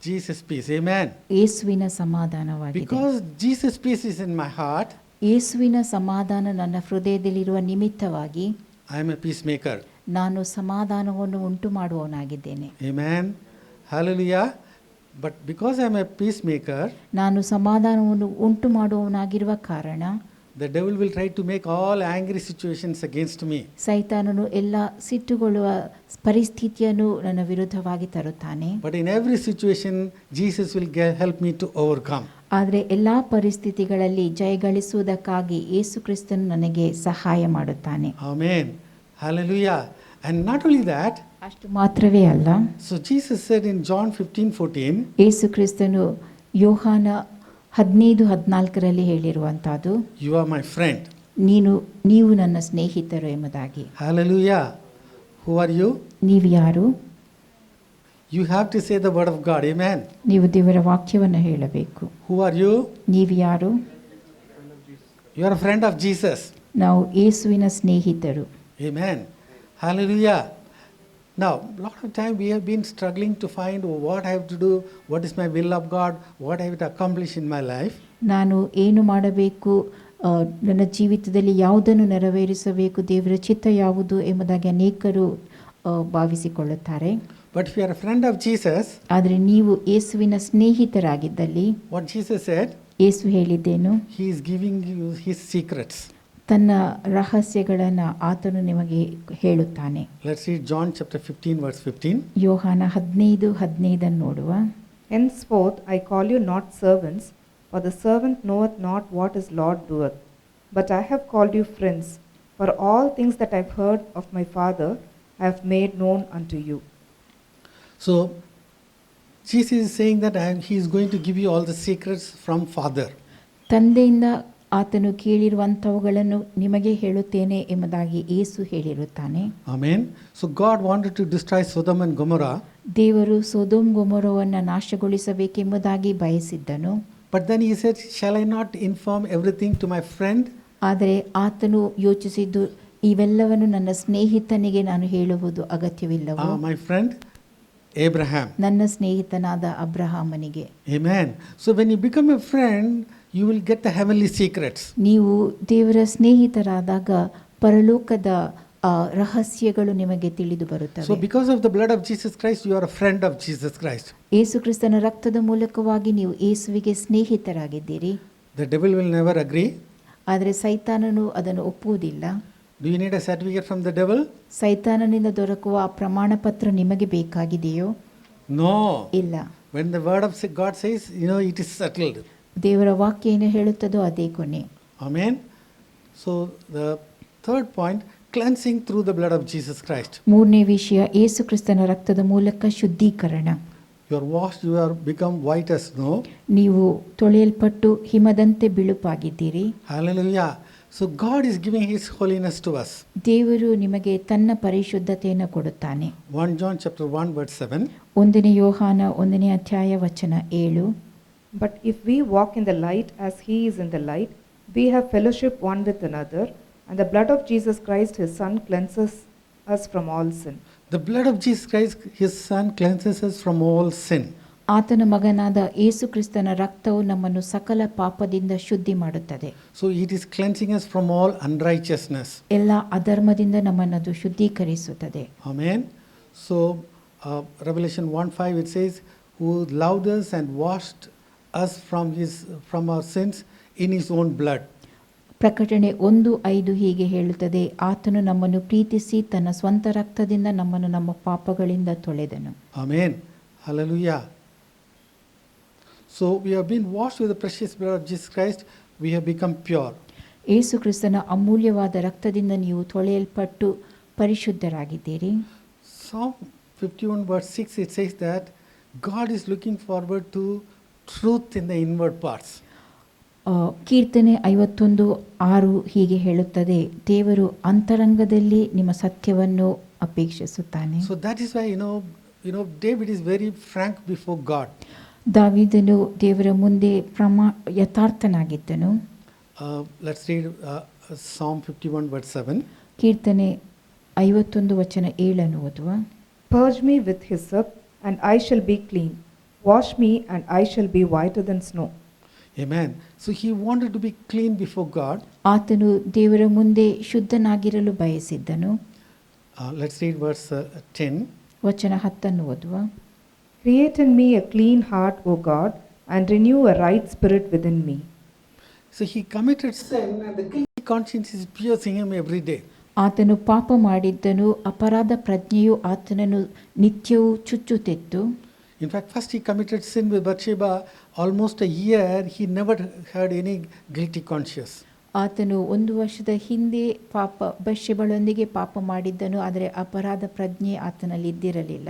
Jesus' peace. Amen. ಯೇಸುವಿನ ಸಮಾಧಾನವಾಗಿದೆ. Because Jesus' peace is in my heart, ಯೇಸುವಿನ ಸಮಾಧಾನ ನನ್ನ ಹೃದಯದಲ್ಲಿರುವ ನಿಮಿತ್ತವಾಗಿ I am a peacemaker. ನಾನು ಸಮಾಧಾನವನ್ನು ಉಂಟು ಮಾಡುವವನಾಗಿದ್ದೇನೆ. Amen. Hallelujah. But because I am a peacemaker, ನಾನು ಸಮಾಧಾನವನ್ನು ಉಂಟು ಮಾಡುವವನಾಗಿರುವ ಕಾರಣ the devil will try to make all angry situations against me. ಸೈತಾನನು ಎಲ್ಲ ಸಿಟ್ಟುಗೊಳ್ಳುವ ಪರಿಸ್ಥಿತಿಯನ್ನು ನನ್ನ ವಿರುದ್ಧವಾಗಿ ತರುತ್ತಾನೆ. But in every situation, Jesus will help me to overcome. ಆದರೆ ಎಲ್ಲ ಪರಿಸ್ಥಿತಿಗಳಲ್ಲಿ ಜಯಗಳಿಸುವುದಕ್ಕಾಗಿ ಯೇಸು ಕ್ರಿಸ್ತನು ನನಗೆ ಸಹಾಯ ಮಾಡುತ್ತಾನೆ. Amen. Hallelujah. And not only that, ಅಷ್ಟು ಮಾತ್ರವೇ ಅಲ್ಲ, so Jesus said in John 15:14, ಯೇಸು ಕ್ರಿಸ್ತನು ಯೋಹಾನ 15:14 ಹೇಳಿರುವಂತಹದ್ದು, you are my friend. ನೀವು ನನ್ನ ಸ್ನೇಹಿತರು ಎಂಬುದಾಗಿ. Hallelujah. Who are you? ನೀವು ಯಾರು? You have to say the word of God. Amen. ನೀವು ದೇವರ ವಾಕ್ಯವನ್ನು ಹೇಳಬೇಕು. Who are you? ನೀವು ಯಾರು? You are a friend of Jesus. ನಾವು ಯೇಸುವಿನ ಸ್ನೇಹಿತರು. Amen. Hallelujah. Now, a lot of time we have been struggling to find what I have to do, what is my will of God, what I have to accomplish in my life. ನಾನು ಏನು ಮಾಡಬೇಕು, ನನ್ನ ಜೀವಿತದಲ್ಲಿ ಯಾವುದನ್ನು ನೆರವೇರಿಸಬೇಕು, ದೇವರ ಚಿತ್ತ ಯಾವುದು ಎಂಬುದಾಗಿ ಅನೇಕರು ಭಾವಿಸಿಕೊಳ್ಳುತ್ತಾರೆ. But if you are a friend of Jesus, ಆದರೆ ನೀವು ಯೇಸುವಿನ ಸ್ನೇಹಿತರಾಗಿದ್ದಲ್ಲಿ, what Jesus said, ಯೇಸು ಹೇಳಿದ್ದೇನು? He is giving you His secrets. ತನ್ನ ರಹಸ್ಯಗಳನ್ನು ಆತನು ನಿಮಗೆ ಹೇಳುತ್ತಾನೆ. Let's read John chapter 15 verse 15. ಯೋಹಾನ 15:15 ನೋಡುವ. Henceforth I call you not servants, for the servant knoweth not what his Lord doeth. But I have called you friends, for all things that I have heard of my Father I have made known unto you. So, Jesus is saying that He is going to give you all the secrets from Father. ತಂದೆಯಿಂದ ಆತನು ಕೇಳಿರುವಂಥವುಗಳನ್ನು ನಿಮಗೆ ಹೇಳುತ್ತೇನೆ ಎಂಬುದಾಗಿ ಯೇಸು ಹೇಳಿರುತ್ತಾನೆ. Amen. So God wanted to destroy Sodom and Gomorrah. ದೇವರು Sodom ಗೊಮೋರವನ್ನು ನಾಶಗೊಳಿಸಬೇಕೆಂಬುದಾಗಿ ಬಯಸಿದ್ದನು. But then He said, shall I not inform everything to my friend? ಆದರೆ ಆತನು ಯೋಚಿಸಿದ್ದು, ಇವೆಲ್ಲವನ್ನು ನನ್ನ ಸ್ನೇಹಿತನಿಗೆ ನಾನು ಹೇಳುವುದು ಅಗತ್ಯವಿಲ್ಲವೋ? My friend Abraham. ನನ್ನ ಸ್ನೇಹಿತನಾದ ಅಬ್ರಹಾಮನಿಗೆ. Amen. So when you become a friend, you will get the heavenly secrets. ನೀವು ದೇವರ ಸ್ನೇಹಿತರಾದಾಗ ಪರಲೋಕದ ರಹಸ್ಯಗಳು ನಿಮಗೆ ತಿಳಿದು ಬರುತ್ತವೆ. So because of the blood of Jesus Christ, you are a friend of Jesus Christ. ಯೇಸು ಕ್ರಿಸ್ತನ ರಕ್ತದ ಮೂಲಕವಾಗಿ ನೀವು ಯೇಸುವಿಗೆ ಸ್ನೇಹಿತರಾಗಿದ್ದೀರಿ. The devil will never agree. ಆದರೆ ಸೈತಾನನು ಅದನ್ನು ಒಪ್ಪುವುದಿಲ್ಲ. Do you need a certificate from the devil? ಸೈತಾನನಿಂದ ದೊರಕುವ ಪ್ರಮಾಣ ಪತ್ರ ನಿಮಗೆ ಬೇಕಾಗಿದೆಯೋ? No. ಇಲ್ಲ. When the word of God says, it is settled. ದೇವರ ವಾಕ್ಯ ಏನು ಹೇಳುತ್ತದೋ ಅದೇ ಕೊನೆ. Amen. So the third point, cleansing through the blood of Jesus Christ. ಮೂರನೇ ವಿಷಯ ಯೇಸು ಕ್ರಿಸ್ತನ ರಕ್ತದ ಮೂಲಕ ಶುದ್ಧೀಕರಣ. You are washed, you are become white as snow. ನೀವು ತೊಳೆಯಲ್ಪಟ್ಟು ಹಿಮದಂತೆ ಬಿಳುಪಾಗಿದ್ದೀರಿ. Hallelujah. So God is giving His holiness to us. ದೇವರು ನಿಮಗೆ ತನ್ನ ಪರಿಶುದ್ಧತೆಯನ್ನು ಕೊಡುತ್ತಾನೆ. 1 John chapter 1 verse 7. 1 ಯೋಹಾನ 1ನೇ ಅಧ್ಯಾಯ ವಚನ 7. But if we walk in the light as he is in the light, we have fellowship one with another, and the blood of Jesus Christ, his Son, cleanses us from all sin. The blood of Jesus Christ, His Son, cleanses us from all sin. ಆತನ ಮಗನಾದ ಯೇಸು ಕ್ರಿಸ್ತನ ರಕ್ತವು ನಮ್ಮನ್ನು ಸಕಲ ಪಾಪದಿಂದ ಶುದ್ಧಿ ಮಾಡುತ್ತದೆ. So it is cleansing us from all unrighteousness. ಎಲ್ಲ ಅಧರ್ಮದಿಂದ ನಮ್ಮನ್ನು ಶುದ್ಧೀಕರಿಸುತ್ತದೆ. Amen. So Revelation 1:5 it says, who loved us and washed us from our sins in His own blood. ಪ್ರಕಟಣೆ 1:5 ಹೀಗೆ ಹೇಳುತ್ತದೆ, ಆತನು ನಮ್ಮನ್ನು ಪ್ರೀತಿಸಿ ತನ್ನ ಸ್ವಂತ ರಕ್ತದಿಂದ ನಮ್ಮನ್ನು ನಮ್ಮ ಪಾಪಗಳಿಂದ ತೊಳೆದನು. Amen. Hallelujah. So we have been washed with the precious blood of Jesus Christ. We have become pure. ಯೇಸು ಕ್ರಿಸ್ತನ ಅಮೂಲ್ಯವಾದ ರಕ್ತದಿಂದ ನೀವು ತೊಳೆಯಲ್ಪಟ್ಟು ಪರಿಶುದ್ಧರಾಗಿದ್ದೀರಿ. Psalm 51 verse 6 it says that God is looking forward to truth in the inward parts. ಕೀರ್ತನೆ 51:6 ಹೀಗೆ ಹೇಳುತ್ತದೆ, ದೇವರು ಅಂತರಂಗದಲ್ಲಿ ನಿಮ್ಮ ಸತ್ಯವನ್ನು ಅಪೇಕ್ಷಿಸುತ್ತಾನೆ. So that is why you know David is very frank before God. ದಾವೀದನು ದೇವರ ಮುಂದೆ ಯಥಾರ್ಥನಾಗಿದ್ದನು. Let's read Psalm 51 verse 7. ಕೀರ್ತನೆ 51 ವಚನ 7 ಓದುವ. Purge me with hyssop, and I shall be clean. Wash me, and I shall be whiter than snow. Amen. So he wanted to be clean before God. ಆತನು ದೇವರ ಮುಂದೆ ಶುದ್ಧನಾಗಿರಲು ಬಯಸಿದ್ದನು. Let's read verse 10. ವಚನ 10 ಓದುವ. Create in me a clean heart, O God, and renew a right spirit within me. So he committed sin, and the guilty conscience is piercing him every day. ಆತನು ಪಾಪ ಮಾಡಿದ್ದನು, ಅಪರಾಧ ಪ್ರಜ್ಞೆಯು ಆತನನ್ನು ನಿತ್ಯವೂ ಚುಚ್ಚುತ್ತಿತ್ತು. In fact, first he committed sin with Bathsheba. Almost a year, he never had any guilty conscience. ಆತನು 1 ವರ್ಷದ ಹಿಂದೆ ಬತ್ಷೆಬಳೊಂದಿಗೆ ಪಾಪ ಮಾಡಿದ್ದನು, ಆದರೆ ಅಪರಾಧ ಪ್ರಜ್ಞೆ ಆತನಲ್ಲಿ ಇದ್ದಿರಲಿಲ್ಲ.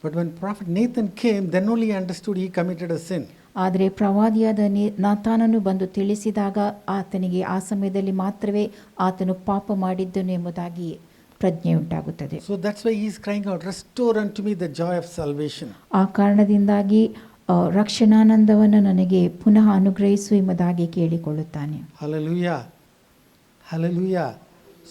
But when prophet Nathan came, then only he understood he committed a sin. ಆದರೆ ಪ್ರವಾದಿಯಾದ ನಾತಾನನು ಬಂದು ತಿಳಿಸಿದಾಗ ಆತನಿಗೆ ಆ ಸಮಯದಲ್ಲಿ ಮಾತ್ರವೇ ಆತನು ಪಾಪ ಮಾಡಿದ್ದನು ಎಂಬುದಾಗಿ ಪ್ರಜ್ಞೆ ಉಂಟಾಗುತ್ತದೆ. So that's why he is crying out, restore unto me the joy of salvation. ಆ ಕಾರಣದಿಂದಾಗಿ ರಕ್ಷಣಾನಂದವನ್ನು ನನಗೆ ಪುನಃ ಅನುಗ್ರಹಿಸು ಎಂಬುದಾಗಿ ಕೇಳಿಕೊಳ್ಳುತ್ತಾನೆ. Hallelujah. Hallelujah.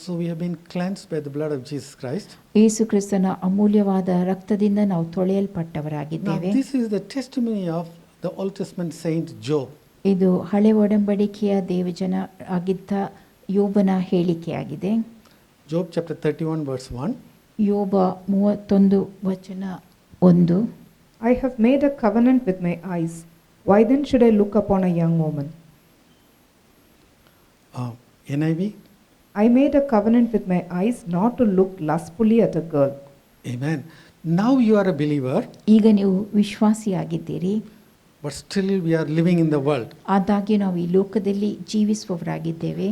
So we have been cleansed by the blood of Jesus Christ. ಯೇಸು ಕ್ರಿಸ್ತನ ಅಮೂಲ್ಯವಾದ ರಕ್ತದಿಂದ ನಾವು Now ತೊಳೆಯಲ್ಪಟ್ಟವರಾಗಿದ್ದೇವೆ. this is the testimony of the Old Testament saint Job. ಇದು ಹಳೆ ಒಡಂಬಡಿಕೆಯ ದೇವಜನ ಆಗಿದ್ದ ಯೋಬನ ಹೇಳಿಕೆಯಾಗಿದೆ. Job chapter 31 verse 1. ಯೋಬ 31 ವಚನ 1. I have made a covenant with my eyes. Why then should I look upon a young woman? NIV. I made a covenant with my eyes not to look lustfully at a girl. Amen. Now you are a believer, ಈಗ ನೀವು ವಿಶ್ವಾಸಿಯಾಗಿದ್ದೀರಿ, but still we are living in the world. ಆದಾಗ್ಯೂ ನಾವು ಈ ಲೋಕದಲ್ಲಿ ಜೀವಿಸುವವರಾಗಿದ್ದೇವೆ.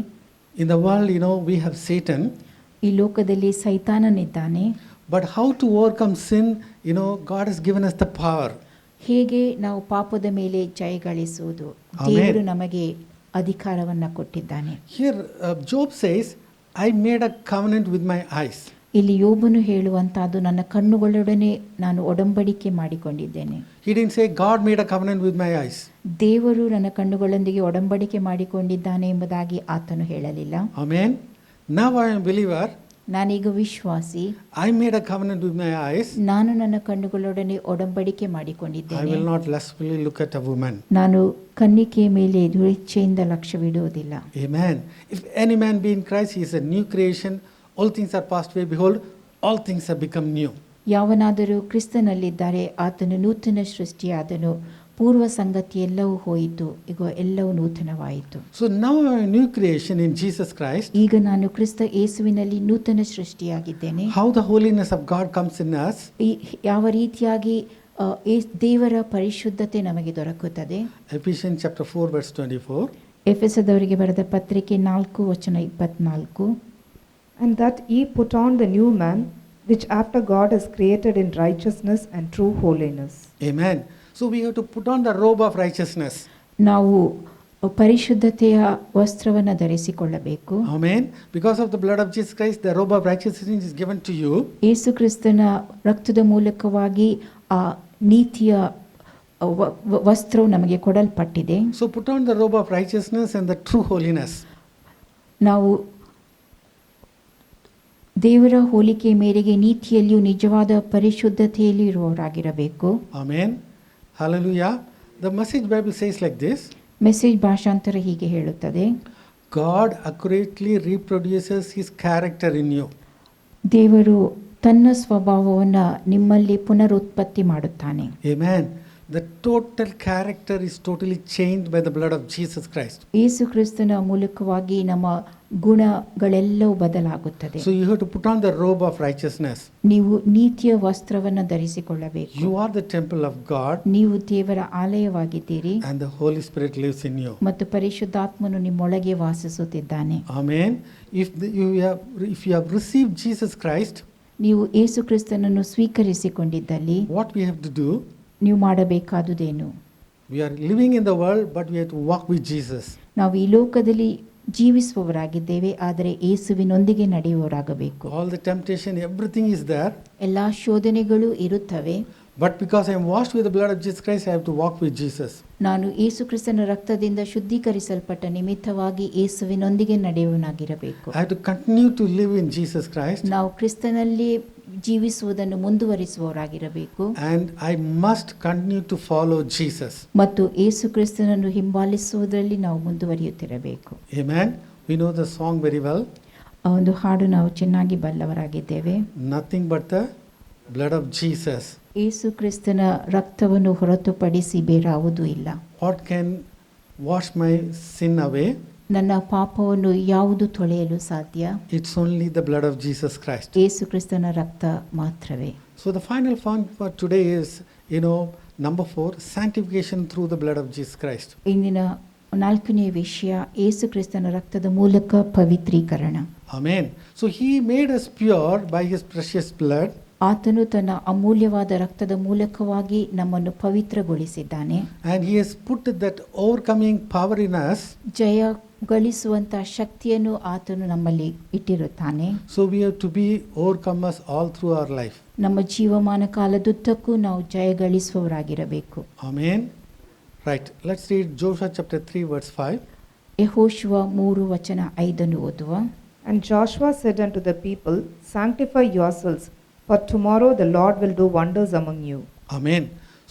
In the world, we have Satan. ಈ ಲೋಕದಲ್ಲಿ ಸೈತಾನನಿದ್ದಾನೆ. But how to overcome sin, God has given us the power. ಹೇಗೆ ನಾವು ಪಾಪದ ಮೇಲೆ ಜಯಗಳಿಸುವುದು, Amen. ದೇವರು ನಮಗೆ ಅಧಿಕಾರವನ್ನು ಕೊಟ್ಟಿದ್ದಾನೆ. Here Job says, I made a covenant with my eyes. ಇಲ್ಲಿ ಯೋಬನು ಹೇಳುವಂತಹದ್ದು, ನನ್ನ ಕಣ್ಣುಗಳೊಡನೆ ನಾನು ಒಡಂಬಡಿಕೆ ಮಾಡಿಕೊಂಡಿದ್ದೇನೆ. He didn't say God made a covenant with my eyes. ದೇವರು ನನ್ನ ಕಣ್ಣುಗಳೊಂದಿಗೆ ಒಡಂಬಡಿಕೆ ಮಾಡಿಕೊಂಡಿದ್ದಾನೆ ಎಂಬುದಾಗಿ ಆತನು ಹೇಳಲಿಲ್ಲ. Amen. Now I am a believer. ನಾನೀಗ ವಿಶ್ವಾಸಿ, I made a covenant with my eyes. ನಾನು ನನ್ನ ಕಣ್ಣುಗಳೊಡನೆ ಒಡಂಬಡಿಕೆ I ಮಾಡಿಕೊಂಡಿದ್ದೇನೆ. will not lustfully look at a woman. ನಾನು ಕನ್ನಿಕೆಯ ಮೇಲೆ ದುರಿಚ್ಛೆಯಿಂದ ಲಕ್ಷ್ಯವಿಡುವುದಿಲ್ಲ. Amen. If any man be in Christ, he is a new creation. All things are passed away. Behold, all things have become new. ಯಾವನಾದರೂ ಕ್ರಿಸ್ತನಲ್ಲಿದ್ದಾರೆ, ಆತನು ನೂತನ ಸೃಷ್ಟಿಯಾದನು, ಪೂರ್ವ ಸಂಗತಿ ಎಲ್ಲವೂ ಹೋಯಿತು, ಈಗ ಎಲ್ಲವೂ ನೂತನವಾಯಿತು. So now I am a new creation in Jesus Christ. ಈಗ ನಾನು ಕ್ರಿಸ್ತ ಯೇಸುವಿನಲ್ಲಿ ನೂತನ ಸೃಷ್ಟಿಯಾಗಿದ್ದೇನೆ. How the holiness of God comes in us. ಯಾವ ರೀತಿಯಾಗಿ ದೇವರ ಪರಿಶುದ್ಧತೆ ನಮಗೆ ದೊರಕುತ್ತದೆ. Ephesians chapter 4 verse 24. ಎಫೆಸದವರಿಗೆ ಬರೆದ ಪತ್ರಿಕೆ 4 ವಚನ 24. And that ye put on the new man, which after God is created in righteousness and true holiness. Amen. So we have to put on the robe of righteousness. ನಾವು ಪರಿಶುದ್ಧತೆಯ ವಸ್ತ್ರವನ್ನು ಧರಿಸಿಕೊಳ್ಳಬೇಕು. Amen. Because of the blood of Jesus Christ, the robe of righteousness is given to you. ಯೇಸು ಕ್ರಿಸ್ತನ ರಕ್ತದ ಮೂಲಕವಾಗಿ ಆ ನೀತಿಯ ವಸ್ತ್ರವು ನಮಗೆ ಕೊಡಲ್ಪಟ್ಟಿದೆ. So put on the robe of righteousness and the true holiness. ನಾವು ದೇವರ ಹೋಲಿಕೆ ಮೇರೆಗೆ ನೀತಿಯಲ್ಲಿಯೂ ನಿಜವಾದ ಪರಿಶುದ್ಧತೆಯಲ್ಲಿ ಇರುವವರಾಗಿರಬೇಕು. Amen. Hallelujah. The Message Bible says like this. Message ಭಾಷಾಂತರ ಹೀಗೆ ಹೇಳುತ್ತದೆ, God accurately reproduces his character in you. ದೇವರು ತನ್ನ ಸ್ವಭಾವವನ್ನು ನಿಮ್ಮಲ್ಲಿ ಪುನರುತ್ಪತ್ತಿ ಮಾಡುತ್ತಾನೆ. Amen. The total character is totally changed by the blood of Jesus Christ. ಯೇಸು ಕ್ರಿಸ್ತನ ಮೂಲಕವಾಗಿ ನಮ್ಮ ಗುಣಗಳೆಲ್ಲವೂ ಬದಲಾಗುತ್ತದೆ. So you have to put on the robe of righteousness. ನೀವು ನೀತಿಯ ವಸ್ತ್ರವನ್ನು ಧರಿಸಿಕೊಳ್ಳಬೇಕು. You are the temple of God ನೀವು ದೇವರ ಆಲಯವಾಗಿದ್ದೀರಿ and the Holy Spirit lives in you. ಮತ್ತು ಪರಿಶುದ್ಧಾತ್ಮನು ನಿಮ್ಮೊಳಗೆ ವಾಸಿಸುತ್ತಿದ್ದಾನೆ. Amen. If you have received Jesus Christ, ನೀವು ಯೇಸು ಕ್ರಿಸ್ತನನ್ನು ಸ್ವೀಕರಿಸಿಕೊಂಡಿದ್ದಲ್ಲಿ what we have to do? ನೀವು ಮಾಡಬೇಕಾದುದೇನು? We are living in the world, but we have to walk with Jesus. ನಾವು ಈ ಲೋಕದಲ್ಲಿ ಜೀವಿಸುವವರಾಗಿದ್ದೇವೆ, ಆದರೆ ಯೇಸುವಿನೊಂದಿಗೆ ನಡೆಯುವವರಾಗಬೇಕು. All the temptation, everything is there. ಎಲ್ಲ ಶೋಧನೆಗಳು ಇರುತ್ತವೆ, But because I am washed with the blood of Jesus Christ, I have to walk with Jesus. ನಾನು ಯೇಸು ಕ್ರಿಸ್ತನ ರಕ್ತದಿಂದ ಶುದ್ಧೀಕರಿಸಲ್ಪಟ್ಟ ನಿಮಿತ್ತವಾಗಿ ಯೇಸುವಿನೊಂದಿಗೆ ನಡೆಯುವನಾಗಿರಬೇಕು. I have to continue to live in Jesus Christ. ನಾವು ಕ್ರಿಸ್ತನಲ್ಲಿ ಜೀವಿಸುವುದನ್ನು ಮುಂದುವರಿಸುವವರಾಗಿರಬೇಕು. And I must continue to follow Jesus. ಮತ್ತು ಯೇಸು ಕ್ರಿಸ್ತನನ್ನು ಹಿಂಬಾಲಿಸುವುದರಲ್ಲಿ ನಾವು ಮುಂದುವರಿಯುತ್ತಿರಬೇಕು. Amen. We know the song very well. ಆ ಒಂದು ಹಾಡು ನಾವು ಚೆನ್ನಾಗಿ ಬಲ್ಲವರಾಗಿದ್ದೇವೆ. Nothing but the blood of Jesus. ಯೇಸು ಕ್ರಿಸ್ತನ ರಕ್ತವನ್ನು ಹೊರತುಪಡಿಸಿ ಬೇರಾವುದೂ ಇಲ್ಲ. What can wash my sin away? ನನ್ನ ಪಾಪವನ್ನು ಯಾವುದು ತೊಳೆಯಲು ಸಾಧ್ಯ? It's only the blood of Jesus Christ. ಯೇಸು ಕ್ರಿಸ್ತನ ರಕ್ತ ಮಾತ್ರವೇ. So the final point for today is, number 4, sanctification through the blood of Jesus Christ. ಇಂದಿನ 4ನೇ ವಿಷಯ ಯೇಸು ಕ್ರಿಸ್ತನ ರಕ್ತದ ಮೂಲಕ ಪವಿತ್ರೀಕರಣ. Amen. So he made us pure by his precious blood. ಆತನು ತನ್ನ ಅಮೂಲ್ಯವಾದ ರಕ್ತದ ಮೂಲಕವಾಗಿ ನಮ್ಮನ್ನು ಪವಿತ್ರಗೊಳಿಸಿದ್ದಾನೆ. And he has put that overcoming power in us. ಜಯ ಗಳಿಸುವಂತ ಶಕ್ತಿಯನ್ನು ಆತನು ನಮ್ಮಲ್ಲಿ ಇಟ್ಟಿರುತ್ತಾನೆ. So we have to be overcomers all through our life. ನಮ್ಮ ಜೀವಮಾನ ಕಾಲದುದ್ದಕ್ಕೂ ನಾವು ಜಯ ಗಳಿಸುವವರಾಗಿರಬೇಕು. Amen. Right. Let's read Joshua chapter 3 verse 5. ಯೆಹೋಶುವ 3:5 ಓದುವ. And Joshua said unto the people, Sanctify yourselves, for tomorrow the Lord will do wonders among you. Amen.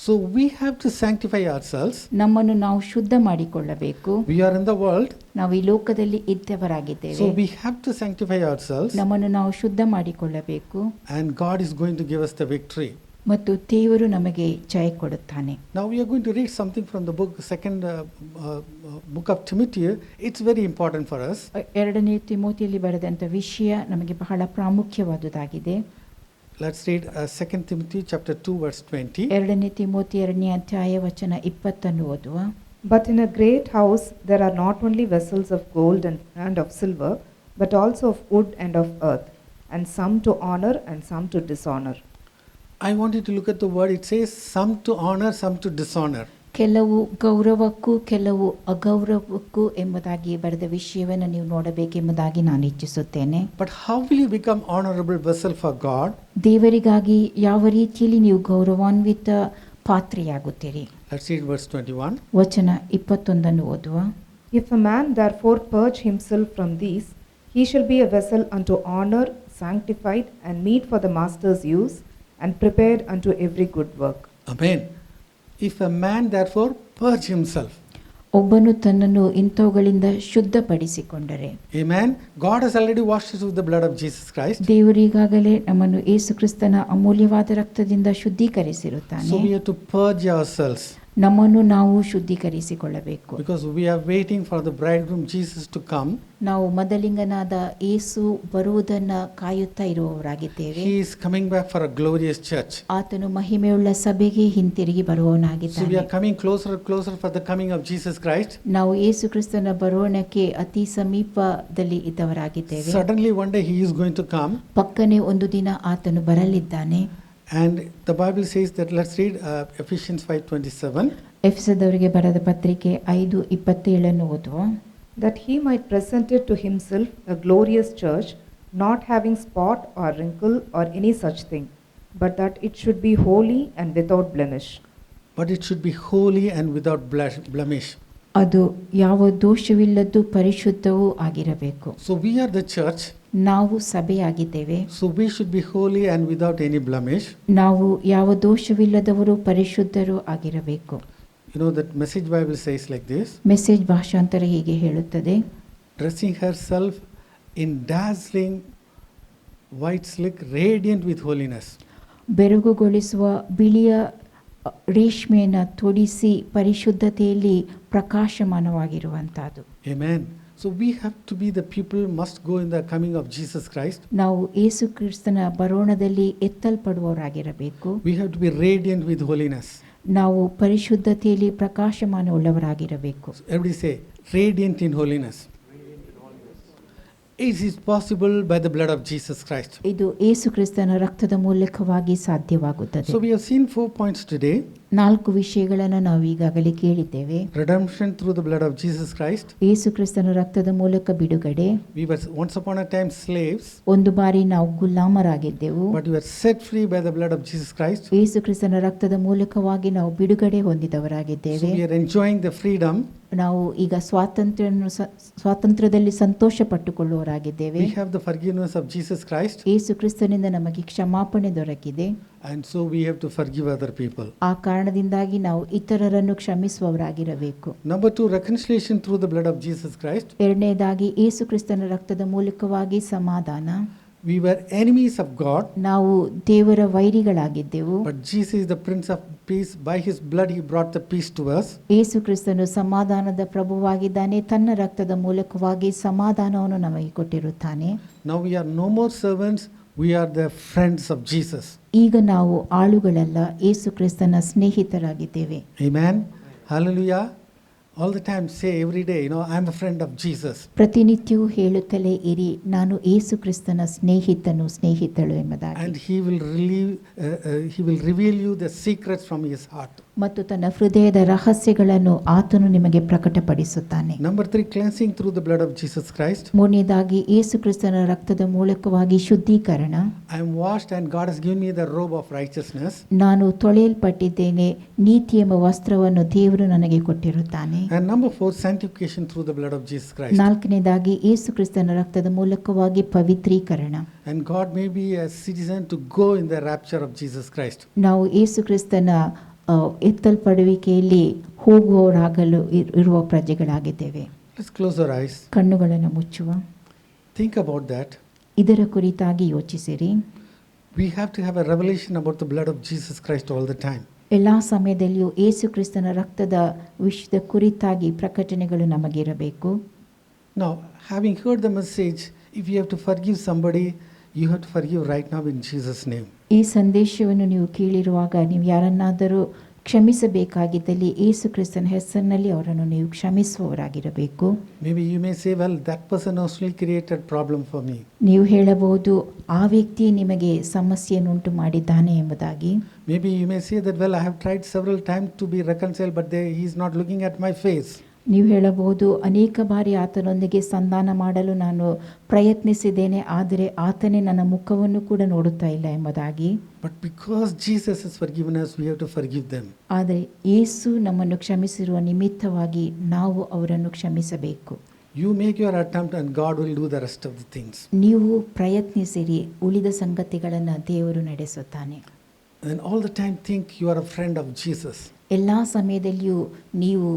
So we have to sanctify ourselves. ನಮ್ಮನ್ನು ನಾವು ಶುದ್ಧ ಮಾಡಿಕೊಳ್ಳಬೇಕು. We are in the world. ನಾವು ಈ ಲೋಕದಲ್ಲಿ ಇದ್ದವರಾಗಿದ್ದೇವೆ. So we have to sanctify ourselves. ನಮ್ಮನ್ನು ನಾವು ಶುದ್ಧ ಮಾಡಿಕೊಳ್ಳಬೇಕು. And God is going to give us the victory. ಮತ್ತು ದೇವರು ನಮಗೆ ಜಯ ಕೊಡುತ್ತಾನೆ. Now we are going to read something from the second book of Timothy. It's very important for us. 2ನೇ ತಿಮೋಥಿಯಲ್ಲಿ ಬರೆದಂತ ವಿಷಯ ನಮಗೆ ಬಹಳ ಪ್ರಾಮುಖ್ಯವಾದುದಾಗಿದೆ. Let's read 2 Timothy chapter 2 verse 20. 2ನೇ Timothy 2ನೇ ಅಧ್ಯಾಯ ವಚನ 20 ಓದುವ. But in a great house there are not only vessels of gold and of silver, but also of wood and of earth, and some to honor and some to dishonor. I want you to look at the word. It says some to honor, some to dishonor. ಕೆಲವು ಗೌರವಕ್ಕೂ ಕೆಲವು ಅಗೌರವಕ್ಕೂ ಎಂಬುದಾಗಿ ಬರೆದ ವಿಷಯವನ್ನು ನೀವು ನೋಡಬೇಕೆಂಬುದಾಗಿ ನಾನು ಇಚ್ಛಿಸುತ್ತೇನೆ. But how will you become honorable vessel for God? ದೇವರಿಗಾಗಿ ಯಾವ ರೀತಿಯಲ್ಲಿ ನೀವು ಗೌರವಾನ್ವಿತ ಪಾತ್ರೆಯಾಗುತ್ತೀರಿ? Let's read verse 21. ವಚನ 21 ಓದುವ. If a man therefore purge himself from these, he shall be a vessel unto honor, sanctified and meet for the master's use, and prepared unto every good work. Amen. If a man therefore purge himself. ಒಬ್ಬನು ತನ್ನನ್ನು ಇಂಥವುಗಳಿಂದ ಶುದ್ಧಪಡಿಸಿಕೊಂಡರೆ. Amen. God has already washed us with the blood of Jesus Christ. ದೇವರಿಗಾಗಲೇ ನಮ್ಮನ್ನು ಯೇಸು ಕ್ರಿಸ್ತನ ಅಮೂಲ್ಯವಾದ ರಕ್ತದಿಂದ ಶುದ್ಧೀಕರಿಸಿರುತ್ತಾನೆ. So we have to purge ourselves. ನಮ್ಮನ್ನು ನಾವು ಶುದ್ಧೀಕರಿಸಿಕೊಳ್ಳಬೇಕು. because we are waiting for the bridegroom Jesus to come. ನಾವು ಮೊದಲಿಂಗನಾದ ಯೇಸು ಬರುವುದನ್ನು ಕಾಯುತ್ತಾ ಇರುವವರಾಗಿದ್ದೇವೆ. He is coming back for a glorious church. ಆತನು ಮಹಿಮೆಯುಳ್ಳ ಸಭೆಗೆ ಹಿಂತಿರುಗಿ So we ಬರುವವನಾಗಿದ್ದಾನೆ. are coming closer and closer for the coming of Jesus Christ. ನಾವು ಯೇಸು ಕ್ರಿಸ್ತನ ಬರುವಣಕ್ಕೆ ಅತಿ ಸಮೀಪದಲ್ಲಿ ಇದ್ದವರಾಗಿದ್ದೇವೆ. Suddenly one day he is going to come, ಪಕ್ಕನೆ ಒಂದು ದಿನ ಆತನು ಬರಲಿದ್ದಾನೆ. and the Bible says that, let's read Ephesians 5:27. ಎಫೆಸದವರಿಗೆ ಬರೆದ ಪತ್ರಿಕೆ 5:27 ಓದುವ. That he might present it to himself a glorious church, not having spot or wrinkle or any such thing, but that it should be holy and without blemish. But it should be holy and without blemish. ಅದು ಯಾವ ದೋಷವಿಲ್ಲದ್ದು ಪರಿಶುದ್ಧವೂ ಆಗಿರಬೇಕು. So we are the church. ನಾವು ಸಭೆಯಾಗಿದ್ದೇವೆ. So we should be holy and without any blemish. ನಾವು ಯಾವ ದೋಷವಿಲ್ಲದವರು ಪರಿಶುದ್ಧರು ಆಗಿರಬೇಕು. You know that Message Bible says like this, message ಭಾಷಾಂತರ ಹೀಗೆ ಹೇಳುತ್ತದೆ. dressing herself in dazzling white slick, radiant with holiness. ಬೆರಗುಗೊಳಿಸುವ ಬಿಳಿಯ ರೇಷ್ಮೆಯನ್ನು ತೊಡಿಸಿ ಪರಿಶುದ್ಧತೆಯಲ್ಲಿ ಪ್ರಕಾಶಮಾನವಾಗಿರುವಂತಹದ್ದು. Amen. So we have to be the people must go in the coming of Jesus Christ. ನಾವು ಯೇಸು ಕ್ರಿಸ್ತನ ಬರೋಣದಲ್ಲಿ ಎತ್ತಲ್ಪಡುವವರಾಗಿರಬೇಕು. We have to be radiant with holiness. ನಾವು ಪರಿಶುದ್ಧತೆಯಲ್ಲಿ ಪ್ರಕಾಶಮಾನವುಳ್ಳವರಾಗಿರಬೇಕು. Everybody say, radiant in holiness. It is possible by the blood of Jesus Christ. ಇದು ಯೇಸು ಕ್ರಿಸ್ತನ ರಕ್ತದ ಮೂಲಕವಾಗಿ ಸಾಧ್ಯವಾಗುತ್ತದೆ. So we have seen 4 points today. 4 ವಿಷಯಗಳನ್ನು ನಾವು ಈಗಾಗಲೇ ಕೇಳಿದ್ದೇವೆ. Redemption through the blood of Jesus Christ. ಯೇಸು ಕ್ರಿಸ್ತನ ರಕ್ತದ ಮೂಲಕ ಬಿಡುಗಡೆ. We were once upon a time slaves, ಒಂದು ಬಾರಿ ನಾವು ಗುಲಾಮರಾಗಿದ್ದೆವು. but we were set free by the blood of Jesus Christ. ಯೇಸು ಕ್ರಿಸ್ತನ ರಕ್ತದ ಮೂಲಕವಾಗಿ ನಾವು ಬಿಡುಗಡೆ ಹೊಂದಿದವರಾಗಿದ್ದೇವೆ. So we are enjoying the freedom. ನಾವು ಈಗ ಸ್ವಾತಂತ್ರ್ಯದಲ್ಲಿ ಸಂತೋಷ ಪಟ್ಟುಕೊಳ್ಳುವವರಾಗಿದ್ದೇವೆ. We have the forgiveness of Jesus Christ, ಯೇಸು ಕ್ರಿಸ್ತನಿಂದ ನಮಗೆ ಕ್ಷಮಾಪಣೆ ದೊರಕಿದೆ. and so we have to forgive other people. ಆ ಕಾರಣದಿಂದಾಗಿ ನಾವು ಇತರರನ್ನು ಕ್ಷಮಿಸುವವರಾಗಿರಬೇಕು. Number 2, reconciliation through the blood of Jesus Christ. ಎರಡನೇದಾಗಿ ಯೇಸು ಕ್ರಿಸ್ತನ ರಕ್ತದ ಮೂಲಕವಾಗಿ ಸಮಾಧಾನ. We were enemies of God, ನಾವು ದೇವರ ವೈರಿಗಳಾಗಿದ್ದೆವು. but Jesus is the Prince of Peace. By His blood He brought the peace to us. ಯೇಸು ಕ್ರಿಸ್ತನು ಸಮಾಧಾನದ ಪ್ರಭುವಾಗಿದ್ದಾನೆ. ತನ್ನ ರಕ್ತದ ಮೂಲಕವಾಗಿ ಸಮಾಧಾನವನ್ನು ನಮಗೆ ಕೊಟ್ಟಿರುತ್ತಾನೆ. Now we are no more servants, we are the friends of Jesus. ಈಗ ನಾವು ಆಳುಗಳಲ್ಲ, ಯೇಸು ಕ್ರಿಸ್ತನ ಸ್ನೇಹಿತರಾಗಿದ್ದೇವೆ. Amen. Hallelujah. All the time say every day, I am a friend of Jesus. ಪ್ರತಿನಿತ್ಯವೂ ಹೇಳುತ್ತಲೇ ಇರಿ, ನಾನು ಯೇಸು ಕ್ರಿಸ್ತನ ಸ್ನೇಹಿತಳು ಎಂಬುದಾಗಿ. And He will reveal you the secrets from His heart. ಮತ್ತು ತನ್ನ ಹೃದಯದ ರಹಸ್ಯಗಳನ್ನು ಆತನು ನಿಮಗೆ ಪ್ರಕಟಪಡಿಸುತ್ತಾನೆ. Number 3, cleansing through the blood of Jesus Christ. ಮೂರನೇದಾಗಿ ಯೇಸು ಕ್ರಿಸ್ತನ ರಕ್ತದ ಮೂಲಕವಾಗಿ ಶುದ್ಧೀಕರಣ. I am washed and God has given me the robe of righteousness. ನಾನು ತೊಳೆಯಲ್ಪಟ್ಟಿದ್ದೇನೆ, ನೀತಿ ಎಂಬ ವಸ್ತ್ರವನ್ನು ದೇವರು ನನಗೆ ಕೊಟ್ಟಿರುತ್ತಾನೆ. And number 4, sanctification through the blood of Jesus Christ. ನಾಲ್ಕನೇದಾಗಿ ಯೇಸು ಕ್ರಿಸ್ತನ ರಕ್ತದ ಮೂಲಕವಾಗಿ ಪವಿತ್ರೀಕರಣ. And God may be a citizen to go in the rapture of Jesus Christ. ನಾವು ಯೇಸು ಕ್ರಿಸ್ತನ ಎತ್ತಲ್ಪಡುವಿಕೆಯಲ್ಲಿ ಹೋಗುವವರಾಗಲು ಇರುವ ಪ್ರಜೆಗಳಾಗಿದ್ದೇವೆ. Let's close our eyes. ಕಣ್ಣುಗಳನ್ನು ಮುಚ್ಚುವ. Think about that. ಇದರ ಕುರಿತಾಗಿ ಯೋಚಿಸಿರಿ. We have to have a revelation about the blood of Jesus Christ all the time. ಎಲ್ಲ ಸಮಯದಲ್ಲಿಯೂ ಯೇಸು ಕ್ರಿಸ್ತನ ರಕ್ತದ ವಿಷಯದ ಕುರಿತಾಗಿ ಪ್ರಕಟಣೆಗಳು ನಮಗಿರಬೇಕು. Now, having heard the message, if you have to forgive somebody, you have to forgive right now in Jesus' name. ಈ ಸಂದೇಶವನ್ನು ನೀವು ಕೇಳಿರುವಾಗ ನೀವು ಯಾರನ್ನಾದರೂ ಕ್ಷಮಿಸಬೇಕಾಗಿದ್ದಲ್ಲಿ ಯೇಸು ಕ್ರಿಸ್ತನ ಹೆಸರಿನಲ್ಲಿ ಅವರನ್ನು ನೀವು ಕ್ಷಮಿಸುವವರಾಗಿರಬೇಕು. Maybe you may say, well, that person also created problem for me. ನೀವು ಹೇಳಬಹುದು, ಆ ವ್ಯಕ್ತಿ ನಿಮಗೆ ಸಮಸ್ಯೆಯನ್ನುಂಟು ಮಾಡಿದ್ದಾನೆ ಎಂಬುದಾಗಿ. Maybe you may say that, well, I have tried several times to be reconciled, but he is not looking at my face. ನೀವು ಹೇಳಬಹುದು, ಅನೇಕ ಬಾರಿ ಆತನೊಂದಿಗೆ ಸಂಧಾನ ಮಾಡಲು ನಾನು ಪ್ರಯತ್ನಿಸಿದ್ದೇನೆ, ಆದರೆ ಆತನೇ ನನ್ನ ಮುಖವನ್ನು ಕೂಡ ನೋಡುತ್ತಾ ಇಲ್ಲ ಎಂಬುದಾಗಿ. But because Jesus has forgiven us, we have to forgive them. ಆದರೆ ಯೇಸು ನಮ್ಮನ್ನು ಕ್ಷಮಿಸಿರುವ ನಿಮಿತ್ತವಾಗಿ ನಾವು ಅವರನ್ನು ಕ್ಷಮಿಸಬೇಕು. You make your attempt and God will do the rest of the things. ನೀವು ಪ್ರಯತ್ನಿಸಿರಿ, ಉಳಿದ ಸಂಗತಿಗಳನ್ನು ದೇವರು ನಡೆಸುತ್ತಾನೆ. And all the time think you are a friend of Jesus. ಎಲ್ಲ ಸಮಯದಲ್ಲಿಯೂ ನೀವು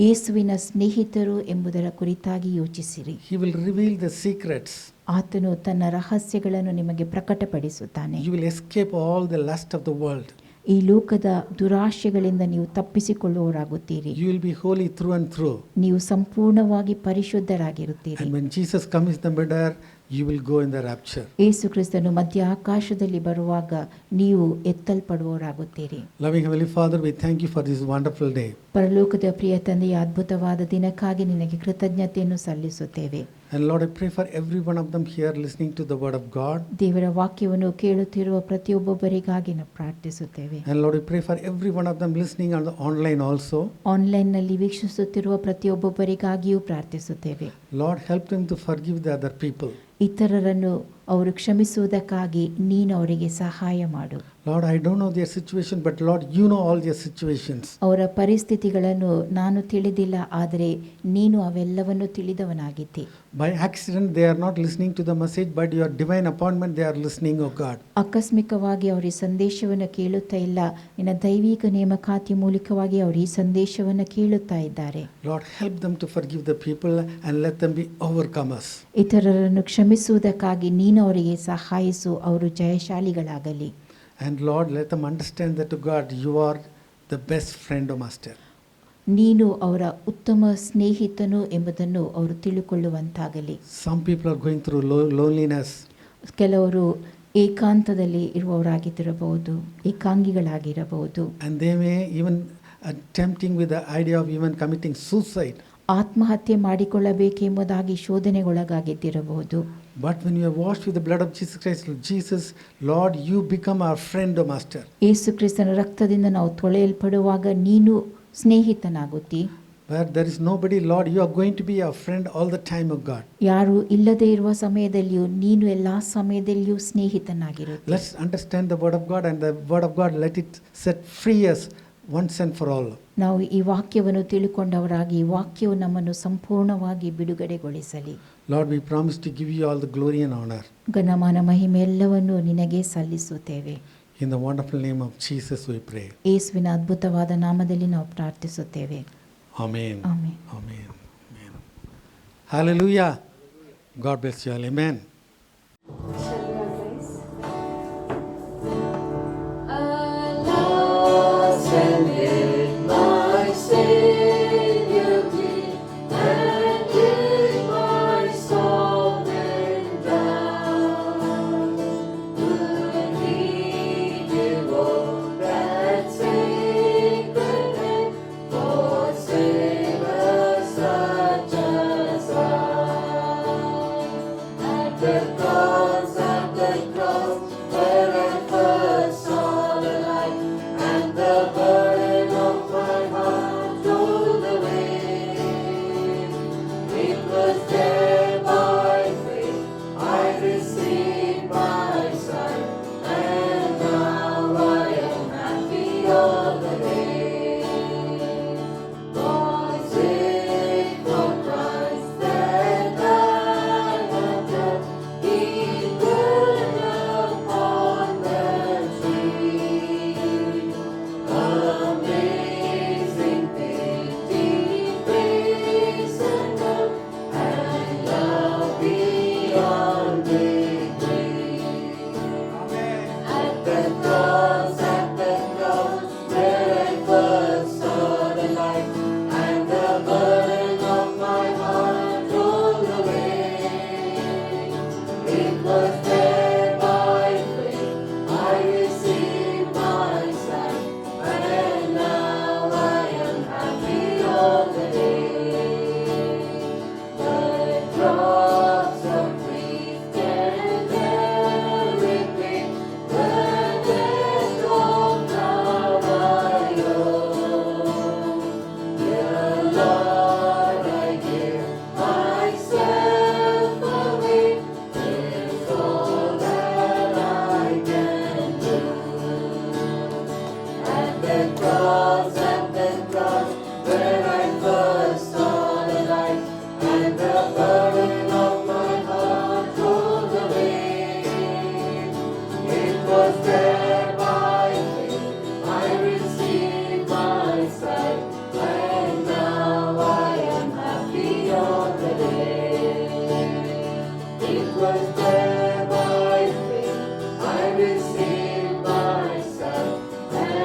ಯೇಸುವಿನ ಸ್ನೇಹಿತರು ಎಂಬುದರ ಕುರಿತಾಗಿ ಯೋಚಿಸಿರಿ. He will reveal the secrets. ಆತನು ತನ್ನ ರಹಸ್ಯಗಳನ್ನು ನಿಮಗೆ ಪ್ರಕಟಪಡಿಸುತ್ತಾನೆ. You will escape all the lust of the world. ಈ ಲೋಕದ ದುರಾಶೆಗಳಿಂದ ನೀವು ತಪ್ಪಿಸಿಕೊಳ್ಳುವವರಾಗುತ್ತೀರಿ. You will be holy through and through. ನೀವು ಸಂಪೂರ್ಣವಾಗಿ ಪರಿಶುದ್ಧರಾಗಿರುತ್ತೀರಿ. And when Jesus comes in the midair, you will go in the rapture. ಯೇಸು ಕ್ರಿಸ್ತನು ಮಧ್ಯ ಆಕಾಶದಲ್ಲಿ ಬರುವಾಗ ನೀವು ಎತ್ತಲ್ಪಡುವವರಾಗುತ್ತೀರಿ. Loving Heavenly Father, we thank you for this wonderful day. ಪರಲೋಕದ ಪ್ರಿಯ ತಂದೆಯ ಅದ್ಭುತವಾದ ದಿನಕ್ಕಾಗಿ ನಿನಗೆ ಕೃತಜ್ಞತೆಯನ್ನು ಸಲ್ಲಿಸುತ್ತೇವೆ. And Lord, I pray for every one of them here listening to the word of God. ದೇವರ ವಾಕ್ಯವನ್ನು ಕೇಳುತ್ತಿರುವ ಪ್ರತಿಯೊಬ್ಬೊಬ್ಬರಿಗಾಗಿ ನಾವು ಪ್ರಾರ್ಥಿಸುತ್ತೇವೆ. And Lord, I pray for every one of them listening on the online also. ಆನ್ಲೈನ್ನಲ್ಲಿ ವೀಕ್ಷಿಸುತ್ತಿರುವ ಪ್ರತಿಯೊಬ್ಬೊಬ್ಬರಿಗಾಗಿಯೂ ಪ್ರಾರ್ಥಿಸುತ್ತೇವೆ. Lord, help them to forgive the other people. ಇತರರನ್ನು ಅವರು ಕ್ಷಮಿಸುವುದಕ್ಕಾಗಿ ನೀನು ಅವರಿಗೆ ಸಹಾಯ ಮಾಡು. Lord, I don't know their situation, but Lord, you know all their situations. ಅವರ ಪರಿಸ್ಥಿತಿಗಳನ್ನು ನಾನು ತಿಳಿದಿಲ್ಲ, ಆದರೆ ನೀನು ಅವೆಲ್ಲವನ್ನು ತಿಳಿದವನಾಗಿದ್ದಿ. By accident, they are not listening to the message, but your divine appointment, they are listening, O God. ಆಕಸ್ಮಿಕವಾಗಿ ಅವರು ಈ ಸಂದೇಶವನ್ನು ಕೇಳುತ್ತಾ ಇಲ್ಲ, ನಿನ್ನ ದೈವಿಕ ನೇಮಕಾತಿ ಮೂಲಕವಾಗಿ ಅವರು ಈ ಸಂದೇಶವನ್ನು ಕೇಳುತ್ತಾ ಇದ್ದಾರೆ. Lord, help them to forgive the people and let them be overcomers. ಇತರರನ್ನು ಕ್ಷಮಿಸುವುದಕ್ಕಾಗಿ ನೀನು ಅವರಿಗೆ ಸಹಾಯಿಸು, ಅವರು ಜಯಶಾಲಿಗಳಾಗಲಿ. And Lord, let them understand that, to God, you are the best friend, O Master. ನೀನು ಅವರ ಉತ್ತಮ ಸ್ನೇಹಿತನು ಎಂಬುದನ್ನು ಅವರು ತಿಳುಕೊಳ್ಳುವಂತಾಗಲಿ. Some people are going through loneliness. ಕೆಲವರು ಏಕಾಂತದಲ್ಲಿ ಇರುವವರಾಗಿದ್ದಿರಬಹುದು, ಏಕಾಂಗಿಗಳಾಗಿರಬಹುದು. And they may even tempting with the idea of even committing suicide. ಆತ್ಮಹತ್ಯೆ ಮಾಡಿಕೊಳ್ಳಬೇಕೆಂಬುದಾಗಿ ಶೋಧನೆಗೊಳಗಾಗಿದ್ದಿರಬಹುದು. But when you are washed with the blood of Jesus Christ, Jesus, Lord, you become our friend, O Master. ಯೇಸು ಕ್ರಿಸ್ತನ ರಕ್ತದಿಂದ ನಾವು ತೊಳೆಯಲ್ಪಡುವಾಗ ನೀನು ಸ್ನೇಹಿತನಾಗುತ್ತಿ. Where there is nobody, Lord, you are going to be our friend all the time, O God. ಯಾರು ಇಲ್ಲದೆ ಇರುವ ಸಮಯದಲ್ಲಿಯೂ ನೀನು ಎಲ್ಲಾ ಸಮಯದಲ್ಲಿಯೂ ಸ್ನೇಹಿತನಾಗಿರುತ್ತಿ. Let's understand the word of God, and the word of God, let it set free us once and for all. ನಾವು ಈ ವಾಕ್ಯವನ್ನು ತಿಳುಕೊಂಡವರಾಗಿ ಈ ವಾಕ್ಯವು ನಮ್ಮನ್ನು ಸಂಪೂರ್ಣವಾಗಿ ಬಿಡುಗಡೆಗೊಳಿಸಲಿ. Lord, we promise to give you all the glory and honor. ಘನಮಾನ ಮಹಿಮೆ ಎಲ್ಲವನ್ನು ನಿನಗೆ ಸಲ್ಲಿಸುತ್ತೇವೆ. In the wonderful name of Jesus we pray. ಯೇಸುವಿನ ಅದ್ಭುತವಾದ ನಾಮದಲ್ಲಿ ನಾವು ಪ್ರಾರ್ಥಿಸುತ್ತೇವೆ. Amen. Amen. Amen. Amen. Hallelujah. God bless you all. Amen. Alas, and did my Savior bleed, and did my soul then down? Would he devote that sacred name for sinners such as I? At the cross, where I first saw the light, and the burden of my heart rolled away. It was there by faith I received my sight, and now I am happy all the day. Was it for Christ that I have done? He died upon the tree. Amazing pity, grace and love, and love beyond degree. At the cross, where I first saw the light, and the burden of my heart rolled away. It was there by faith I received my sight, and now I am happy all the day. The drops of grief can carry pain, the death of now I own. Dear Lord, I give myself away. It's all that I can do. At the cross, where I first saw the light, and the burden of my heart rolled away. It was there by faith I received my sight, and now I am happy all the day. It was there by faith I received my sight, and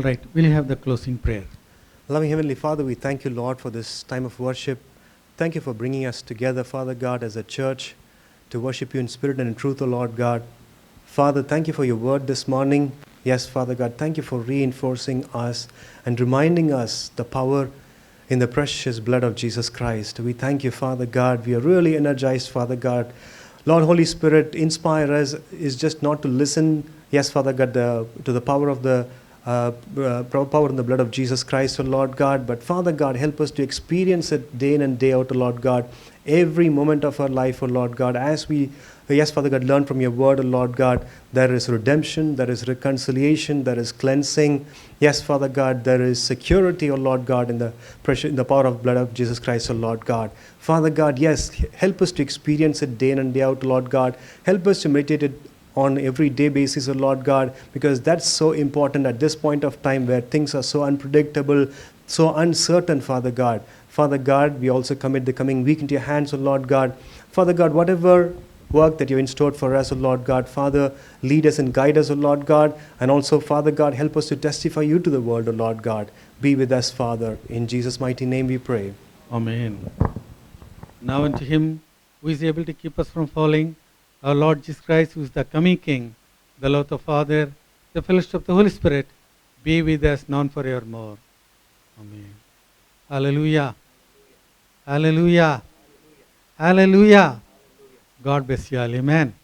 right, we'll have the closing prayer. Loving Heavenly Father, we thank you, Lord, for this time of worship. Thank you for bringing us together, Father God, as a church to worship you in spirit and in truth, O Lord God. Father, thank you for your word this morning. Yes, Father God, thank you for reinforcing us and reminding us the power in the precious blood of Jesus Christ. We thank you, Father God. We are really energized, Father God. Lord, Holy Spirit, inspire us is just not to listen, yes, Father God, to the power of the power in the blood of Jesus Christ, O Lord God. But Father God, help us to experience it day in and day out, O Lord God. Every moment of our life, O Lord God, as we, yes, Father God, learn from your word, O Lord God, there is redemption, there is reconciliation, there is cleansing. Yes, Father God, there is security, O Lord God, in the power of blood of Jesus Christ, O Lord God. Father God, yes, help us to experience it day in and day out, O Lord God. Help us to meditate it on every day basis, O Lord God, because that's so important at this point of time where things are so unpredictable, so uncertain, Father God. Father God, we also commit the coming week into your hands, O Lord God. Father God, whatever work that you in store for us, O Lord God, Father, lead us and guide us, O Lord God, and also, Father God, help us to testify you to the world, O Lord God. Be with us, Father. In Jesus' mighty name we pray. Amen. Now unto him who is able to keep us from falling, our Lord Jesus Christ, who is the coming King, the love of the Father, the fellowship of the Holy Spirit, be with us now and forevermore. Amen. Hallelujah. Hallelujah. Hallelujah. God bless you all. Amen.